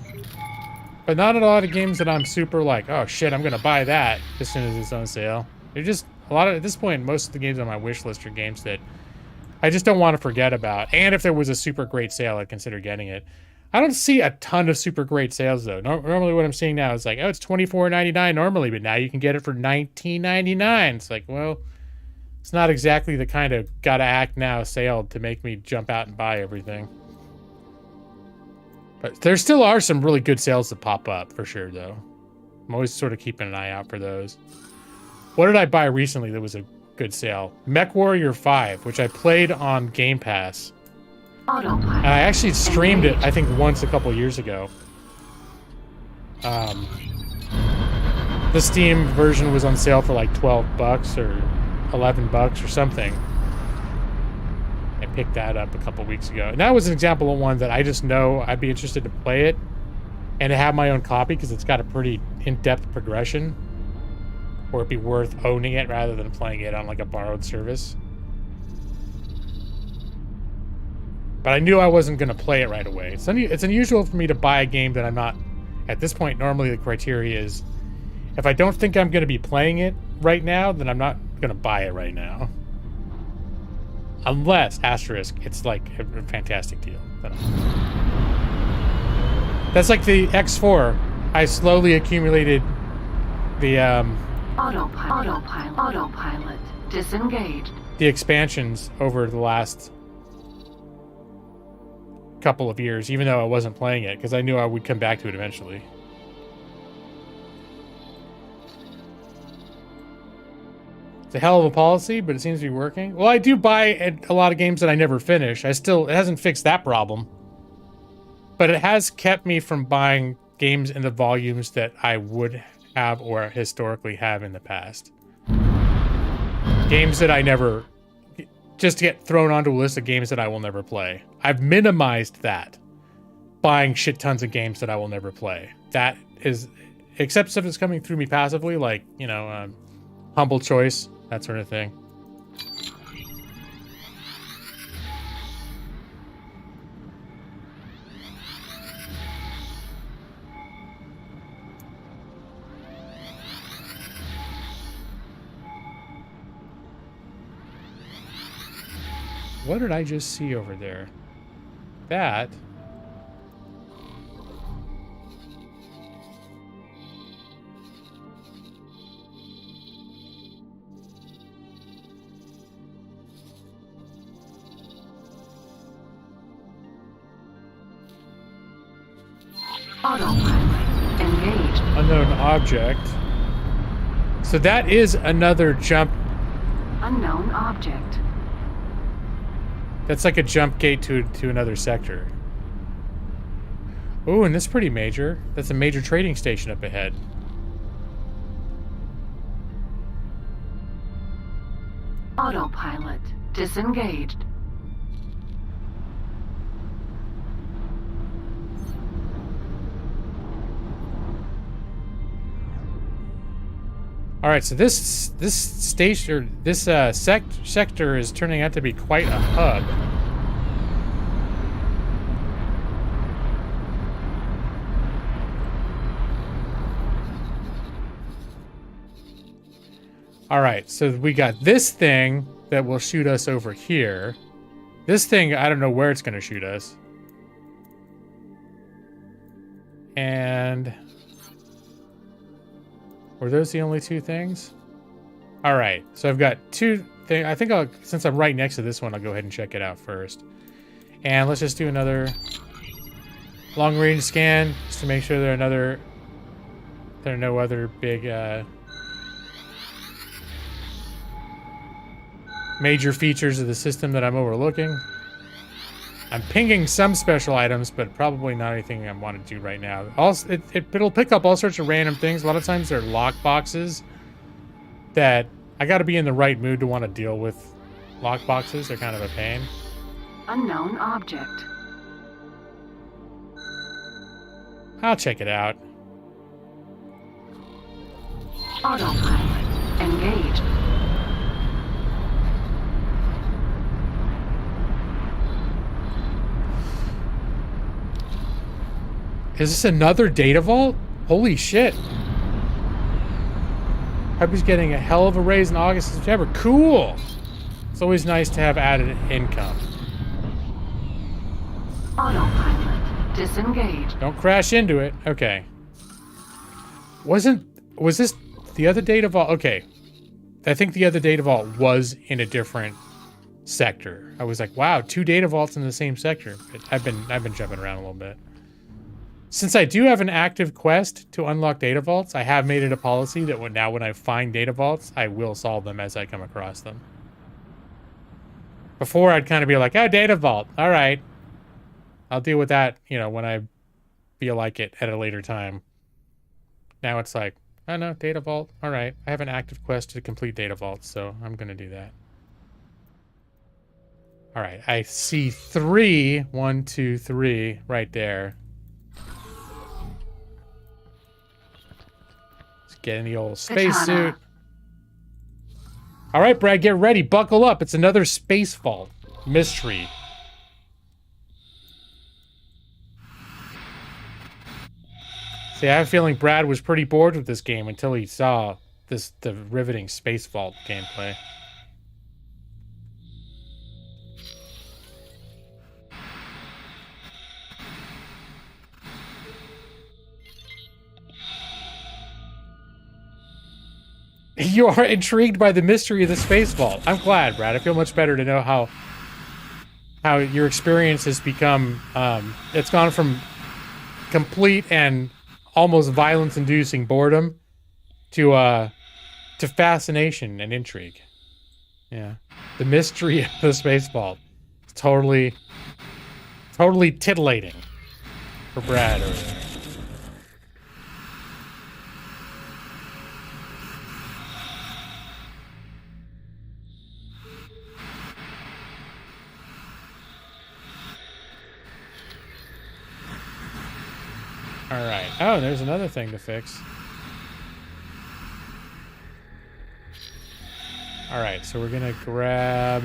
but not a lot of games that I'm super like, oh shit, I'm gonna buy that as soon as it's on sale. They're just a lot of, at this point, most of the games on my wish list are games that I just don't want to forget about. And if there was a super great sale, I'd consider getting it. I don't see a ton of super great sales though. Normally what I'm seeing now is like, oh, it's $24.99 normally, but now you can get it for $19.99. It's like, well, it's not exactly the kind of gotta act now sale to make me jump out and buy everything. But there still are some really good sales that pop up for sure though. I'm always sort of keeping an eye out for those. What did I buy recently that was a good sale? MechWarrior 5, which I played on Game Pass. And I actually streamed it, I think, once a couple years ago. The Steam version was on sale for like $12 or $11 or something. I picked that up a couple weeks ago. And that was an example of one that I just know I'd be interested to play it and to have my own copy because it's got a pretty in-depth progression. Or it'd be worth owning it rather than playing it on like a borrowed service. But I knew I wasn't going to play it right away. It's unusual for me to buy a game that I'm not... At this point, normally the criteria is... If I don't think I'm going to be playing it right now, then I'm not going to buy it right now. Unless, asterisk, it's like a fantastic deal. That's like the X4. I slowly accumulated the... Autopilot disengaged. The expansions over the last couple of years, even though I wasn't playing it, because I knew I would come back to it eventually. It's a hell of a policy, but it seems to be working. Well, I do buy a lot of games that I never finish. It hasn't fixed that problem. But it has kept me from buying games in the volumes that I would have or historically have in the past. Games that I never... Just to get thrown onto a list of games that I will never play. I've minimized that. Buying shit tons of games that I will never play. That is... Except stuff that's coming through me passively, like, you know, Humble Choice, that sort of thing. What did I just see over there? That... Autopilot engaged. Unknown object. So that is another jump. Unknown object. That's like a jump gate to another sector. Ooh, and this is pretty major. That's a major trading station up ahead. Autopilot disengaged. All right, so this station, this sector is turning out to be quite a hub. All right, so we got this thing that will shoot us over here. This thing, I don't know where it's going to shoot us. And were those the only two things? All right, so I've got two things. I think since I'm right next to this one, I'll go ahead and check it out first. And let's just do another long range scan just to make sure there are no other big major features of the system that I'm overlooking. I'm pinging some special items, but probably not anything I want to do right now. Also, it'll pick up all sorts of random things. A lot of times they're lock boxes that I got to be in the right mood to want to deal with. Lock boxes are kind of a pain. Unknown object. I'll check it out. Autopilot. Engaged. Is this another data vault? Holy shit. Hubby's getting a hell of a raise in August and September. Cool. It's always nice to have added income. Autopilot. Disengaged. Don't crash into it. Okay. Was this the other data vault? Okay. I think the other data vault was in a different sector. I was like, wow, 2 data vaults in the same sector. I've been jumping around a little bit. Since I do have an active quest to unlock data vaults, I have made it a policy that when I find data vaults, I will solve them as I come across them. Before, I'd kind of be like, oh, data vault. All right. I'll deal with that, when I feel like it at a later time. Now it's like, oh, no, data vault. All right. I have an active quest to complete data vaults, so I'm going to do that. All right. I see 3. 1, 2, 3 right there. Get in the old spacesuit. All right, Brad, get ready. Buckle up. It's another space vault mystery. See, I have a feeling Brad was pretty bored with this game until he saw the riveting space vault gameplay. You are intrigued by the mystery of the space vault. I'm glad, Brad. I feel much better to know how your experience has become. It's gone from complete and almost violence-inducing boredom to fascination and intrigue. Yeah, the mystery of the space vault is totally titillating for Brad over there. Alright. Oh, there's another thing to fix. Alright, so we're gonna grab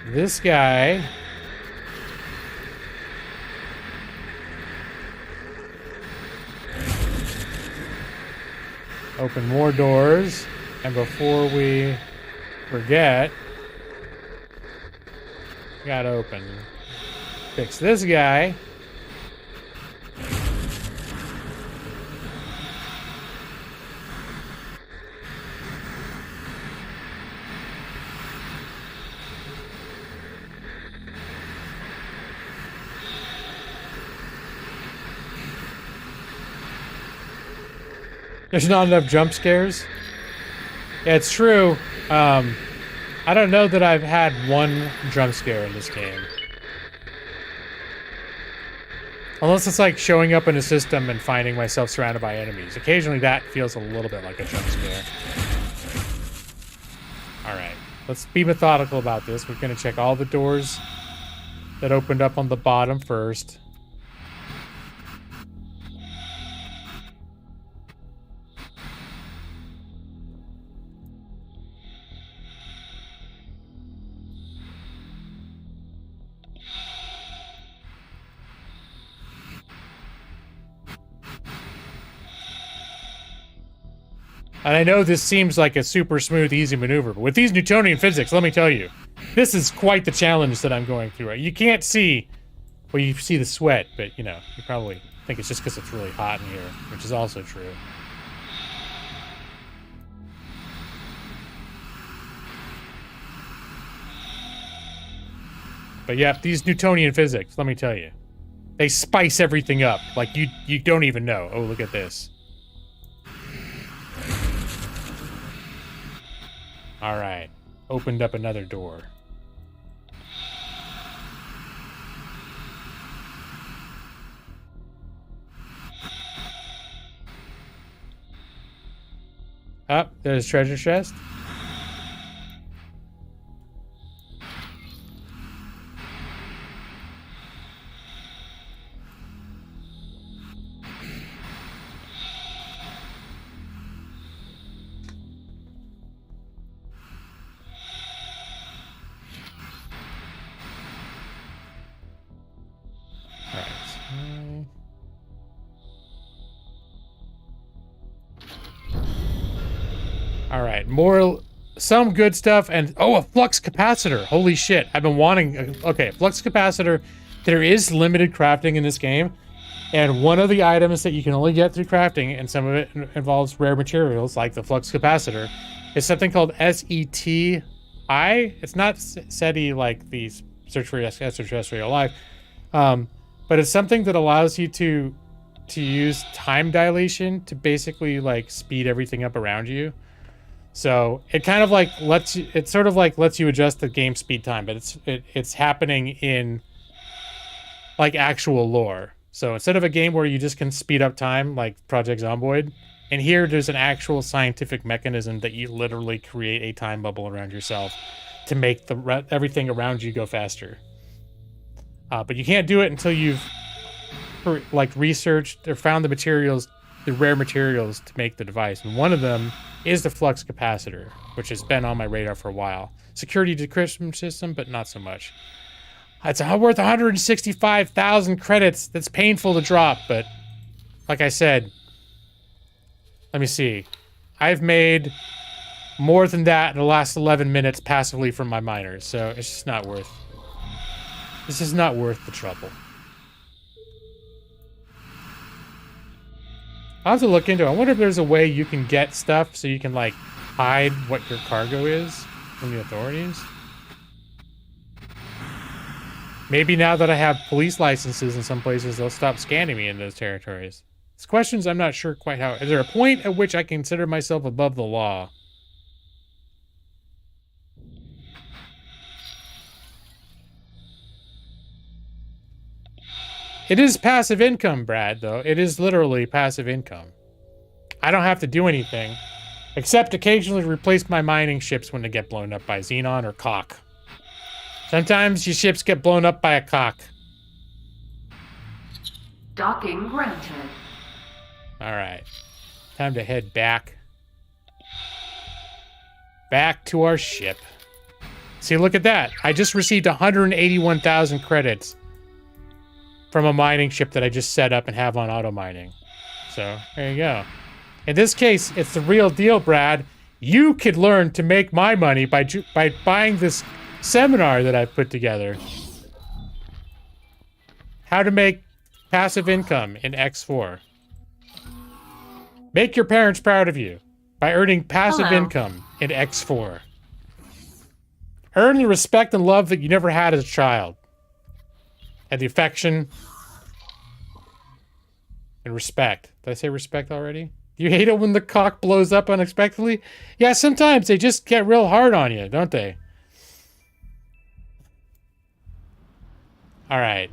this guy. Open more doors. And before we forget, gotta open. Fix this guy. There's not enough jump scares. Yeah, it's true. I don't know that I've had one jump scare in this game. Unless it's like showing up in a system and finding myself surrounded by enemies. Occasionally that feels a little bit like a jump scare. Alright, let's be methodical about this. We're going to check all the doors that opened up on the bottom first. And I know this seems like a super smooth, easy maneuver, but with these Newtonian physics, let me tell you, this is quite the challenge that I'm going through. You can't see, well, you see the sweat, but, you know, you probably think it's just because it's really hot in here, which is also true. But yeah, these Newtonian physics, let me tell you, they spice everything up. Like, you don't even know. Oh, look at this. All right, opened up another door. Up, there's treasure chest. Alright, some good stuff, and oh, a flux capacitor. Holy shit, I've been wanting, okay, flux capacitor. There is limited crafting in this game, and one of the items that you can only get through crafting, and some of it involves rare materials, like the flux capacitor, is something called SETI. It's not SETI like the Search for Extraterrestrial Life, but it's something that allows you to use time dilation to basically like speed everything up around you. So it kind of like lets you, it sort of like lets you adjust the game speed time, but it's happening in like actual lore. So instead of a game where you just can speed up time like Project Zomboid, and here there's an actual scientific mechanism that you literally create a time bubble around yourself to make everything around you go faster. But you can't do it until you've like researched or found the materials, the rare materials to make the device. And one of them is the flux capacitor, which has been on my radar for a while. Security decryption system, but not so much. It's worth 165,000 credits. That's painful to drop, but like I said, let me see. I've made more than that in the last 11 minutes passively from my miners, so it's just not worth. This is not worth the trouble. I'll have to look into it. I wonder if there's a way you can get stuff so you can, like, hide what your cargo is from the authorities. Maybe now that I have police licenses in some places, they'll stop scanning me in those territories. It's questions I'm not sure quite how... Is there a point at which I consider myself above the law? It is passive income, Brad, though. It is literally passive income. I don't have to do anything, except occasionally replace my mining ships when they get blown up by Xenon or Cock. Sometimes your ships get blown up by a Cock. Docking granted. Alright. Time to head back. Back to our ship. See, look at that. I just received 181,000 credits from a mining ship that I just set up and have on auto mining. So, there you go. In this case, it's the real deal, Brad. You could learn to make my money by buying this seminar that I've put together. How to make passive income in X4. Make your parents proud of you by earning passive income in X4. Earn the respect and love that you never had as a child. And the affection and respect. Did I say respect already? Do you hate it when the cock blows up unexpectedly? Yeah, sometimes they just get real hard on you, don't they? All right.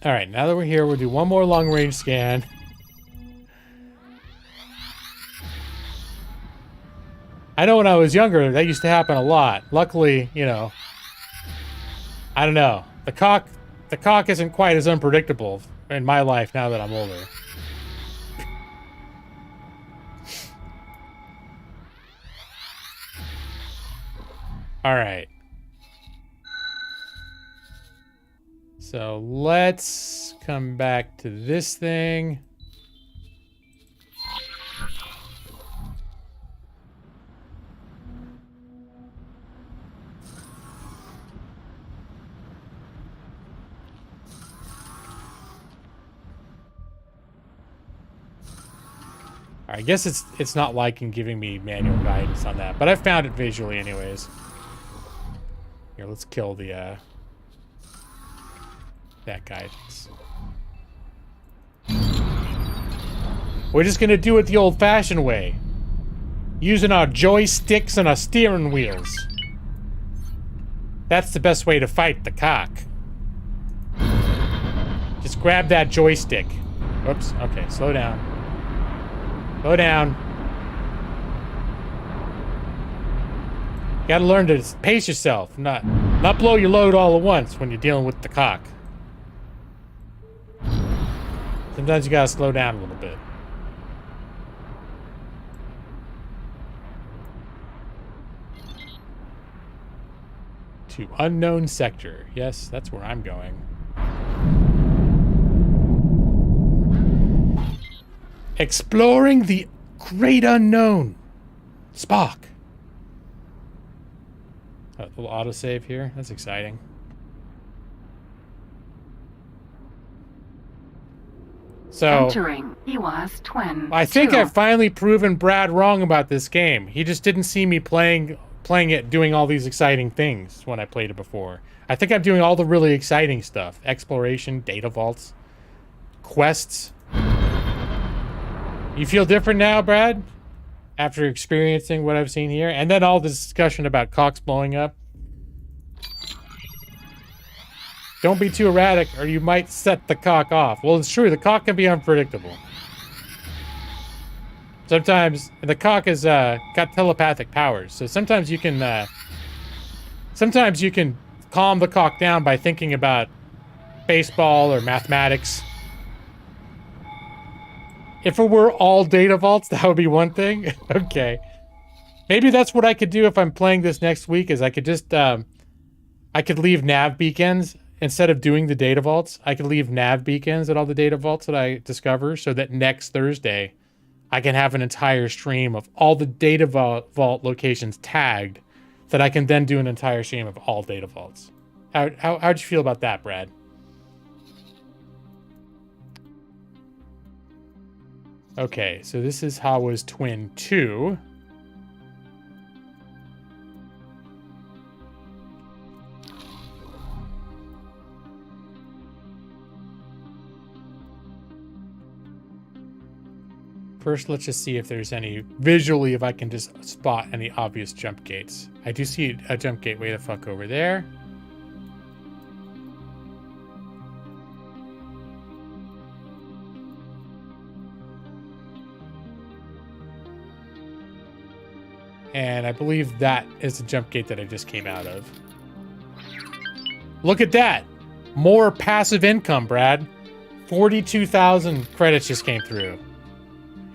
All right, now that we're here, we'll do one more long-range scan. I know when I was younger, that used to happen a lot. Luckily, you know, I don't know. The cock isn't quite as unpredictable in my life now that I'm older. All right. So let's come back to this thing. I guess it's not liking giving me manual guidance on that, but I found it visually anyways. Here, let's kill the that guidance. We're just gonna do it the old-fashioned way, using our joysticks and our steering wheels. That's the best way to fight the cock. Just grab that joystick. Whoops. Okay, slow down. Slow down. You gotta learn to pace yourself, not blow your load all at once when you're dealing with the cock. Sometimes you gotta slow down a little bit. To unknown sector. Yes, that's where I'm going. Exploring the great unknown. Spock. A little autosave here. That's exciting. So, Entering EWAS Twin. I think 2. I've finally proven Brad wrong about this game. He just didn't see me playing it, doing all these exciting things when I played it before. I think I'm doing all the really exciting stuff. Exploration, data vaults, quests. You feel different now, Brad? After experiencing what I've seen here? And then all this discussion about cocks blowing up. Don't be too erratic or you might set the cock off. Well, it's true. The cock can be unpredictable. Sometimes the cock has got telepathic powers. So sometimes you can calm the cock down by thinking about baseball or mathematics. If it were all data vaults, that would be one thing. Okay. Maybe that's what I could do if I'm playing this next week, is I could just, I could leave nav beacons instead of doing the data vaults. I could leave nav beacons at all the data vaults that I discover so that next Thursday I can have an entire stream of all the data vault locations tagged that I can then do an entire stream of all data vaults. How'd you feel about that, Brad? Okay, so this is Hawa's Twin 2. First, let's just see if there's any, visually, if I can just spot any obvious jump gates. I do see a jump gate way the fuck over there. And I believe that is the jump gate that I just came out of. Look at that! More passive income, Brad. 42,000 credits just came through.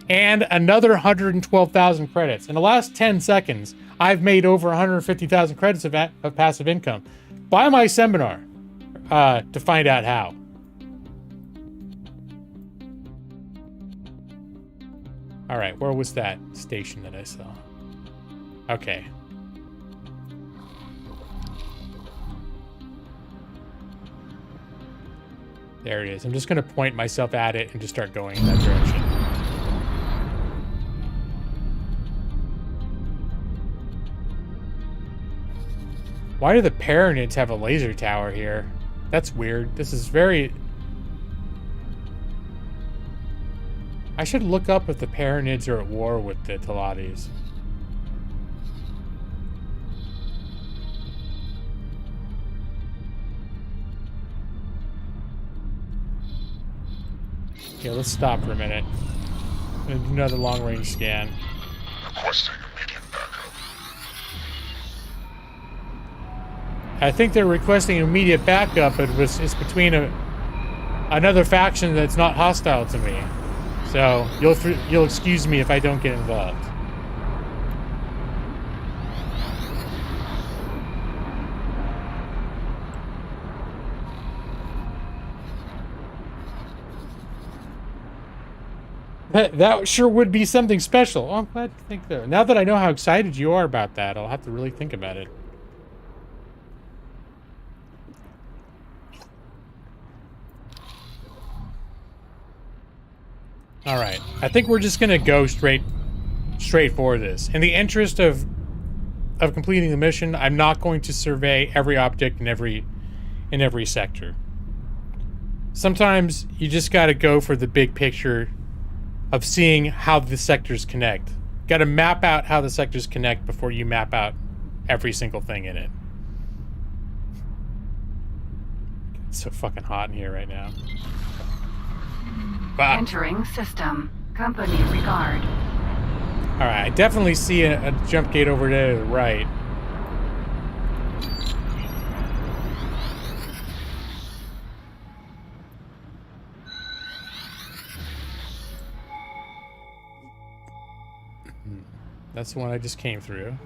And another 112,000 credits. In the last 10 seconds, I've made over 150,000 credits of passive income. Buy my seminar to find out how. All right, where was that station that I saw? Okay. There it is. I'm just going to point myself at it and just start going in that direction. Why do the Paranids have a laser tower here? That's weird. This is very... I should look up if the Paranids are at war with the Telades. Okay, let's stop for a minute. I'm gonna do another long-range scan. Requesting immediate backup. I think they're requesting immediate backup, but it's between another faction that's not hostile to me. So you'll excuse me if I don't get involved. That sure would be something special. Oh, I'm glad to think that. Now that I know how excited you are about that, I'll have to really think about it. All right, I think we're just gonna go straight for this. In the interest of completing the mission, I'm not going to survey every object in every sector. Sometimes you just gotta go for the big picture of seeing how the sectors connect. Gotta map out how the sectors connect before you map out every single thing in it. It's so fucking hot in here right now. Wow. Entering system. Company regard. Alright, I definitely see a jump gate over there to the right. That's the one I just came through.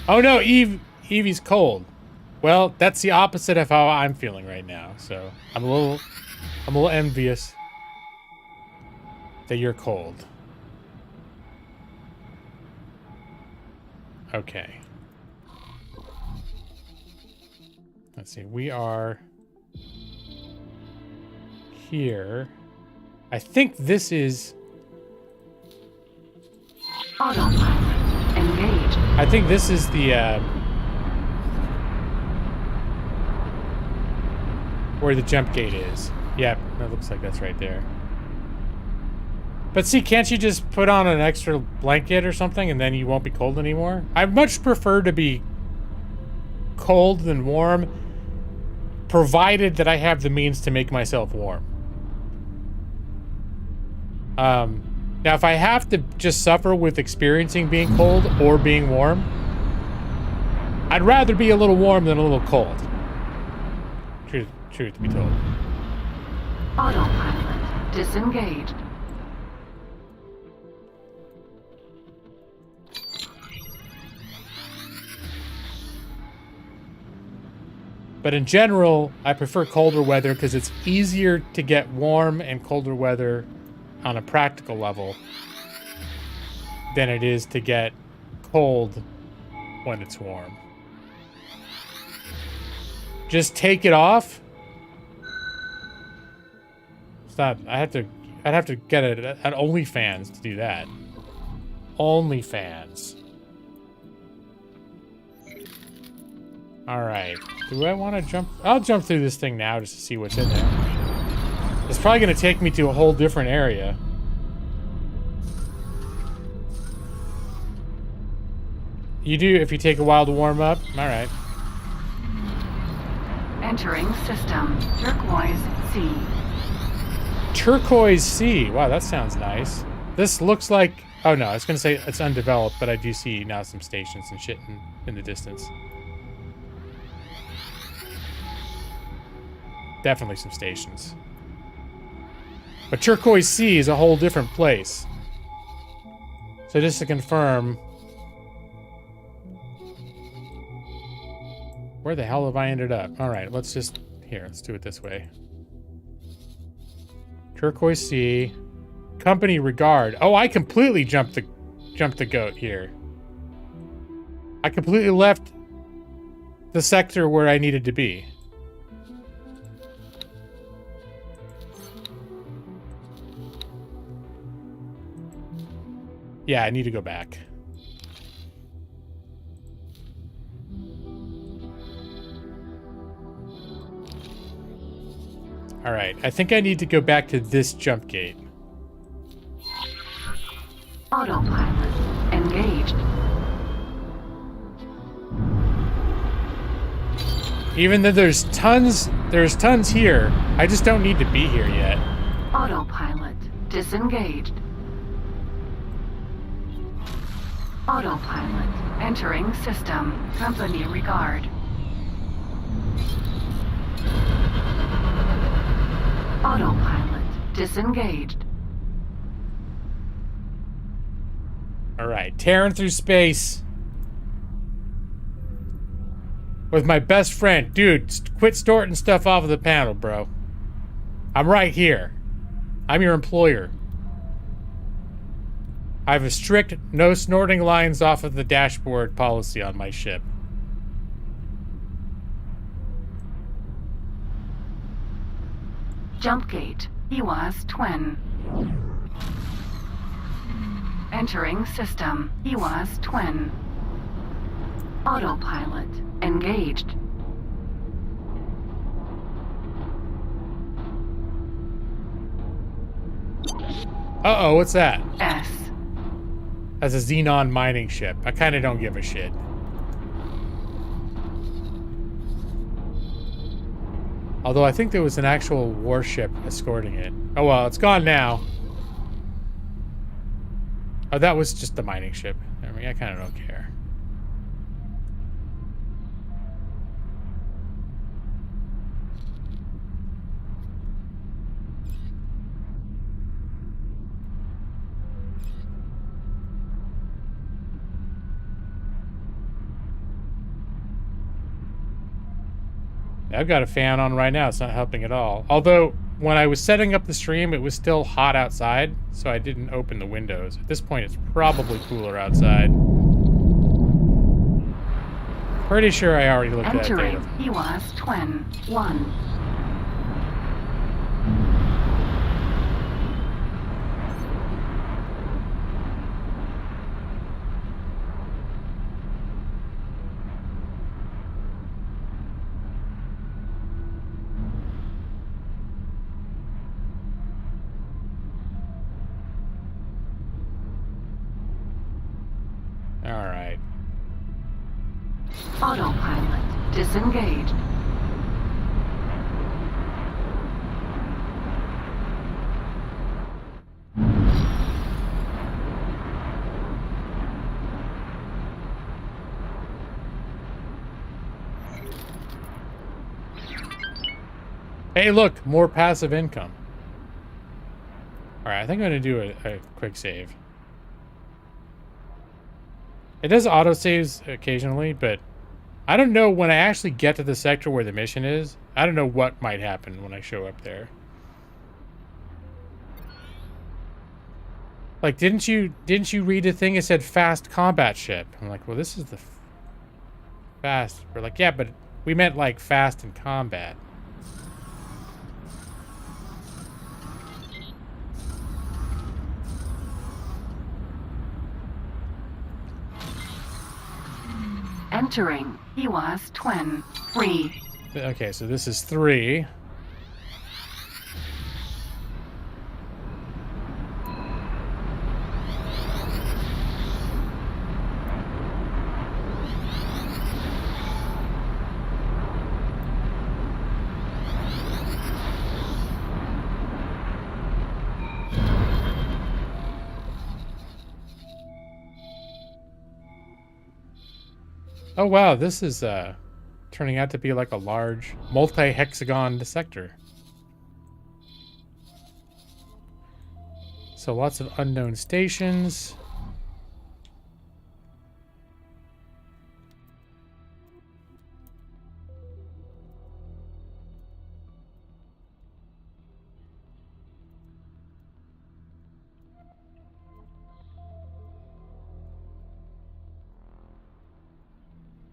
Oh no, Evie's cold. Well, that's the opposite of how I'm feeling right now. So I'm a little envious that you're cold. Okay. Let's see. We are here. I think this is. Autopilot. Engage. I think this is the where the jump gate is. Yep, that looks like that's right there. But see, can't you just put on an extra blanket or something and then you won't be cold anymore? I much prefer to be cold than warm, provided that I have the means to make myself warm. Now, if I have to just suffer with experiencing being cold or being warm, I'd rather be a little warm than a little cold. Truth be told. Autopilot. Disengaged. But in general, I prefer colder weather because it's easier to get warm and colder weather on a practical level than it is to get cold when it's warm. Just take it off. It's not. I'd have to get it at OnlyFans to do that. OnlyFans. All right. Do I want to jump? I'll jump through this thing now just to see what's in there. It's probably going to take me to a whole different area. You do if you take a while to warm up? All right. Entering system. Turquoise Sea. Turquoise Sea. Wow, that sounds nice. This looks like... Oh, no. I was going to say it's undeveloped, but I do see now some stations and shit in the distance. Definitely some stations. But Turquoise Sea is a whole different place. So just to confirm... Where the hell have I ended up? Alright, let's just... Here, let's do it this way. Turquoise Sea. Company regard. Oh, I completely jumped the goat here. I completely left the sector where I needed to be. Yeah, I need to go back. All right, I think I need to go back to this jump gate. Autopilot. Engaged. Even though there's tons here, I just don't need to be here yet. Autopilot. Disengaged. Autopilot. Entering system. Company regard. Autopilot. Disengaged. All right, tearing through space. with my best friend. Dude, quit snorting stuff off of the panel, bro. I'm right here. I'm your employer. I have a strict no snorting lines off of the dashboard policy on my ship. Jump gate. EWAS twin. Entering system. EWAS twin. Autopilot. Engaged. Uh-oh, what's that? S. That's a xenon mining ship. I kind of don't give a shit. Although I think there was an actual warship escorting it. Oh well, it's gone now. Oh, that was just the mining ship. I mean, I kind of don't care. I've got a fan on right now. It's not helping at all. Although, when I was setting up the stream, it was still hot outside, so I didn't open the windows. At this point, it's probably cooler outside. Pretty sure I already looked at that data. EWAS twin 1. All right. Autopilot disengaged. Hey, look, more passive income. All right, I think I'm gonna do a quick save. It does autosaves occasionally, but I don't know when I actually get to the sector where the mission is. I don't know what might happen when I show up there. Like, didn't you read the thing that said fast combat ship? I'm like, well, this is the fast. We're like, yeah, but we meant like fast in combat. Entering EWAS twin 3. Okay, so this is 3. Oh wow, this is turning out to be like a large multi-hexagon sector. So lots of unknown stations.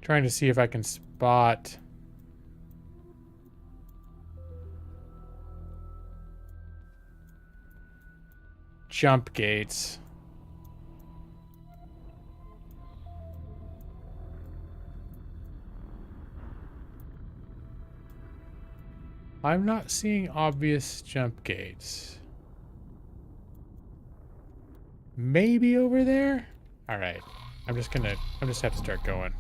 Trying to see if I can spot jump gates. I'm not seeing obvious jump gates. Maybe over there? All right. I'm just have to start going.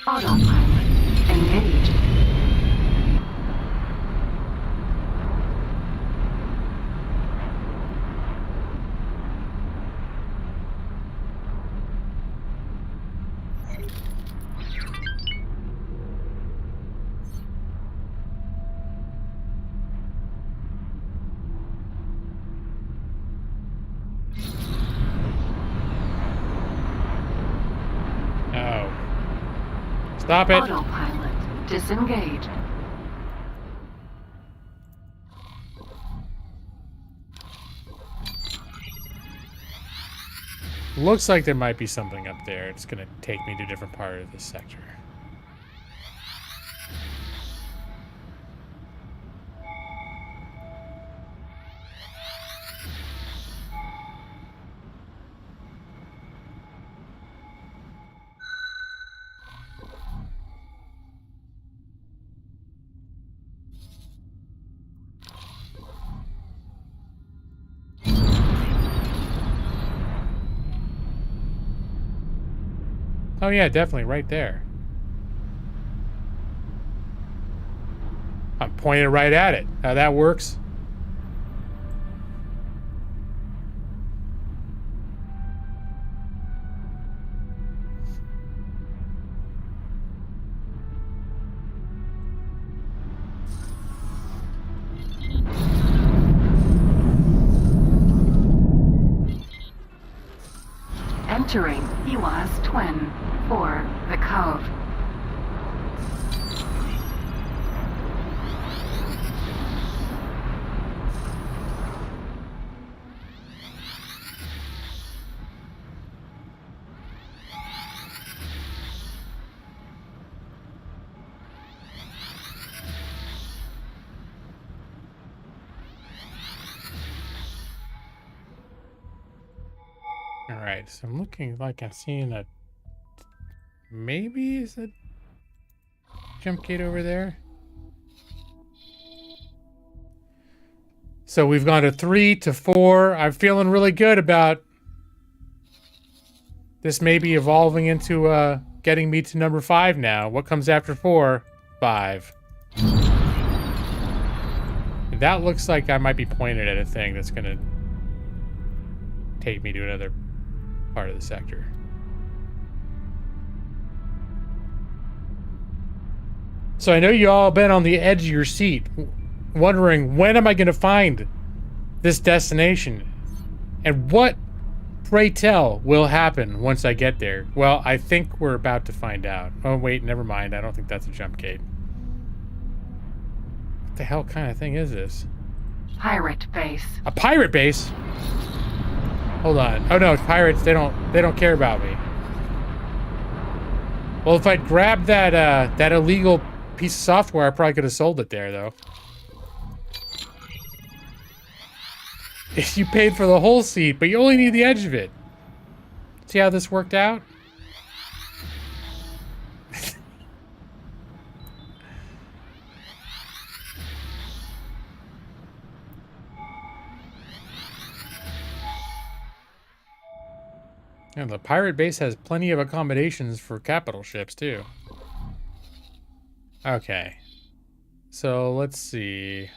Autopilot engaged. Stop it. Autopilot disengaged. Looks like there might be something up there. It's gonna take me to a different part of this sector. Oh yeah, definitely right there. I'm pointing right at it. How that works. Entering Iwa's twin for the Cove. Alright, so I'm looking like I'm seeing a... Maybe is a jump gate over there? So we've gone to 3 to 4. I'm feeling really good about this maybe evolving into getting me to number 5 now. What comes after 4? 5. That looks like I might be pointed at a thing that's gonna take me to another part of the sector. So I know you all been on the edge of your seat, wondering when am I going to find this destination? And what, pray tell, will happen once I get there? Well, I think we're about to find out. Oh, wait, never mind. I don't think that's a jump gate. What the hell kind of thing is this? Pirate base. A pirate base? Hold on. Oh no, pirates, they don't care about me. Well, if I'd grabbed that that illegal piece of software, I probably could have sold it there though. You paid for the whole seat, but you only need the edge of it. See how this worked out? And the pirate base has plenty of accommodations for capital ships, too. Okay. So, let's see.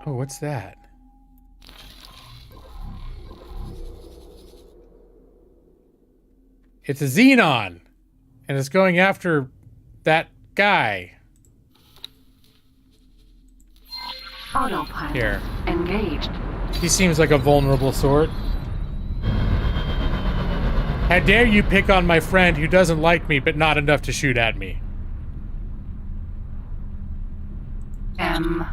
Oh, what's that? It's a Xenon! And it's going after that guy. Autopilot Here. engaged. He seems like a vulnerable sort. How dare you pick on my friend who doesn't like me but not enough to shoot at me? M.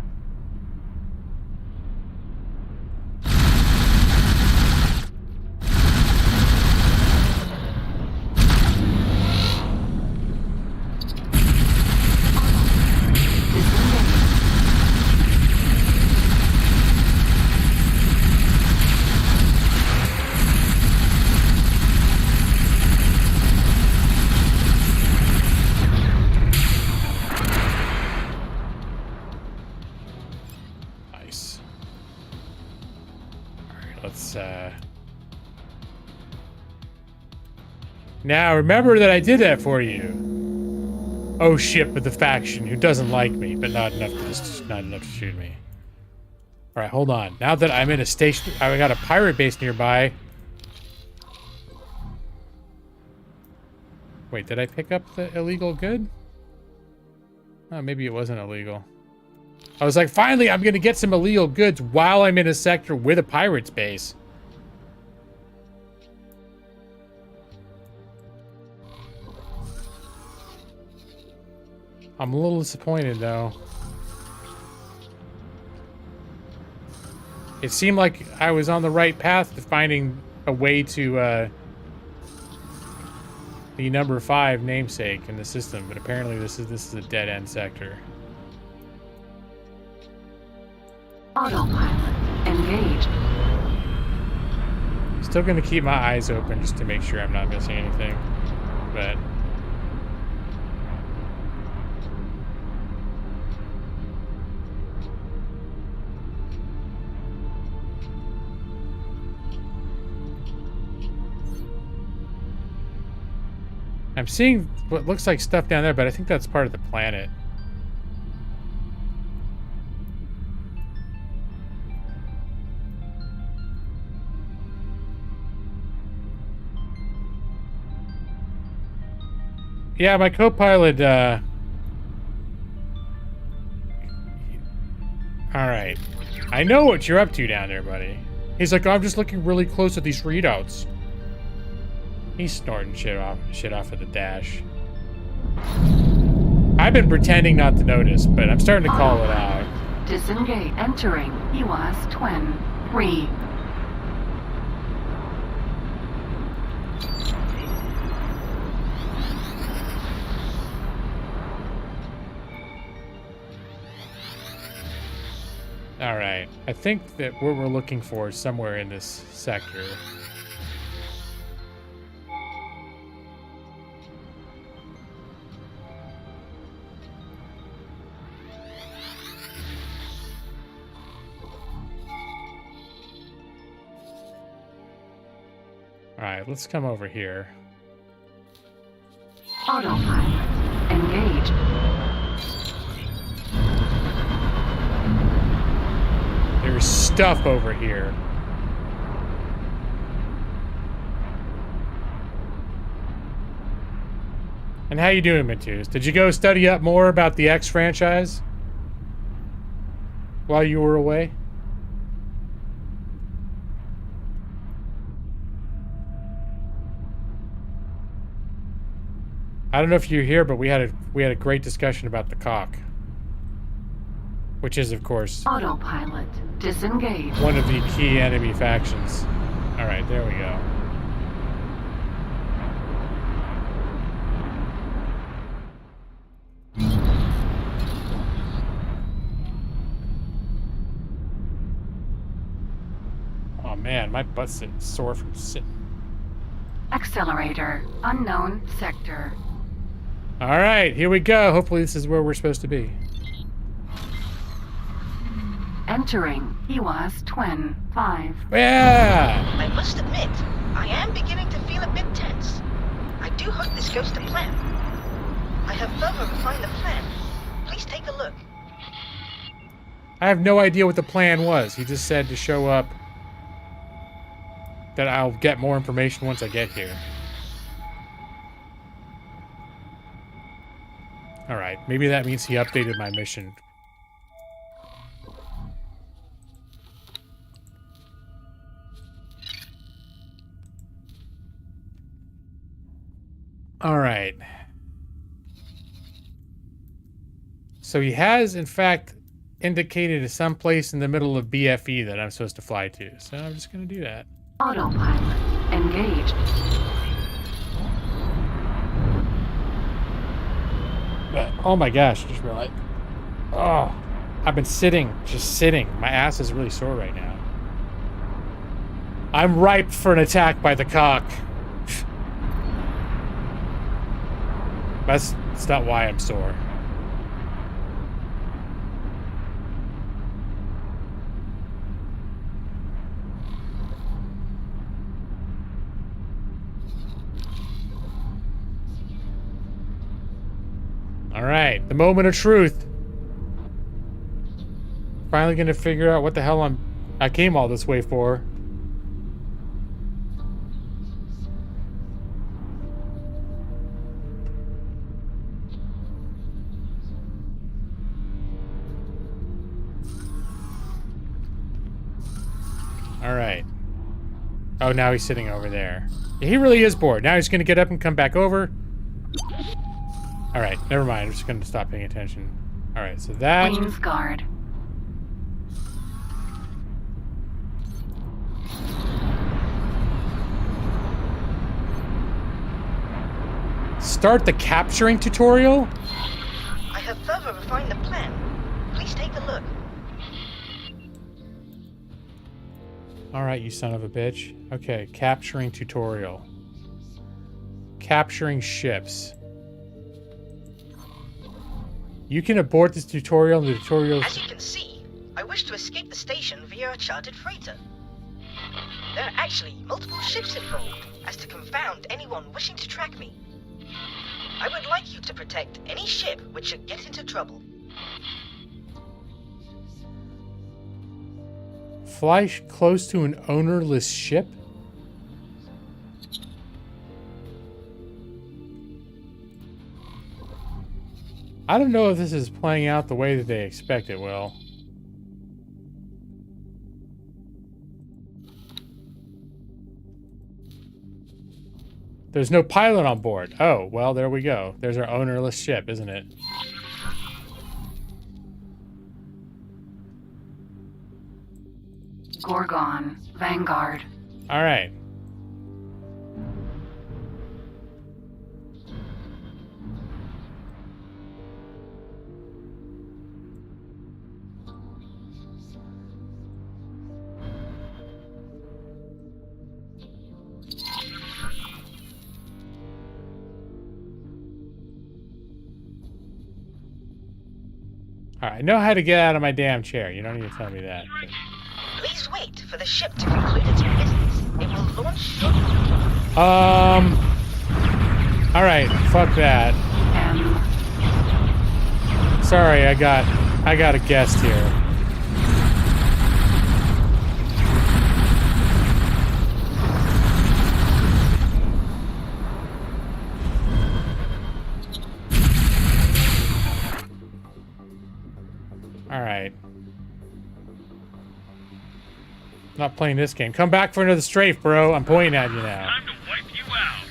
Nice. Alright, let's Now remember that I did that for you. Oh shit, with the faction who doesn't like me, but not enough to shoot me. Alright, hold on. Now that I'm in a station, I got a pirate base nearby. Wait, did I pick up the illegal good? Oh, maybe it wasn't illegal. I was like, finally, I'm going to get some illegal goods while I'm in a sector with a pirate's base. I'm a little disappointed, though. It seemed like I was on the right path to finding a way to the number 5 namesake in the system, but apparently this is a dead-end sector. Autopilot engaged. Still gonna keep my eyes open just to make sure I'm not missing anything, but I'm seeing what looks like stuff down there, but I think that's part of the planet. Yeah, my co-pilot, all right. I know what you're up to down there, buddy. He's like, oh, I'm just looking really close at these readouts. He's snorting shit off of the dash. I've been pretending not to notice, but I'm starting to call it out. Disengage. Entering EWAS Twin 3. All right. I think that what we're looking for is somewhere in this sector. All right, let's come over here. Autopilot engaged. There's stuff over here. And how you doing, Matus? Did you go study up more about the X franchise while you were away? I don't know if you're here, but we had a great discussion about the cock, which is, of course, Autopilot disengaged. one of the key enemy factions. All right, there we go. Oh man, my butt's sore from sitting. Accelerator unknown sector. All right, here we go. Hopefully this is where we're supposed to be. Entering EWAS Twin 5. Yeah! I must admit, I am beginning to feel a bit tense. I do hope this goes to plan. I have further refined the plan. Please take a look. I have no idea what the plan was. He just said to show up, that I'll get more information once I get here. All right, maybe that means he updated my mission. All right. So he has, in fact, indicated some place in the middle of BFE that I'm supposed to fly to. So I'm just going to do that. Autopilot engaged. But, oh my gosh, just realized. Oh, I've been sitting, just sitting. My ass is really sore right now. I'm ripe for an attack by the cock. That's not why I'm sore. All right, the moment of truth. Finally gonna figure out what the hell I came all this way for. All right. Oh, now he's sitting over there. Yeah, he really is bored. Now he's going to get up and come back over. All right, never mind. I'm just going to stop paying attention. All right, so that... Queen's Guard. Start the capturing tutorial? I have further refined the plan. Please take a look. All right, you son of a bitch. Okay, capturing tutorial. Capturing ships. You can abort this tutorial and the tutorial... As you can see, I wish to escape the station via a chartered freighter. There are actually multiple ships involved, as to confound anyone wishing to track me. I would like you to protect any ship which should get into trouble. Fly close to an ownerless ship? I don't know if this is playing out the way that they expect it will. There's no pilot on board. Oh, well, there we go. There's our ownerless ship, isn't it? Gorgon. Vanguard. All right. All right, I know how to get out of my damn chair. You don't need to tell me that. But... Please wait for the ship to conclude its business. It will launch shortly. All right, fuck that. Sorry, I got a guest here. All right. Not playing this game. Come back for another strafe, bro. I'm pointing at you now. Time to wipe you out.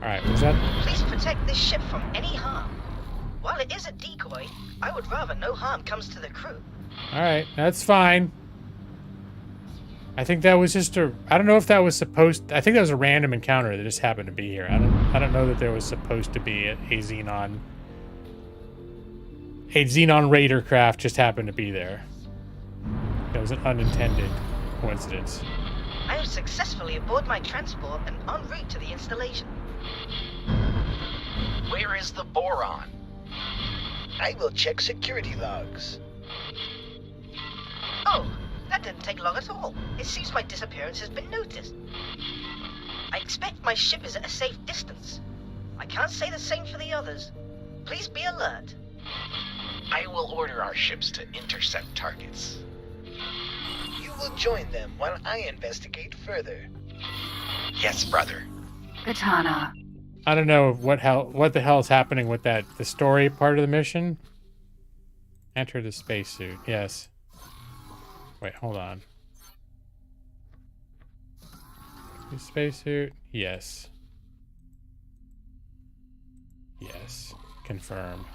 All right, was that... Please protect this ship from any harm. While it is a decoy, I would rather no harm comes to the crew. All right, that's fine. I think that was just a... I don't know if that was supposed... I think that was a random encounter that just happened to be here. I don't know that there was supposed to be a Xenon... A Xenon Raider craft just happened to be there. That was an unintended coincidence. I am successfully aboard my transport and en route to the installation. Where is the boron? I will check security logs. Oh, that didn't take long at all. It seems my disappearance has been noticed. I expect my ship is at a safe distance. I can't say the same for the others. Please be alert. I will order our ships to intercept targets. You will join them while I investigate further. Yes, brother. Katana. I don't know what the hell is happening with that. The story part of the mission? Enter the spacesuit. Yes. Wait, hold on. The spacesuit? Yes. Yes. Confirm.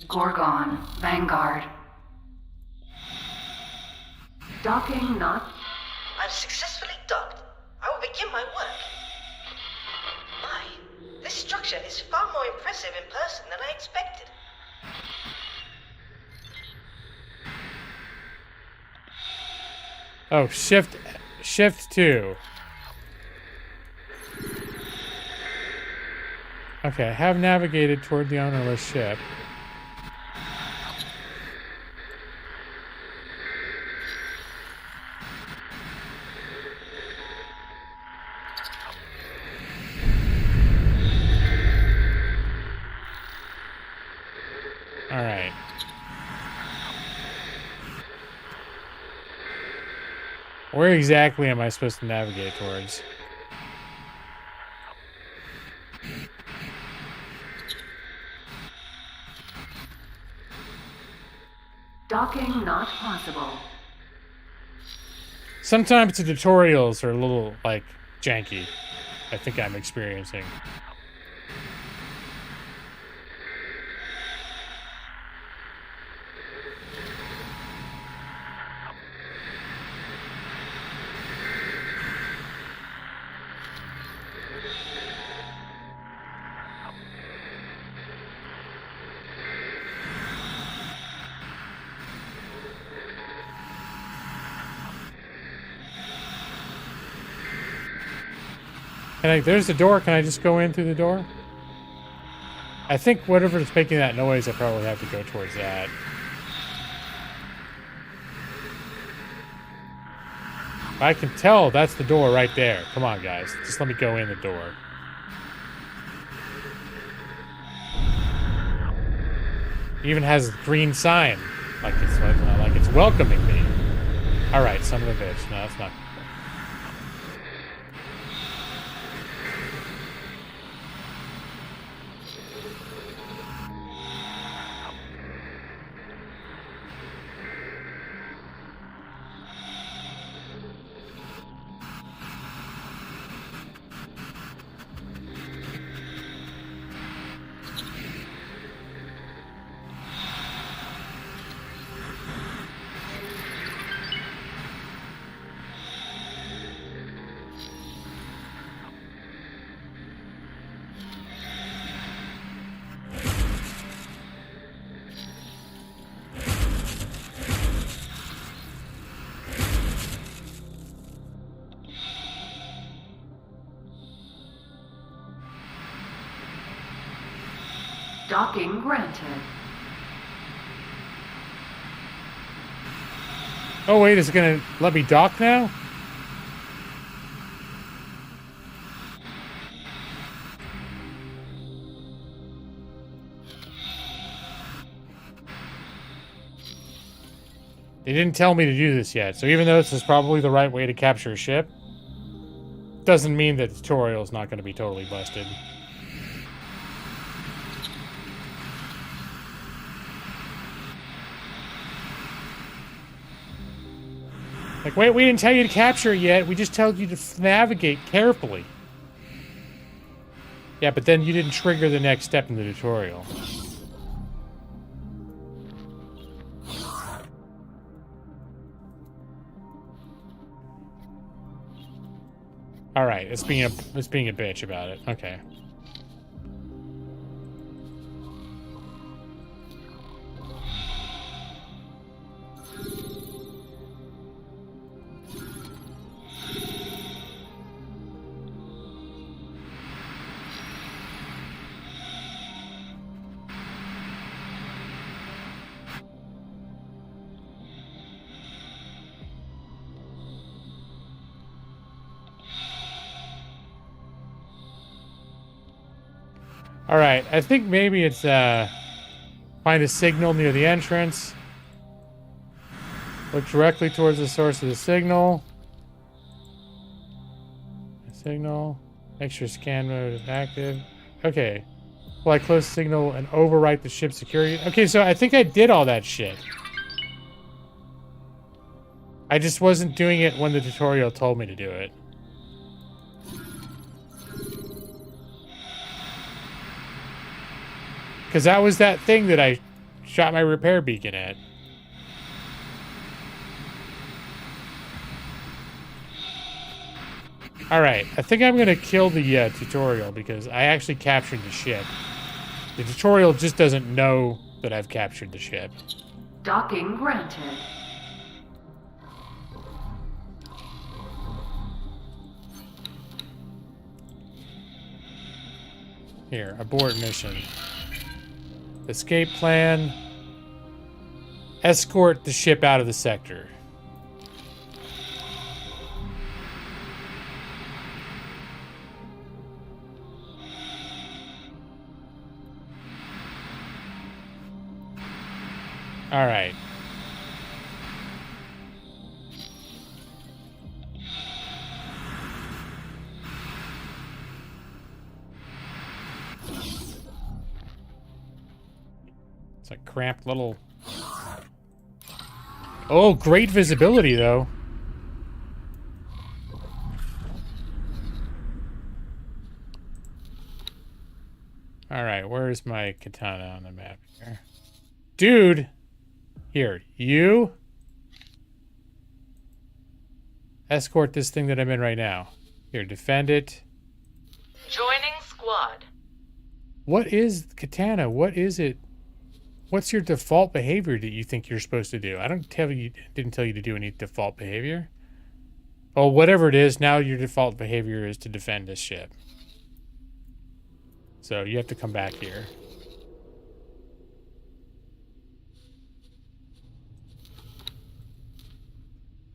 Gorgon. Vanguard. Docking not. I've successfully docked. I will begin my work. My, this structure is far more impressive in person than I expected. Oh, shift 2. Okay, I have navigated toward the ownerless ship. All right. Where exactly am I supposed to navigate towards? Docking not possible. Sometimes the tutorials are a little, like, janky. I think I'm experiencing. There's the door. Can I just go in through the door? I think whatever's making that noise, I probably have to go towards that. I can tell that's the door right there. Come on, guys. Just let me go in the door. It even has a green sign. Like it's welcoming me. Alright, son of a bitch. No, that's not... Docking granted. Oh, wait, is it gonna let me dock now? They didn't tell me to do this yet, so even though this is probably the right way to capture a ship, doesn't mean that the tutorial is not going to be totally busted. Like, wait, we didn't tell you to capture it yet. We just told you to navigate carefully. Yeah, but then you didn't trigger the next step in the tutorial. Alright, it's being a bitch about it. Okay. Alright, I think maybe it's, find a signal near the entrance. Look directly towards the source of the signal. Signal. Make sure scan mode is active. Okay. Will I close the signal and overwrite the ship's security? Okay, so I think I did all that shit. I just wasn't doing it when the tutorial told me to do it. Because that was that thing that I shot my repair beacon at. Alright, I think I'm going to kill the tutorial because I actually captured the ship. The tutorial just doesn't know that I've captured the ship. Docking granted. Here, abort mission. Escape plan. Escort the ship out of the sector. All right. It's a cramped little Oh, great visibility, though. Alright, where's my katana on the map here? Dude! Here, you... escort this thing that I'm in right now. Here, defend it. Joining squad. What is katana? What is it? What's your default behavior that you think you're supposed to do? I didn't tell you to do any default behavior. Oh, whatever it is, now your default behavior is to defend this ship. So you have to come back here.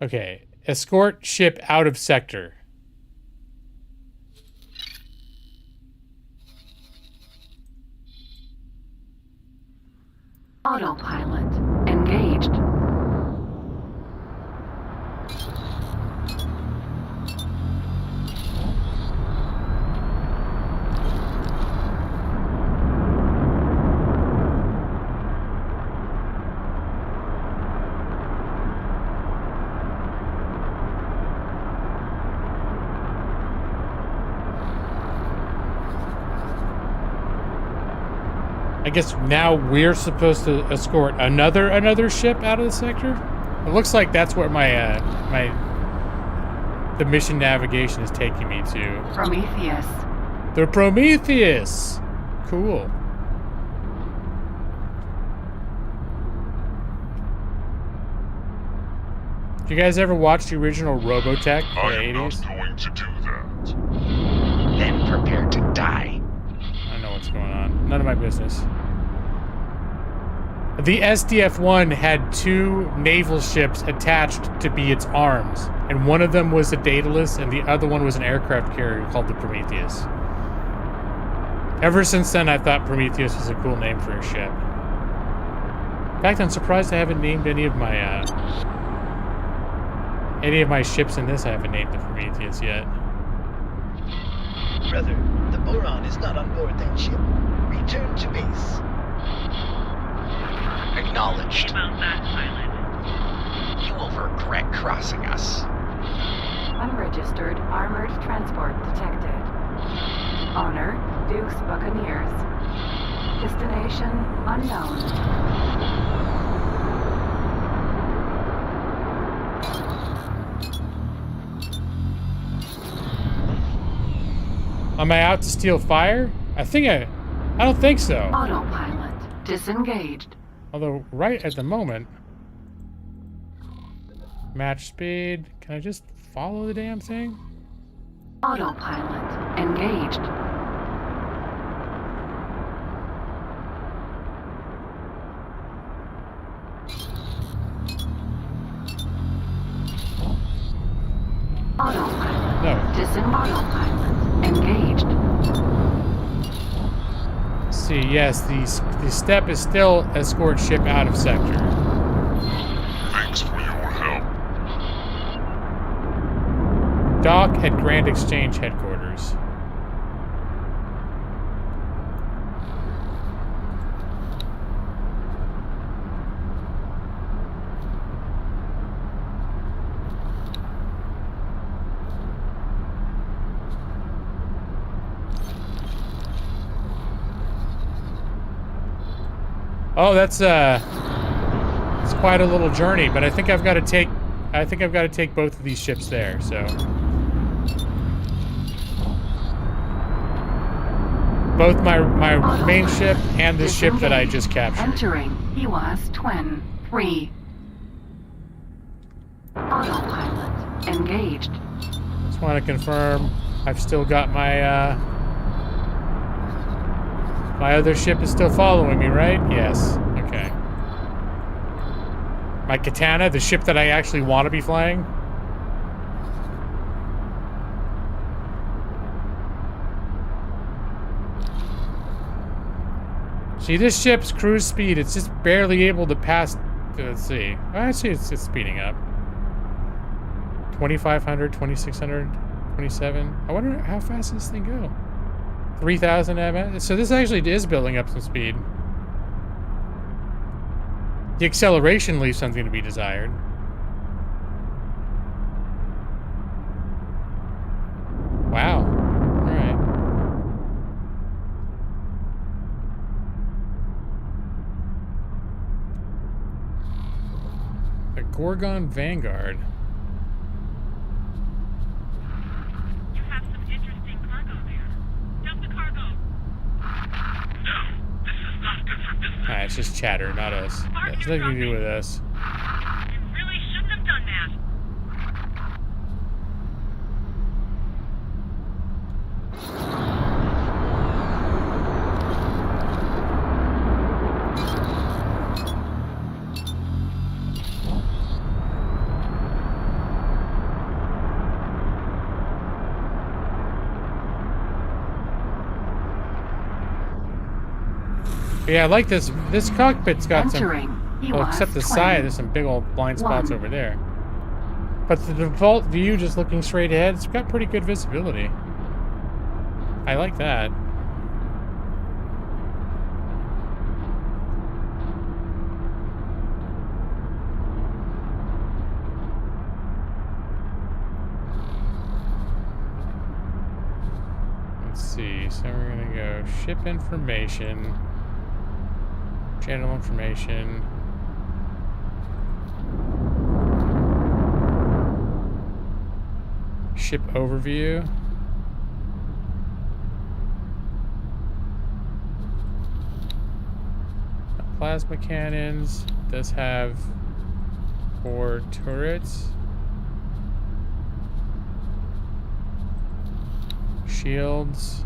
Okay, escort ship out of sector. Autopilot engaged. I guess now we're supposed to escort another ship out of the sector. It looks like that's where the mission navigation is taking me to. Prometheus. The Prometheus. Cool. Did you guys ever watch the original Robotech in the 80s? I'm not going to do that. Then prepare to die. I don't know what's going on. None of my business. The SDF-1 had 2 naval ships attached to be its arms, and one of them was a Daedalus, and the other one was an aircraft carrier called the Prometheus. Ever since then, I thought Prometheus was a cool name for a ship. In fact, I'm surprised I haven't named any of my ships in this. I haven't named the Prometheus yet. Brother, the boron is not on board that ship. Return to base. Acknowledged. About that, pilot. You will regret crossing us. Unregistered armored transport detected. Owner, Duke's Buccaneers. Destination unknown. Am I out to steal fire? I don't think so. Autopilot disengaged. Although, right at the moment... Match speed. Can I just follow the damn thing? Autopilot engaged. Autopilot. No. Autopilot engaged. See, yes, the step is still escort ship out of sector. Thanks for your help. Dock at Grand Exchange headquarters. Oh, it's quite a little journey, but I think I've got to take both of these ships there, so. Both my main ship and this ship that I just captured. Entering EWAS Twin 3. Autopilot engaged. Just want to confirm I've still got my my other ship is still following me, right? Yes. Okay. My Katana, the ship that I actually want to be flying. See, this ship's cruise speed, it's just barely able to pass, let's see. Actually, it's speeding up. 2,500, 2,600, 27. I wonder how fast does this thing go? 3,000 ms. So this actually is building up some speed. The acceleration leaves something to be desired. Wow. Alright. The Gorgon Vanguard. You have some interesting cargo there. Dump the cargo. No, this is not good for business. Alright, it's just chatter, not us. Yeah, it's nothing to do with us. You really shouldn't have done that. Yeah, I like this. This cockpit's got Entering. some. Well, except the side, there's some big old blind spots over there. But the default view, just looking straight ahead, it's got pretty good visibility. I like that. Let's see. So we're gonna go ship information. Channel information. Ship overview. Plasma cannons. Does have 4 turrets. Shields.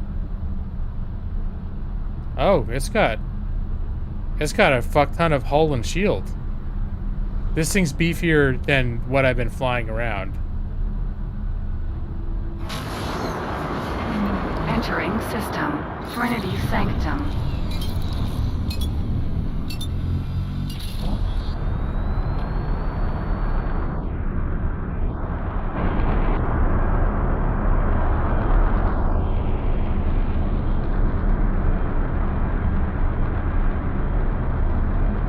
Oh, it's got a fuck ton of hull and shield. This thing's beefier than what I've been flying around. Entering system. Trinity Sanctum.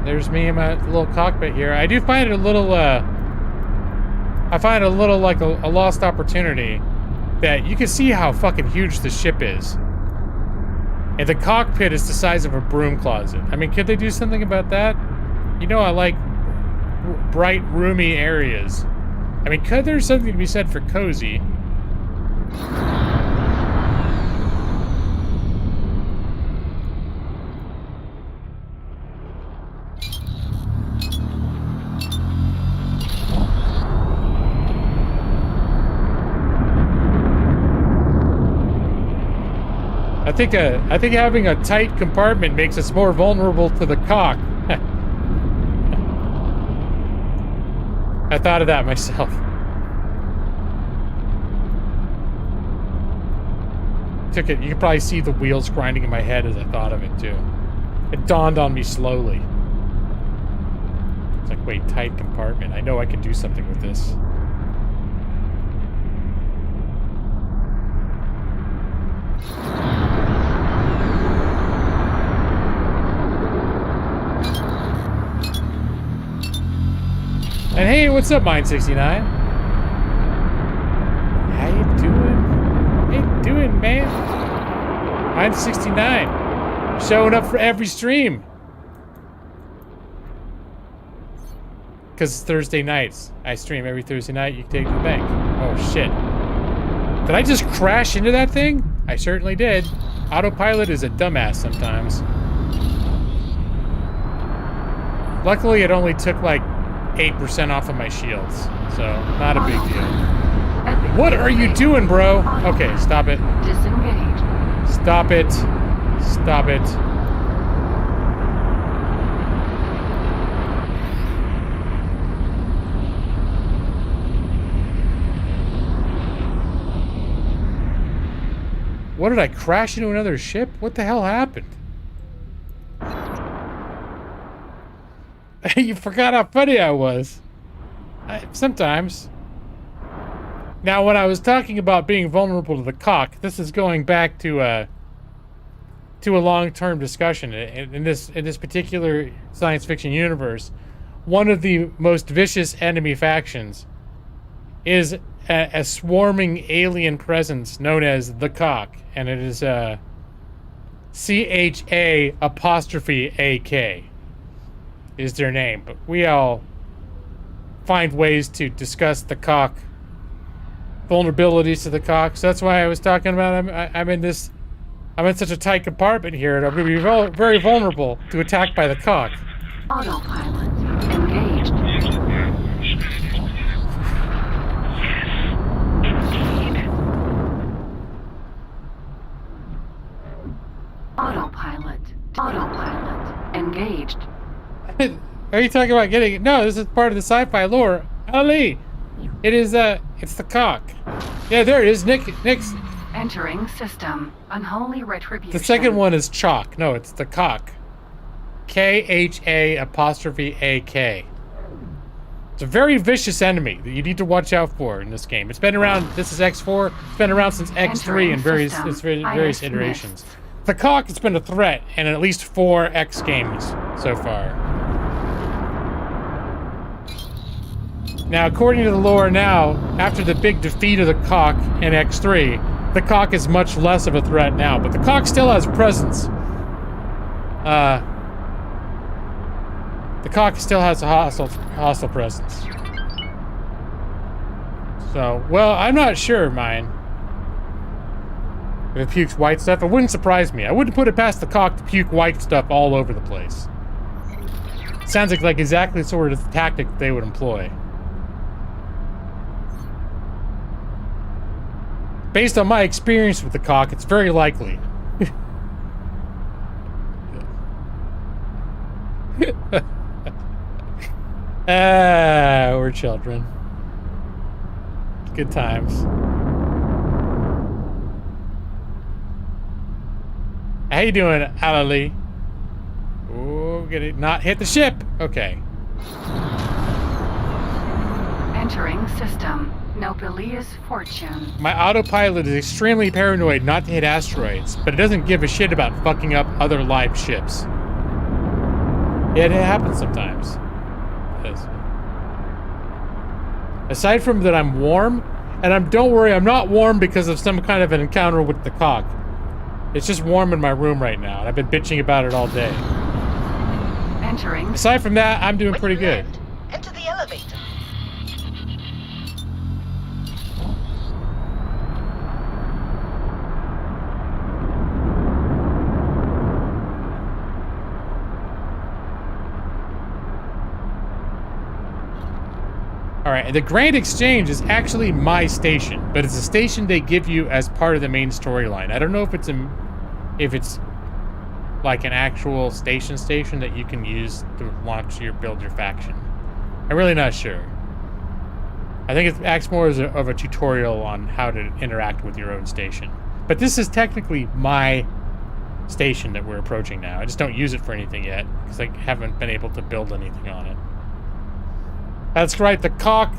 There's me in my little cockpit here. I do find it a little, I find it a little like a lost opportunity that you can see how fucking huge the ship is. And the cockpit is the size of a broom closet. I mean, could they do something about that? You know, I like bright, roomy areas. I mean, could there something to be said for cozy? I think having a tight compartment makes us more vulnerable to the cock. I thought of that myself. You can probably see the wheels grinding in my head as I thought of it too. It dawned on me slowly. It's like, wait, tight compartment. I know I can do something with this. And hey, what's up, Mine69? How you doing? How you doing, man? Mine69. Showing up for every stream. Because Thursday nights. I stream every Thursday night. You can take it to the bank. Oh, shit. Did I just crash into that thing? I certainly did. Autopilot is a dumbass sometimes. Luckily, it only took like 8% off of my shields, so not a big deal. What are you doing, bro? Okay, stop it. Disengage. Stop it. Stop it. What, did I crash into another ship? What the hell happened? You forgot how funny I was. Sometimes. Now, when I was talking about being vulnerable to the cock, this is going back to a long-term discussion in this particular science fiction universe. one of the most vicious enemy factions is a swarming alien presence known as the Cock, and it is CHA''AK is their name. But we all find ways to discuss the Cock, vulnerabilities to the Cock. So that's why I was talking about I'm in such a tight compartment here, and I'm going to be very vulnerable to attack by the Cock. Autopilot engaged. Autopilot engaged. Are you talking about getting it? No, this is part of the sci-fi lore. Ali! It is, it's the Cock. Yeah, there it is. Nick's. Entering system. Unholy retribution. The second one is Chalk. No, it's the Cock. KHA''AK. It's a very vicious enemy that you need to watch out for in this game. It's been around, this is X4, it's been around since X3 and various iterations. The Cock has been a threat in at least 4 X games so far. Now, according to the lore now, after the big defeat of the Cock in X3, the Cock is much less of a threat now, but the Cock still has presence. The Cock still has a hostile presence. So, well, I'm not sure, mine. If it pukes white stuff, it wouldn't surprise me. I wouldn't put it past the Cock to puke white stuff all over the place. Sounds like exactly the sort of tactic they would employ. Based on my experience with the Cock, it's very likely. We're children. Good times. How you doing, Alali? Oh, get it? Not hit the ship. Okay. Entering system. Nobilius Fortune. My autopilot is extremely paranoid not to hit asteroids, but it doesn't give a shit about fucking up other live ships. Yeah, it happens sometimes. It does. Aside from that, I'm warm, and don't worry, I'm not warm because of some kind of an encounter with the Cock. It's just warm in my room right now, and I've been bitching about it all day. Entering. Aside from that, I'm doing pretty good. Enter the elevator. Alright, the Grand Exchange is actually my station, but it's a station they give you as part of the main storyline. I don't know if it's like an actual station that you can use to build your faction. I'm really not sure. I think it acts more as of a tutorial on how to interact with your own station. But this is technically my station that we're approaching now. I just don't use it for anything yet, because I haven't been able to build anything on it. That's right, the Cock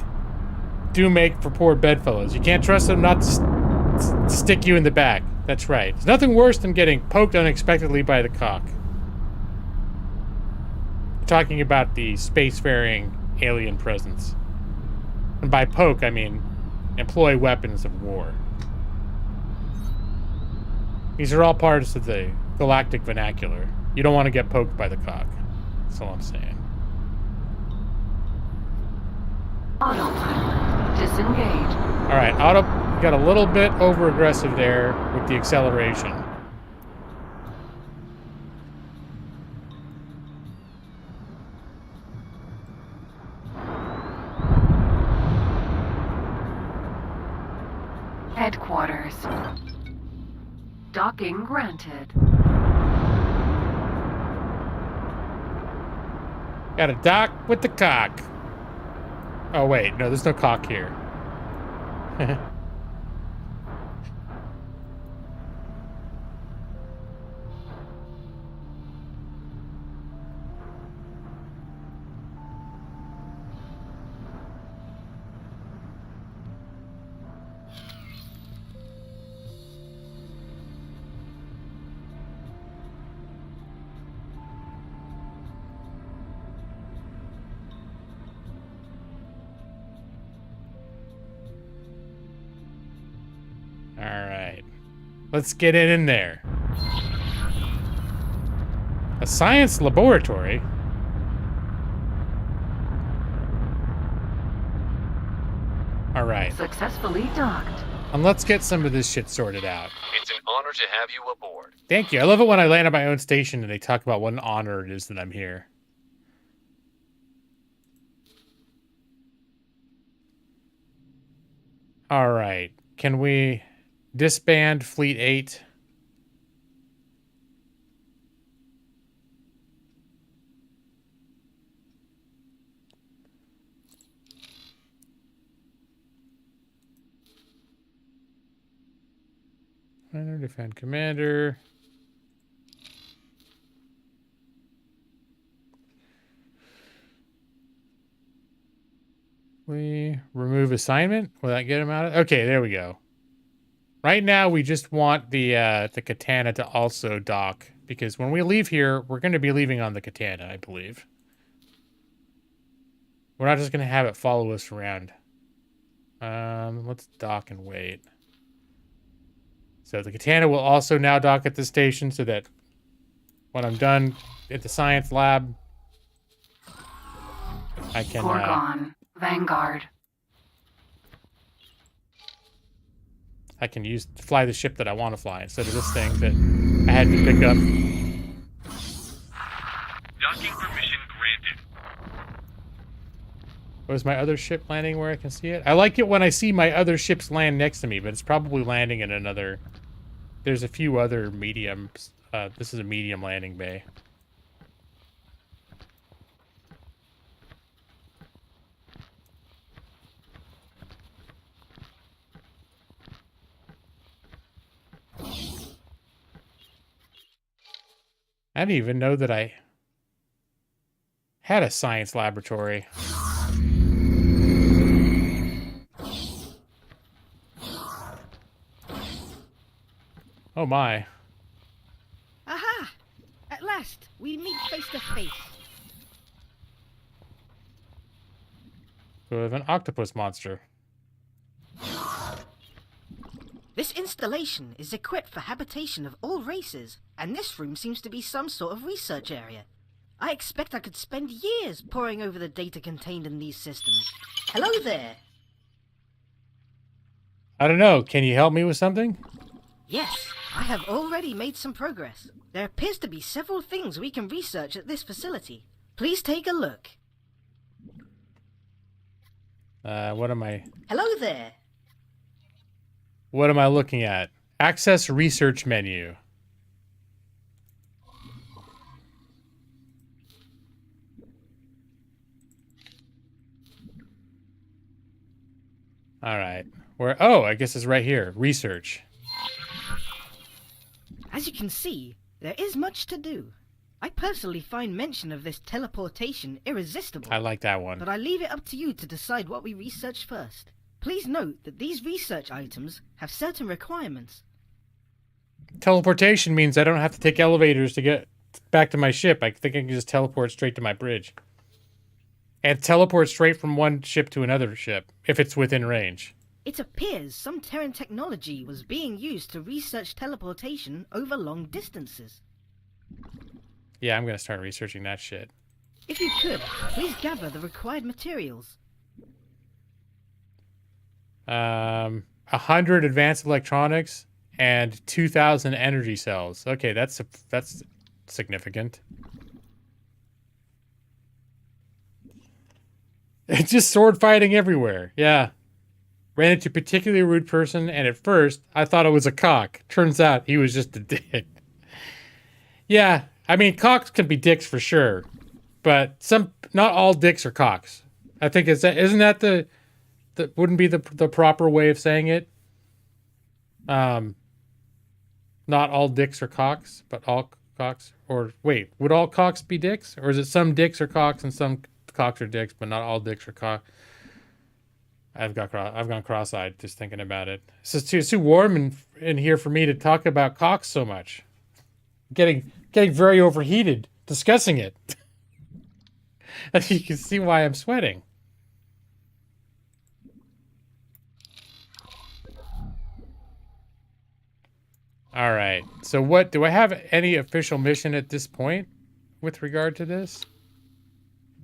do make for poor bedfellows. You can't trust them not to stick you in the back. That's right. There's nothing worse than getting poked unexpectedly by the Cock. We're talking about the spacefaring alien presence. And by poke, I mean employ weapons of war. These are all parts of the galactic vernacular. You don't want to get poked by the Cock. That's all I'm saying. Autopilot disengaged. Alright, got a little bit over aggressive there with the acceleration. Headquarters. Docking granted. Gotta dock with the Cock. Oh wait, no, there's no Cock here. Let's get it in there. A science laboratory? Alright. Successfully docked. And let's get some of this shit sorted out. It's an honor to have you aboard. Thank you. I love it when I land on my own station and they talk about what an honor it is that I'm here. Alright. Can we disband Fleet 8? Defend commander. We remove assignment. Will that get him out of? Okay, there we go. Right now, we just want the katana to also dock because when we leave here, we're going to be leaving on the katana, I believe. We're not just going to have it follow us around. Let's dock and wait. So the katana will also now dock at the station so that when I'm done at the science lab, I can... Gorgon. Vanguard. I can fly the ship that I want to fly instead of this thing that I had to pick up. Docking permission granted. Was my other ship landing where I can see it? I like it when I see my other ships land next to me, but it's probably landing in another... There's a few other mediums. This is a medium landing bay. I didn't even know that I had a science laboratory. Oh my. Aha! At last, we meet face to face. We have an octopus monster. This installation is equipped for habitation of all races, and this room seems to be some sort of research area. I expect I could spend years poring over the data contained in these systems. Hello there! I don't know. Can you help me with something? Yes, I have already made some progress. There appears to be several things we can research at this facility. Please take a look. What am I... Hello there! What am I looking at? Access research menu. All right. Where? Oh, I guess it's right here. Research. As you can see, there is much to do. I personally find mention of this teleportation irresistible. I like that one. But I leave it up to you to decide what we research first. Please note that these research items have certain requirements. Teleportation means I don't have to take elevators to get back to my ship. I think I can just teleport straight to my bridge. And teleport straight from one ship to another ship, if it's within range. It appears some Terran technology was being used to research teleportation over long distances. Yeah, I'm gonna start researching that shit. If you could, please gather the required materials. 100 advanced electronics and 2,000 energy cells. Okay, that's significant. It's just sword fighting everywhere. Yeah. Ran into a particularly rude person, and at first, I thought it was a cock. Turns out, he was just a dick. Yeah, I mean, cocks can be dicks for sure. But not all dicks are cocks. I think isn't that the wouldn't be the proper way of saying it? Not all dicks are cocks, but all cocks. Or wait, would all cocks be dicks? Or is it some dicks are cocks and some cocks are dicks, but not all dicks are cocks? I've gone cross-eyed just thinking about it. It's too warm in here for me to talk about cocks so much. Getting very overheated discussing it. You can see why I'm sweating. All right. So what, do I have any official mission at this point with regard to this?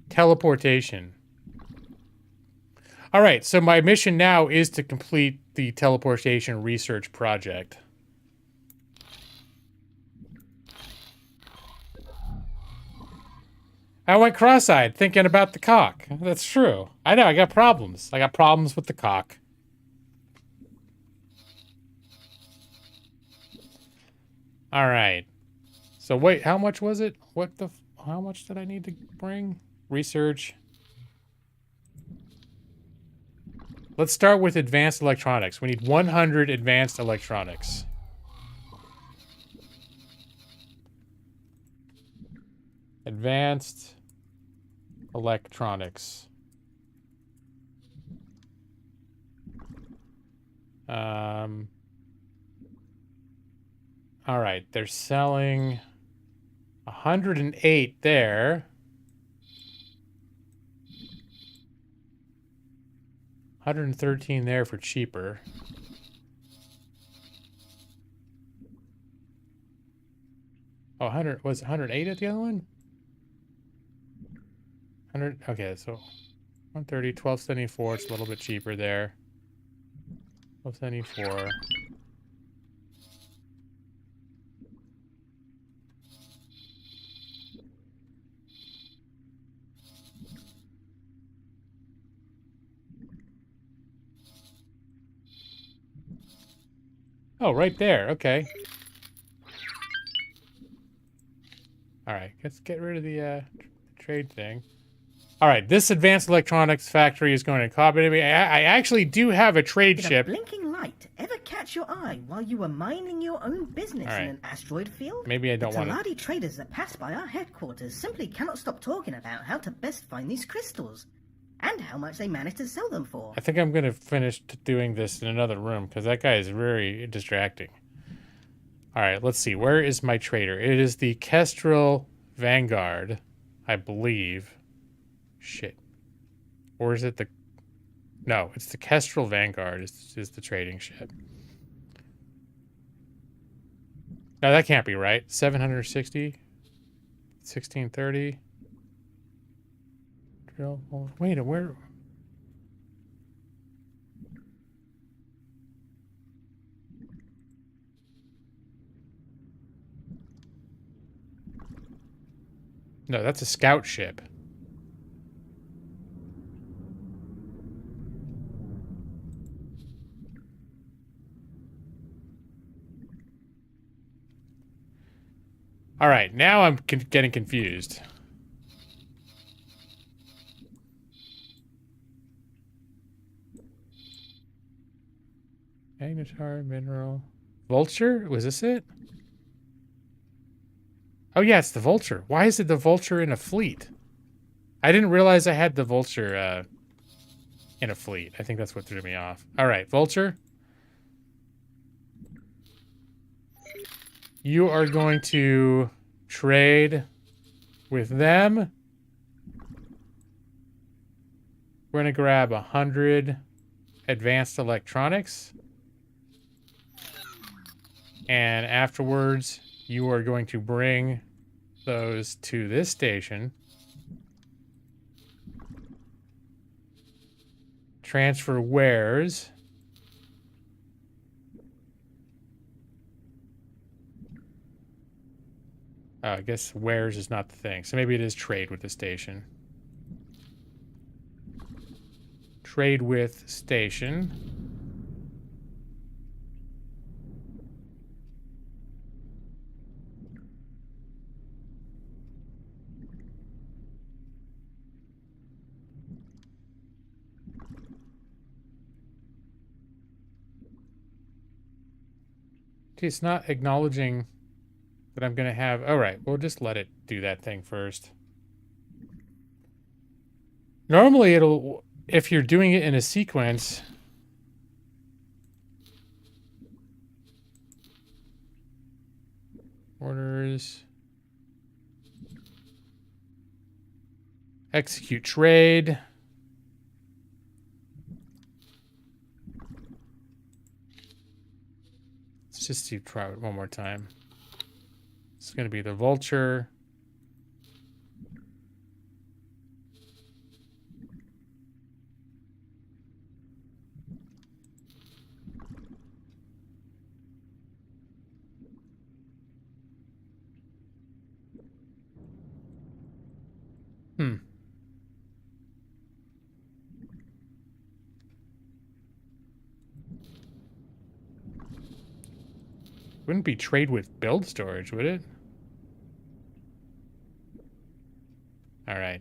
Teleportation. All right. So my mission now is to complete the teleportation research project. I went cross-eyed thinking about the cock. That's true. I know, I got problems. I got problems with the cock. All right. So wait, how much was it? How much did I need to bring? Research. Let's start with advanced electronics. We need 100 advanced electronics. Advanced electronics. All right, they're selling 108 there. 113 there for cheaper. Oh, 100 was 108 at the other one? 100, okay, so 130, 1274, it's a little bit cheaper there. 1274. Oh, right there. Okay. All right, let's get rid of the trade thing. All right, this advanced electronics factory is going to accommodate me. I actually do have a trade Did ship. a blinking light ever catch your eye while you were minding your own business All right. in an asteroid field? Maybe I don't The want to. Taladi traders that pass by our headquarters simply cannot stop talking about how to best find these crystals and how much they manage to sell them for. I think I'm going to finish doing this in another room because that guy is very distracting. All right, let's see. Where is my trader? It is the Kestrel Vanguard, I believe. Shit. Or is it the... No, it's the Kestrel Vanguard is the trading ship. No, that can't be right. 760? 1630? Drill. Wait, where... No, that's a scout ship. All right, now I'm getting confused. Magnetar, mineral. Vulture? Was this it? Oh, yeah, it's the Vulture. Why is it the Vulture in a fleet? I didn't realize I had the Vulture in a fleet. I think that's what threw me off. All right, Vulture. You are going to trade with them. We're going to grab 100 advanced electronics. And afterwards, you are going to bring those to this station. Transfer wares. Oh, I guess wares is not the thing. So maybe it is trade with the station. Trade with station. Okay, it's not acknowledging that I'm going to have... All right, we'll just let it do that thing first. Normally, it'll... If you're doing it in a sequence... Orders... Execute trade... just try it one more time. It's going to be the vulture. Wouldn't be trade with build storage, would it? All right.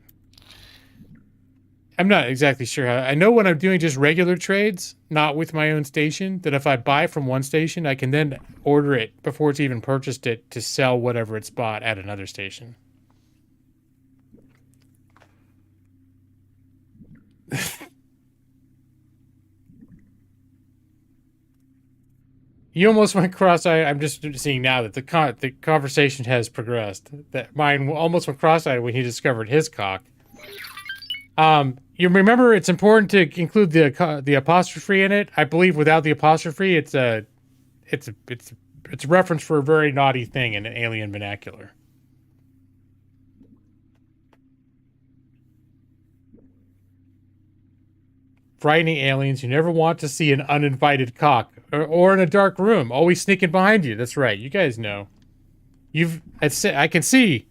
I'm not exactly sure how. I know when I'm doing just regular trades, not with my own station, that if I buy from one station, I can then order it before it's even purchased it to sell whatever it's bought at another station. You almost went cross-eyed. I'm just seeing now that the conversation has progressed. That mine almost went cross-eyed when he discovered his cock. You remember it's important to include the apostrophe in it. I believe without the apostrophe, it's a reference for a very naughty thing in an alien vernacular. Frightening aliens you never want to see an uninvited cock. Or in a dark room, always sneaking behind you. That's right. You guys know. I can see.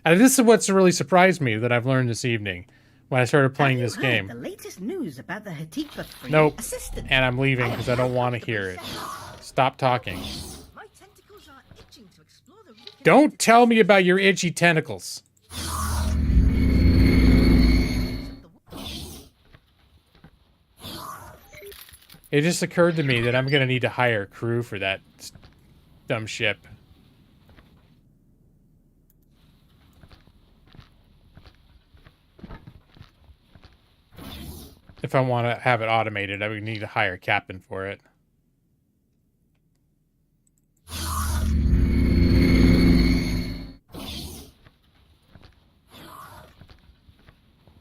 And this is what's really surprised me that I've learned this evening when I started playing this game. The latest news about the Hatikva free Nope. assistant. And I'm leaving because I don't want to hear it. Stop talking. My tentacles are itching to explore the Don't tell me about your itchy tentacles. It just occurred to me that I'm going to need to hire a crew for that dumb ship. If I want to have it automated, I would need to hire a captain for it.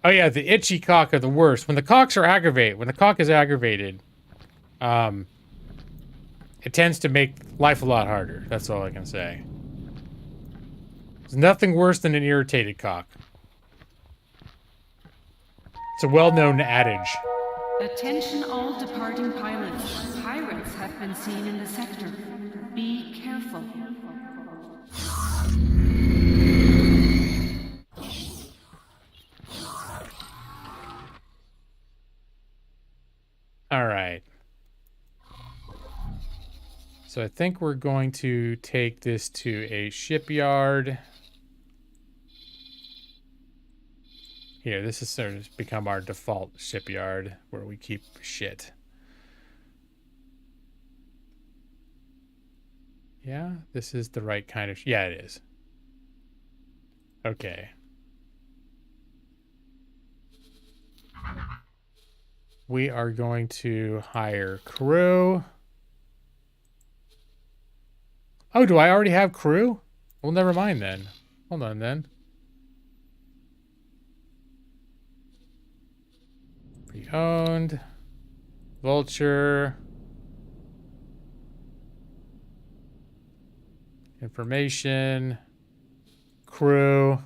Oh yeah, the itchy cock are the worst. When the cock is aggravated, it tends to make life a lot harder. That's all I can say. There's nothing worse than an irritated cock. It's a well-known adage. Attention all departing pilots. Pirates have been seen in the sector. Be careful. All right. So I think we're going to take this to a shipyard. Here, this has sort of become our default shipyard where we keep shit. Yeah, this is the right kind of... Yeah, it is. Okay. We are going to hire crew. Oh, do I already have crew? Well, never mind then. Hold on then. Pre-owned. Vulture. Information. Crew.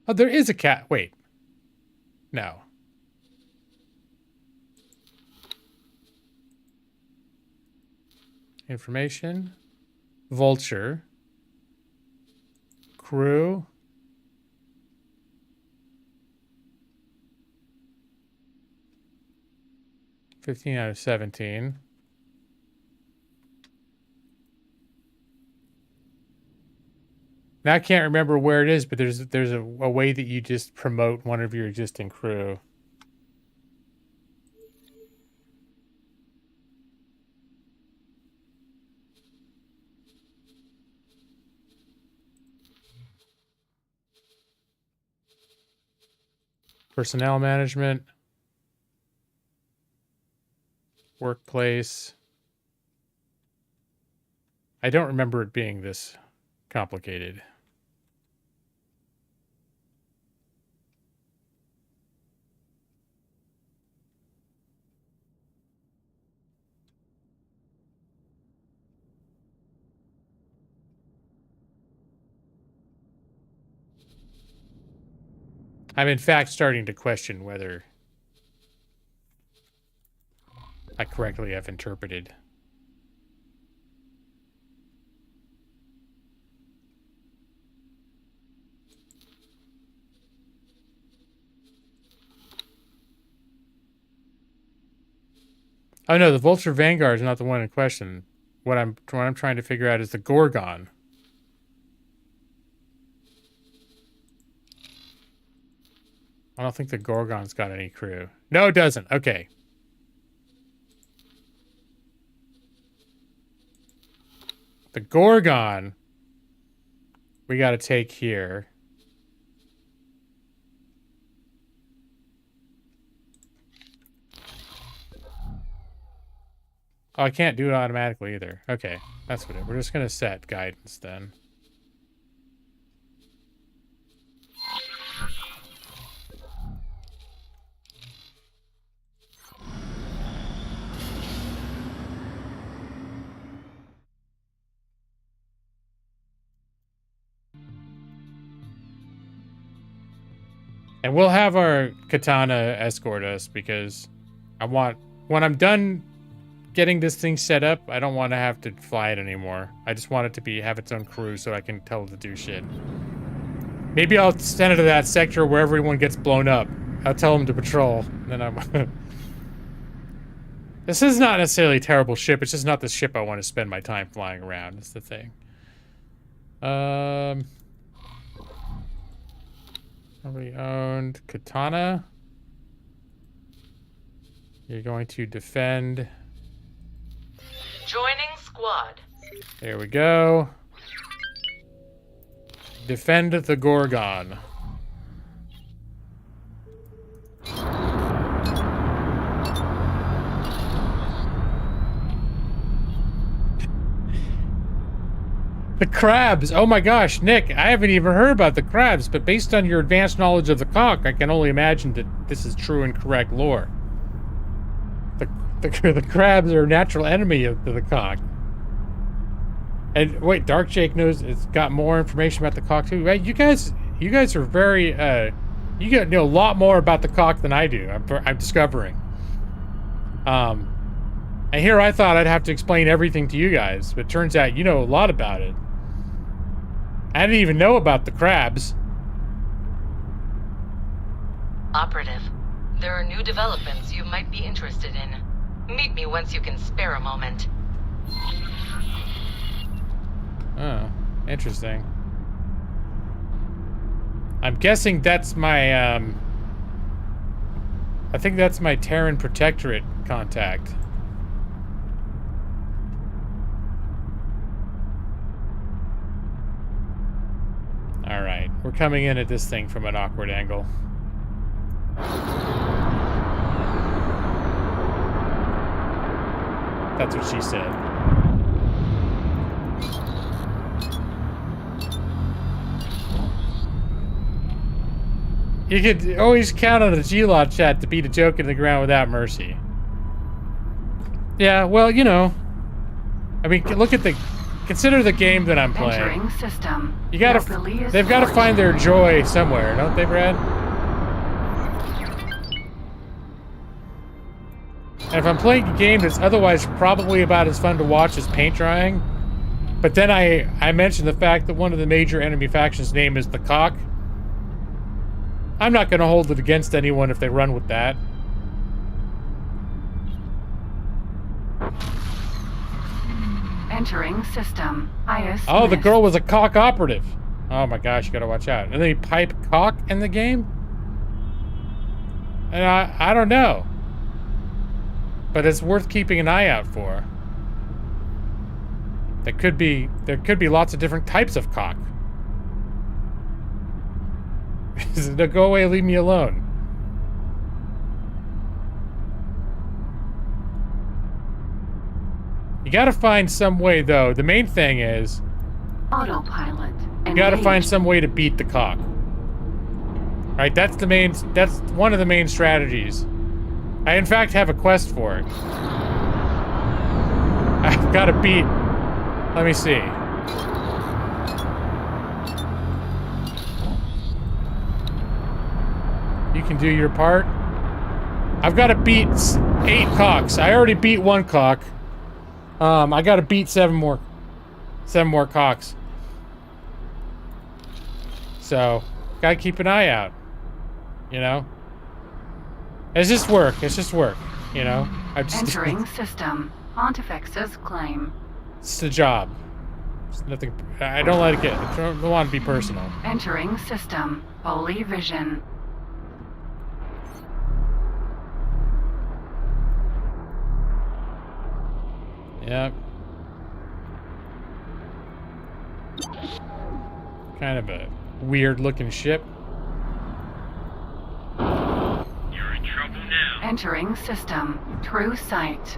Oh, there is a cat. Wait. No. Information. Vulture. Crew. $15 out of 17. Now I can't remember where it is, but there's a way that you just promote one of your existing crew. Personnel management. Workplace. I don't remember it being this complicated. I'm in fact starting to question whether I correctly have interpreted. Oh no, the Vulture Vanguard is not the one in question. What I'm trying to figure out is the Gorgon. I don't think the Gorgon's got any crew. No, it doesn't. Okay. The Gorgon we got to take here. Oh, I can't do it automatically either. Okay, that's what it is. We're just going to set guidance then. And we'll have our katana escort us because I want, when I'm done getting this thing set up, I don't want to have to fly it anymore. I just want it to have its own crew so I can tell it to do shit. Maybe I'll send it to that sector where everyone gets blown up. I'll tell them to patrol. Then I'm... This is not necessarily a terrible ship. It's just not the ship I want to spend my time flying around. That's the thing. Nobody owned katana. You're going to defend. Joining squad. There we go. Defend the Gorgon. The crabs. Oh my gosh, Nick, I haven't even heard about the crabs, but based on your advanced knowledge of the cock, I can only imagine that this is true and correct lore. The crabs are a natural enemy of the cock. And wait, Dark Jake knows it's got more information about the cock too. Right? You guys are very you know a lot more about the cock than I do. I'm discovering. And here I thought I'd have to explain everything to you guys, but it turns out you know a lot about it. I didn't even know about the crabs. Operative, there are new developments you might be interested in. Meet me once you can spare a moment. Oh, interesting. I'm guessing that's my, I think that's my Terran Protectorate contact. Alright, we're coming in at this thing from an awkward angle. That's what she said. You could always count on the G-Lot chat to beat a joke in the ground without mercy. Yeah, well, you know. I mean, look at the... Consider the game that I'm playing. Entering system. You gotta... They've got to find their joy somewhere, don't they, Brad? And if I'm playing a game that's otherwise probably about as fun to watch as paint drying, but then I mentioned the fact that one of the major enemy factions' name is the Cock, I'm not going to hold it against anyone if they run with that. Entering system. IS. Oh, the girl was a Cock operative. Oh my gosh, you gotta watch out. And they pipe Cock in the game? And I don't know. But it's worth keeping an eye out for. There could be lots of different types of Cock. No, go away, leave me alone. You gotta find some way, though. The main thing is... Autopilot. You gotta find some way to beat the Cock. Right, that's one of the main strategies. I, in fact, have a quest for it. I've gotta beat... Let me see. You can do your part. I've got to beat 8 cocks. I already beat 1 cock. I got to beat 7 more cocks. So, gotta keep an eye out. You know? It's just work. It's just work. You know? Entering system. Pontifex's claim. It's a job. It's nothing. I don't let it get. I don't want to be personal. Entering system. Holy vision. Yep. Kind of a weird looking ship. You're in trouble now. Entering system. True sight.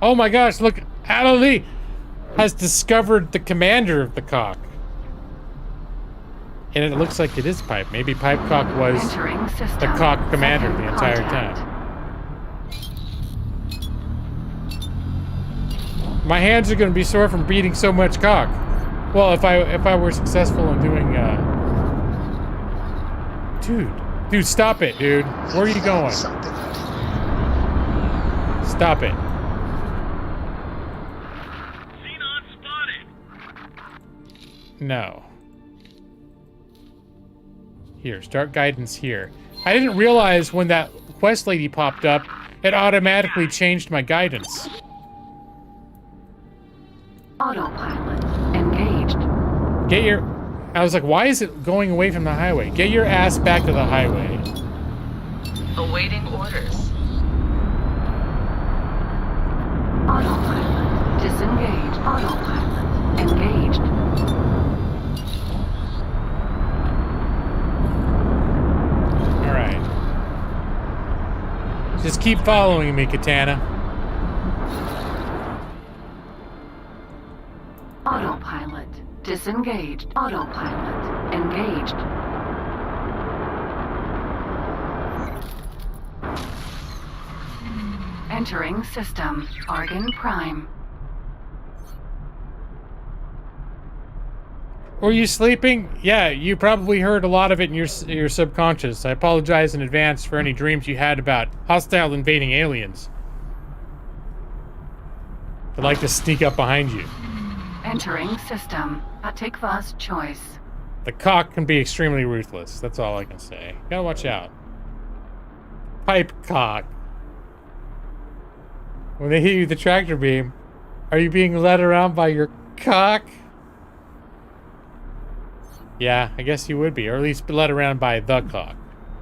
Oh my gosh, look, Adelie has discovered the commander of the cock. And it looks like it is Pipe. Maybe Pipecock was the cock commander the entire time. My hands are going to be sore from beating so much cock. Well, if I were successful in doing, Dude, stop it, dude. Where are you going? Stop it. Xenon spotted. No. Here, start guidance here. I didn't realize when that quest lady popped up, it automatically changed my guidance. Autopilot engaged. Get your... I was like, why is it going away from the highway? Get your ass back to the highway. Awaiting orders. Autopilot disengaged. Autopilot engaged. Alright. Just keep following me, Katana. Autopilot disengaged. Autopilot engaged. Entering system. Argon Prime. Were you sleeping? Yeah, you probably heard a lot of it in your subconscious. I apologize in advance for any dreams you had about hostile invading aliens. I'd like to sneak up behind you. Entering system. Atikva's choice. The cock can be extremely ruthless. That's all I can say. Gotta watch out. Pipe cock. When they hit you with the tractor beam, are you being led around by your cock? Yeah, I guess you would be, or at least led around by the cock.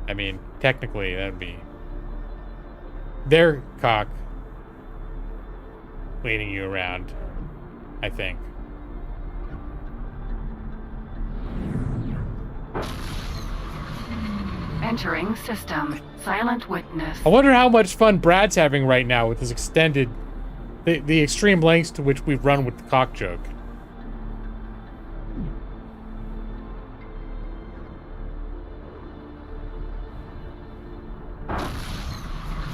I mean, technically, that would be their cock leading you around, I think. Entering system. Silent witness. I wonder how much fun Brad's having right now with his extended, the extreme lengths to which we've run with the cock joke.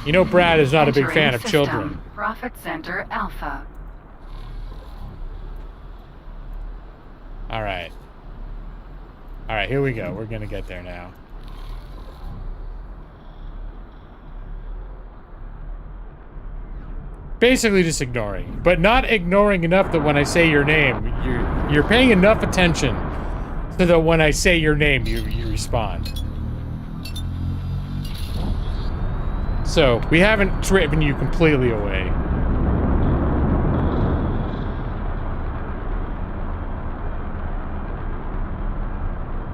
You know Brad is not a big fan of children. Profit Center Alpha. Alright. Alright, here we go. We're gonna get there now. Basically just ignoring. But not ignoring enough that when I say your name, you're paying enough attention so that when I say your name, you respond. So, we haven't driven you completely away.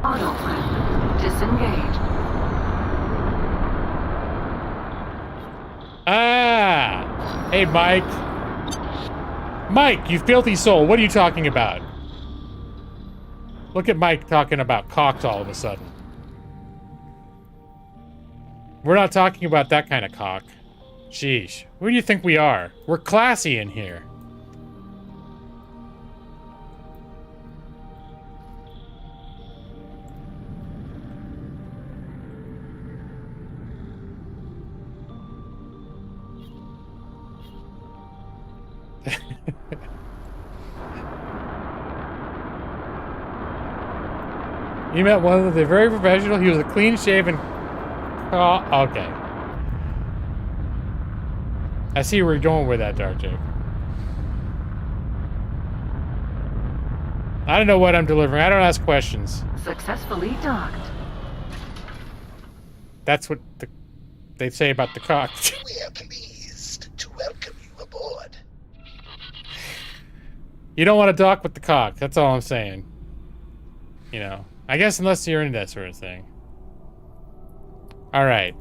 Autopilot disengaged. Ah! Hey, Mike. Mike, you filthy soul, what are you talking about? Look at Mike talking about cocks all of a sudden. We're not talking about that kind of cock. Sheesh. Who do you think we are? We're classy in here. You met one of the very professional. He was a clean-shaven... Oh, okay. I see where you're going with that, Dark Jake. I don't know what I'm delivering. I don't ask questions. Successfully docked. That's what they say about the cock. We are pleased to welcome you aboard. You don't want to dock with the cock. That's all I'm saying. You know, I guess unless you're into that sort of thing. All right,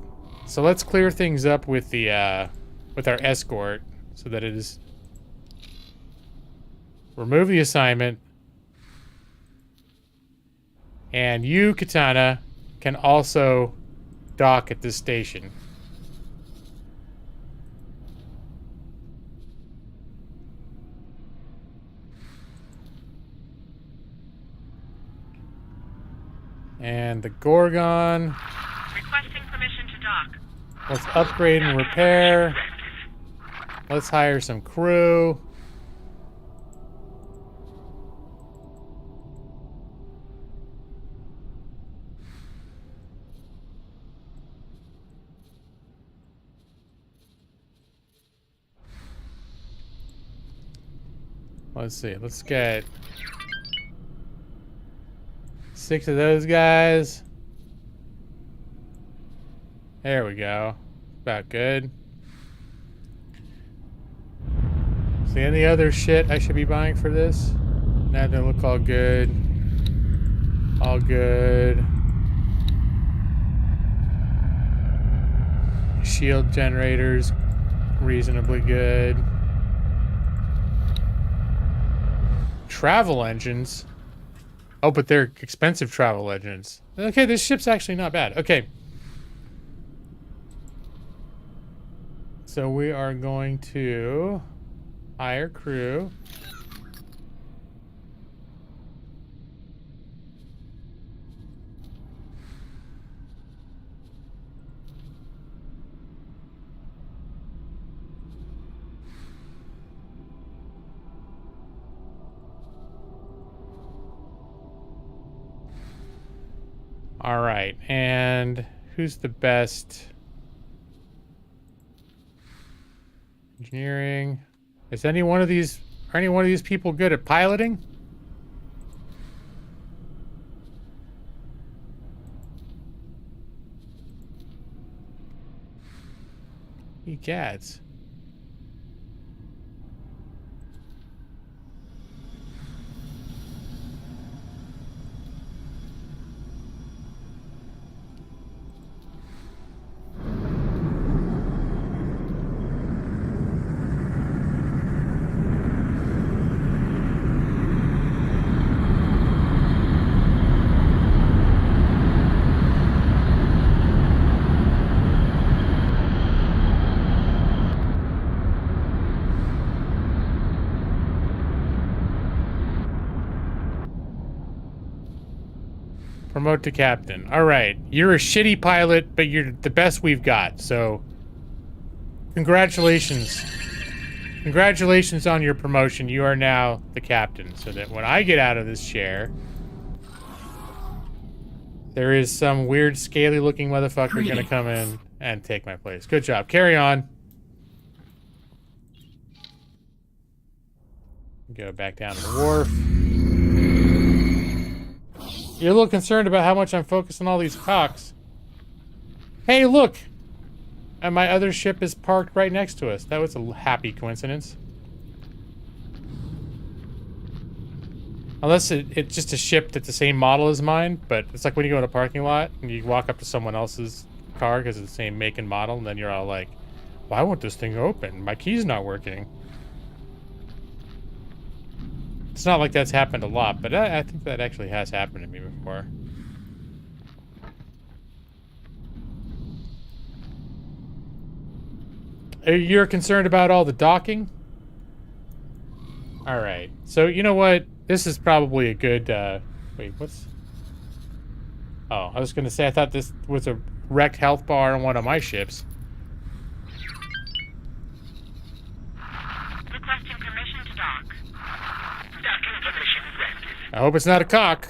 so let's clear things up with the with our escort, so that it is. Remove the assignment, and you, Katana, can also dock at this station. And the Gorgon. Requesting permission to dock. Let's upgrade and repair. Let's hire some crew. Let's see. Let's get 6 of those guys. There we go. About good. See any other shit I should be buying for this? Nah, they look all good. All good. Shield generators, reasonably good. Travel engines. Oh, but they're expensive travel engines. Okay, this ship's actually not bad. Okay. So we are going to hire crew. All right, and who's the best? Engineering. Is any one of these, are any one of these people good at piloting? You cats. Promote to captain. All right, you're a shitty pilot, but you're the best we've got. So, congratulations. Congratulations on your promotion. You are now the captain. So that when I get out of this chair, there is some weird, scaly-looking motherfucker gonna come in and take my place. Good job. Carry on. Go back down to the wharf. You're a little concerned about how much I'm focused on all these cocks. Hey, look! And my other ship is parked right next to us. That was a happy coincidence. Unless it's just a ship that's the same model as mine, but it's like when you go in a parking lot and you walk up to someone else's car because it's the same make and model, and then you're all like, why won't this thing open? My key's not working. It's not like that's happened a lot, but I think that actually has happened to me before. You're concerned about all the docking? Alright, so you know what? This is probably a good, wait, what's... Oh, I was gonna say I thought this was a wrecked health bar on one of my ships. Requesting permission to dock. Docking permission granted. I hope it's not a cock.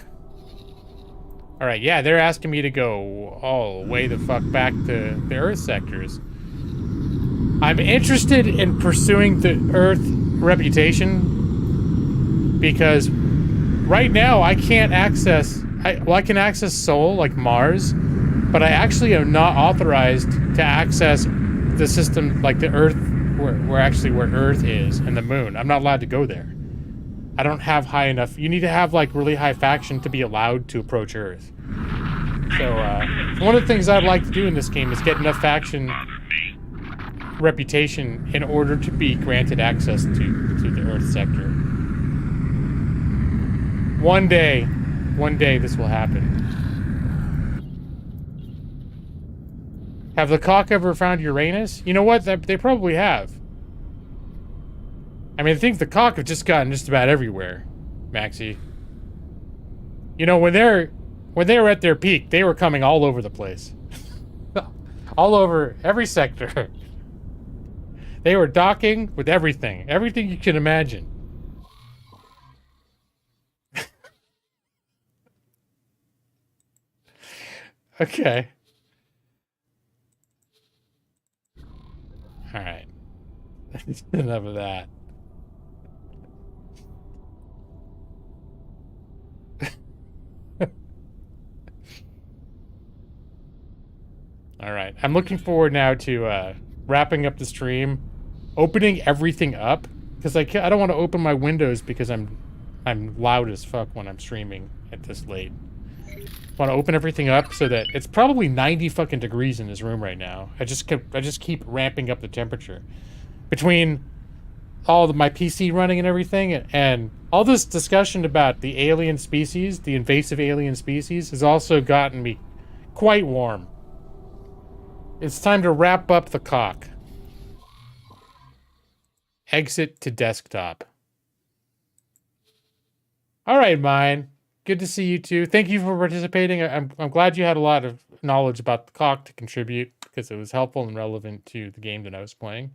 All right, yeah, they're asking me to go all the way the fuck back to the Earth sectors. I'm interested in pursuing the Earth reputation because right now I can't access... I can access Sol, like Mars, but I actually am not authorized to access the system, like the Earth, where Earth is, and the Moon. I'm not allowed to go there. I don't have high enough... You need to have, like, really high faction to be allowed to approach Earth. So, one of the things I'd like to do in this game is get enough faction reputation in order to be granted access to the Earth sector. One day this will happen. Have the Cock ever found Uranus? You know what? They probably have. I mean, I think the Cock have just gotten just about everywhere, Maxie. You know, when they were at their peak, they were coming all over the place. All over every sector. They were docking with everything. Everything you can imagine. Okay. Alright. Enough of that. Alright. I'm looking forward now to wrapping up the stream. Opening everything up. Because I don't want to open my windows because I'm loud as fuck when I'm streaming at this late. I want to open everything up so that it's probably 90 fucking degrees in this room right now. I just keep ramping up the temperature between all of my PC running and everything, and all this discussion about the alien species, the invasive alien species, has also gotten me quite warm. It's time to wrap up the Cock. Exit to desktop. All right, mine. Good to see you too. Thank you for participating. I'm glad you had a lot of knowledge about the Cock to contribute because it was helpful and relevant to the game that I was playing.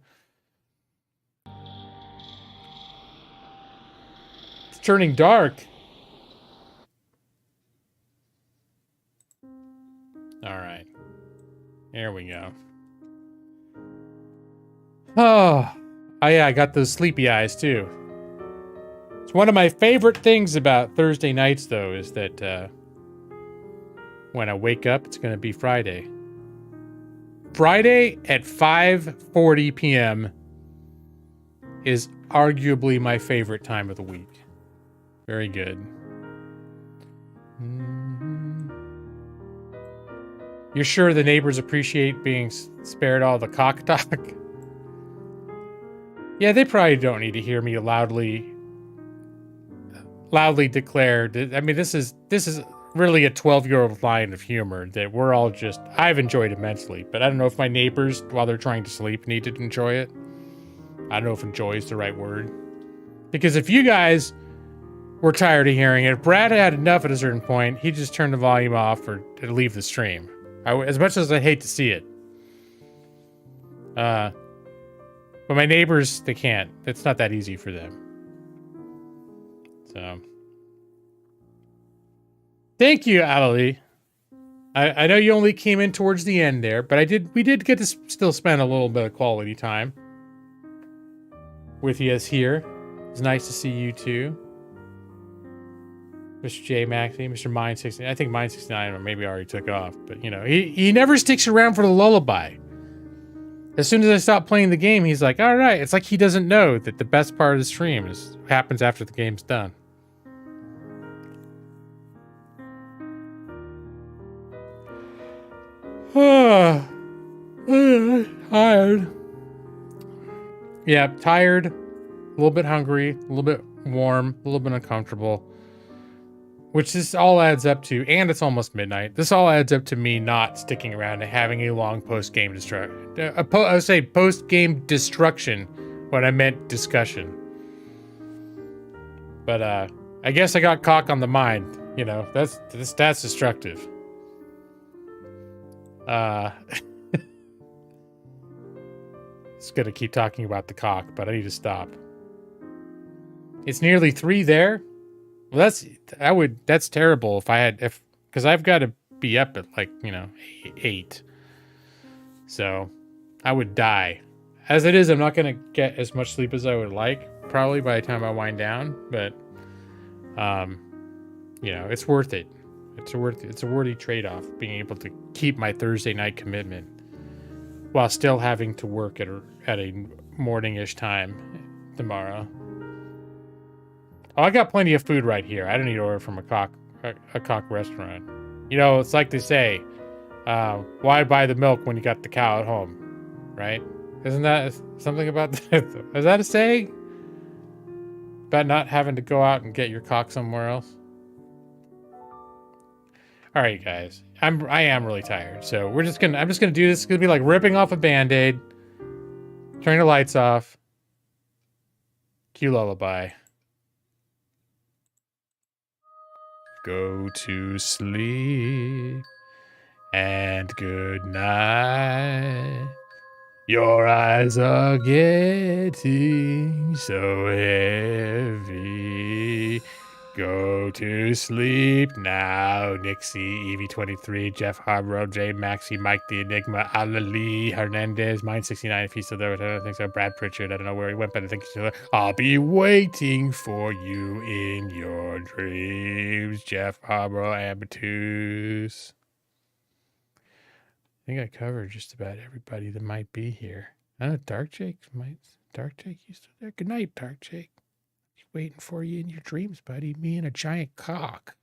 It's turning dark. All right. There we go. Oh yeah, I got those sleepy eyes too. It's one of my favorite things about Thursday nights, though, is that when I wake up, it's going to be Friday. Friday at 5:40 p.m. is arguably my favorite time of the week. Very good. You're sure the neighbors appreciate being spared all the cock talk? Yeah, they probably don't need to hear me loudly declare. I mean, this is really a 12-year-old line of humor that we're all just... I've enjoyed immensely, but I don't know if my neighbors, while they're trying to sleep, need to enjoy it. I don't know if enjoy is the right word. Because if you guys were tired of hearing it, if Brad had enough at a certain point, he'd just turn the volume off or leave the stream. As much as I hate to see it. But my neighbors, they can't. It's not that easy for them. So, thank you, Ali. I know you only came in towards the end there, but we did get to still spend a little bit of quality time with you here. It's nice to see you too. Mr. J Maxie, Mr. Mine 69. I think Mine 69 maybe already took off, but you know, he never sticks around for the lullaby. As soon as I stop playing the game, he's like, all right. It's like he doesn't know that the best part of the stream happens after the game's done. Tired. Yeah, tired. A little bit hungry. A little bit warm. A little bit uncomfortable. Which this all adds up to, and it's almost midnight. This all adds up to me not sticking around and having a long post-game destruction. I would say post-game destruction when I meant discussion. But I guess I got cock on the mind. You know, that's destructive. It's gonna keep talking about the cock, but I need to stop. It's nearly 3 there. Well, that's terrible. If because I've got to be up at like, 8. So I would die. As it is, I'm not going to get as much sleep as I would like, probably by the time I wind down, but, it's worth it. It's a worthy trade-off, being able to keep my Thursday night commitment while still having to work at a morning-ish time tomorrow. Oh, I got plenty of food right here. I don't need to order from a cock restaurant. It's like they say, why buy the milk when you got the cow at home, right? Isn't that something about that? Is that a saying? About not having to go out and get your cock somewhere else? All right, guys. I am really tired, so I'm just gonna do this. It's gonna be like ripping off a Band-Aid, turning the lights off, cue lullaby. Go to sleep and good night. Your eyes are getting so heavy. Go to sleep now. Nixie, EV23, Jeff Harborough, J Maxi, Mike the Enigma, Ali Hernandez, Mine 69, if he's still there, I don't think so. Brad Pritchard, I don't know where he went, but I think he's still there. I'll be waiting for you in your dreams. Jeff Harborough, Ambertus. I think I covered just about everybody that might be here. I know Dark Jake, you still there? Good night, Dark Jake. He's waiting for you in your dreams, buddy. Me and a giant cock.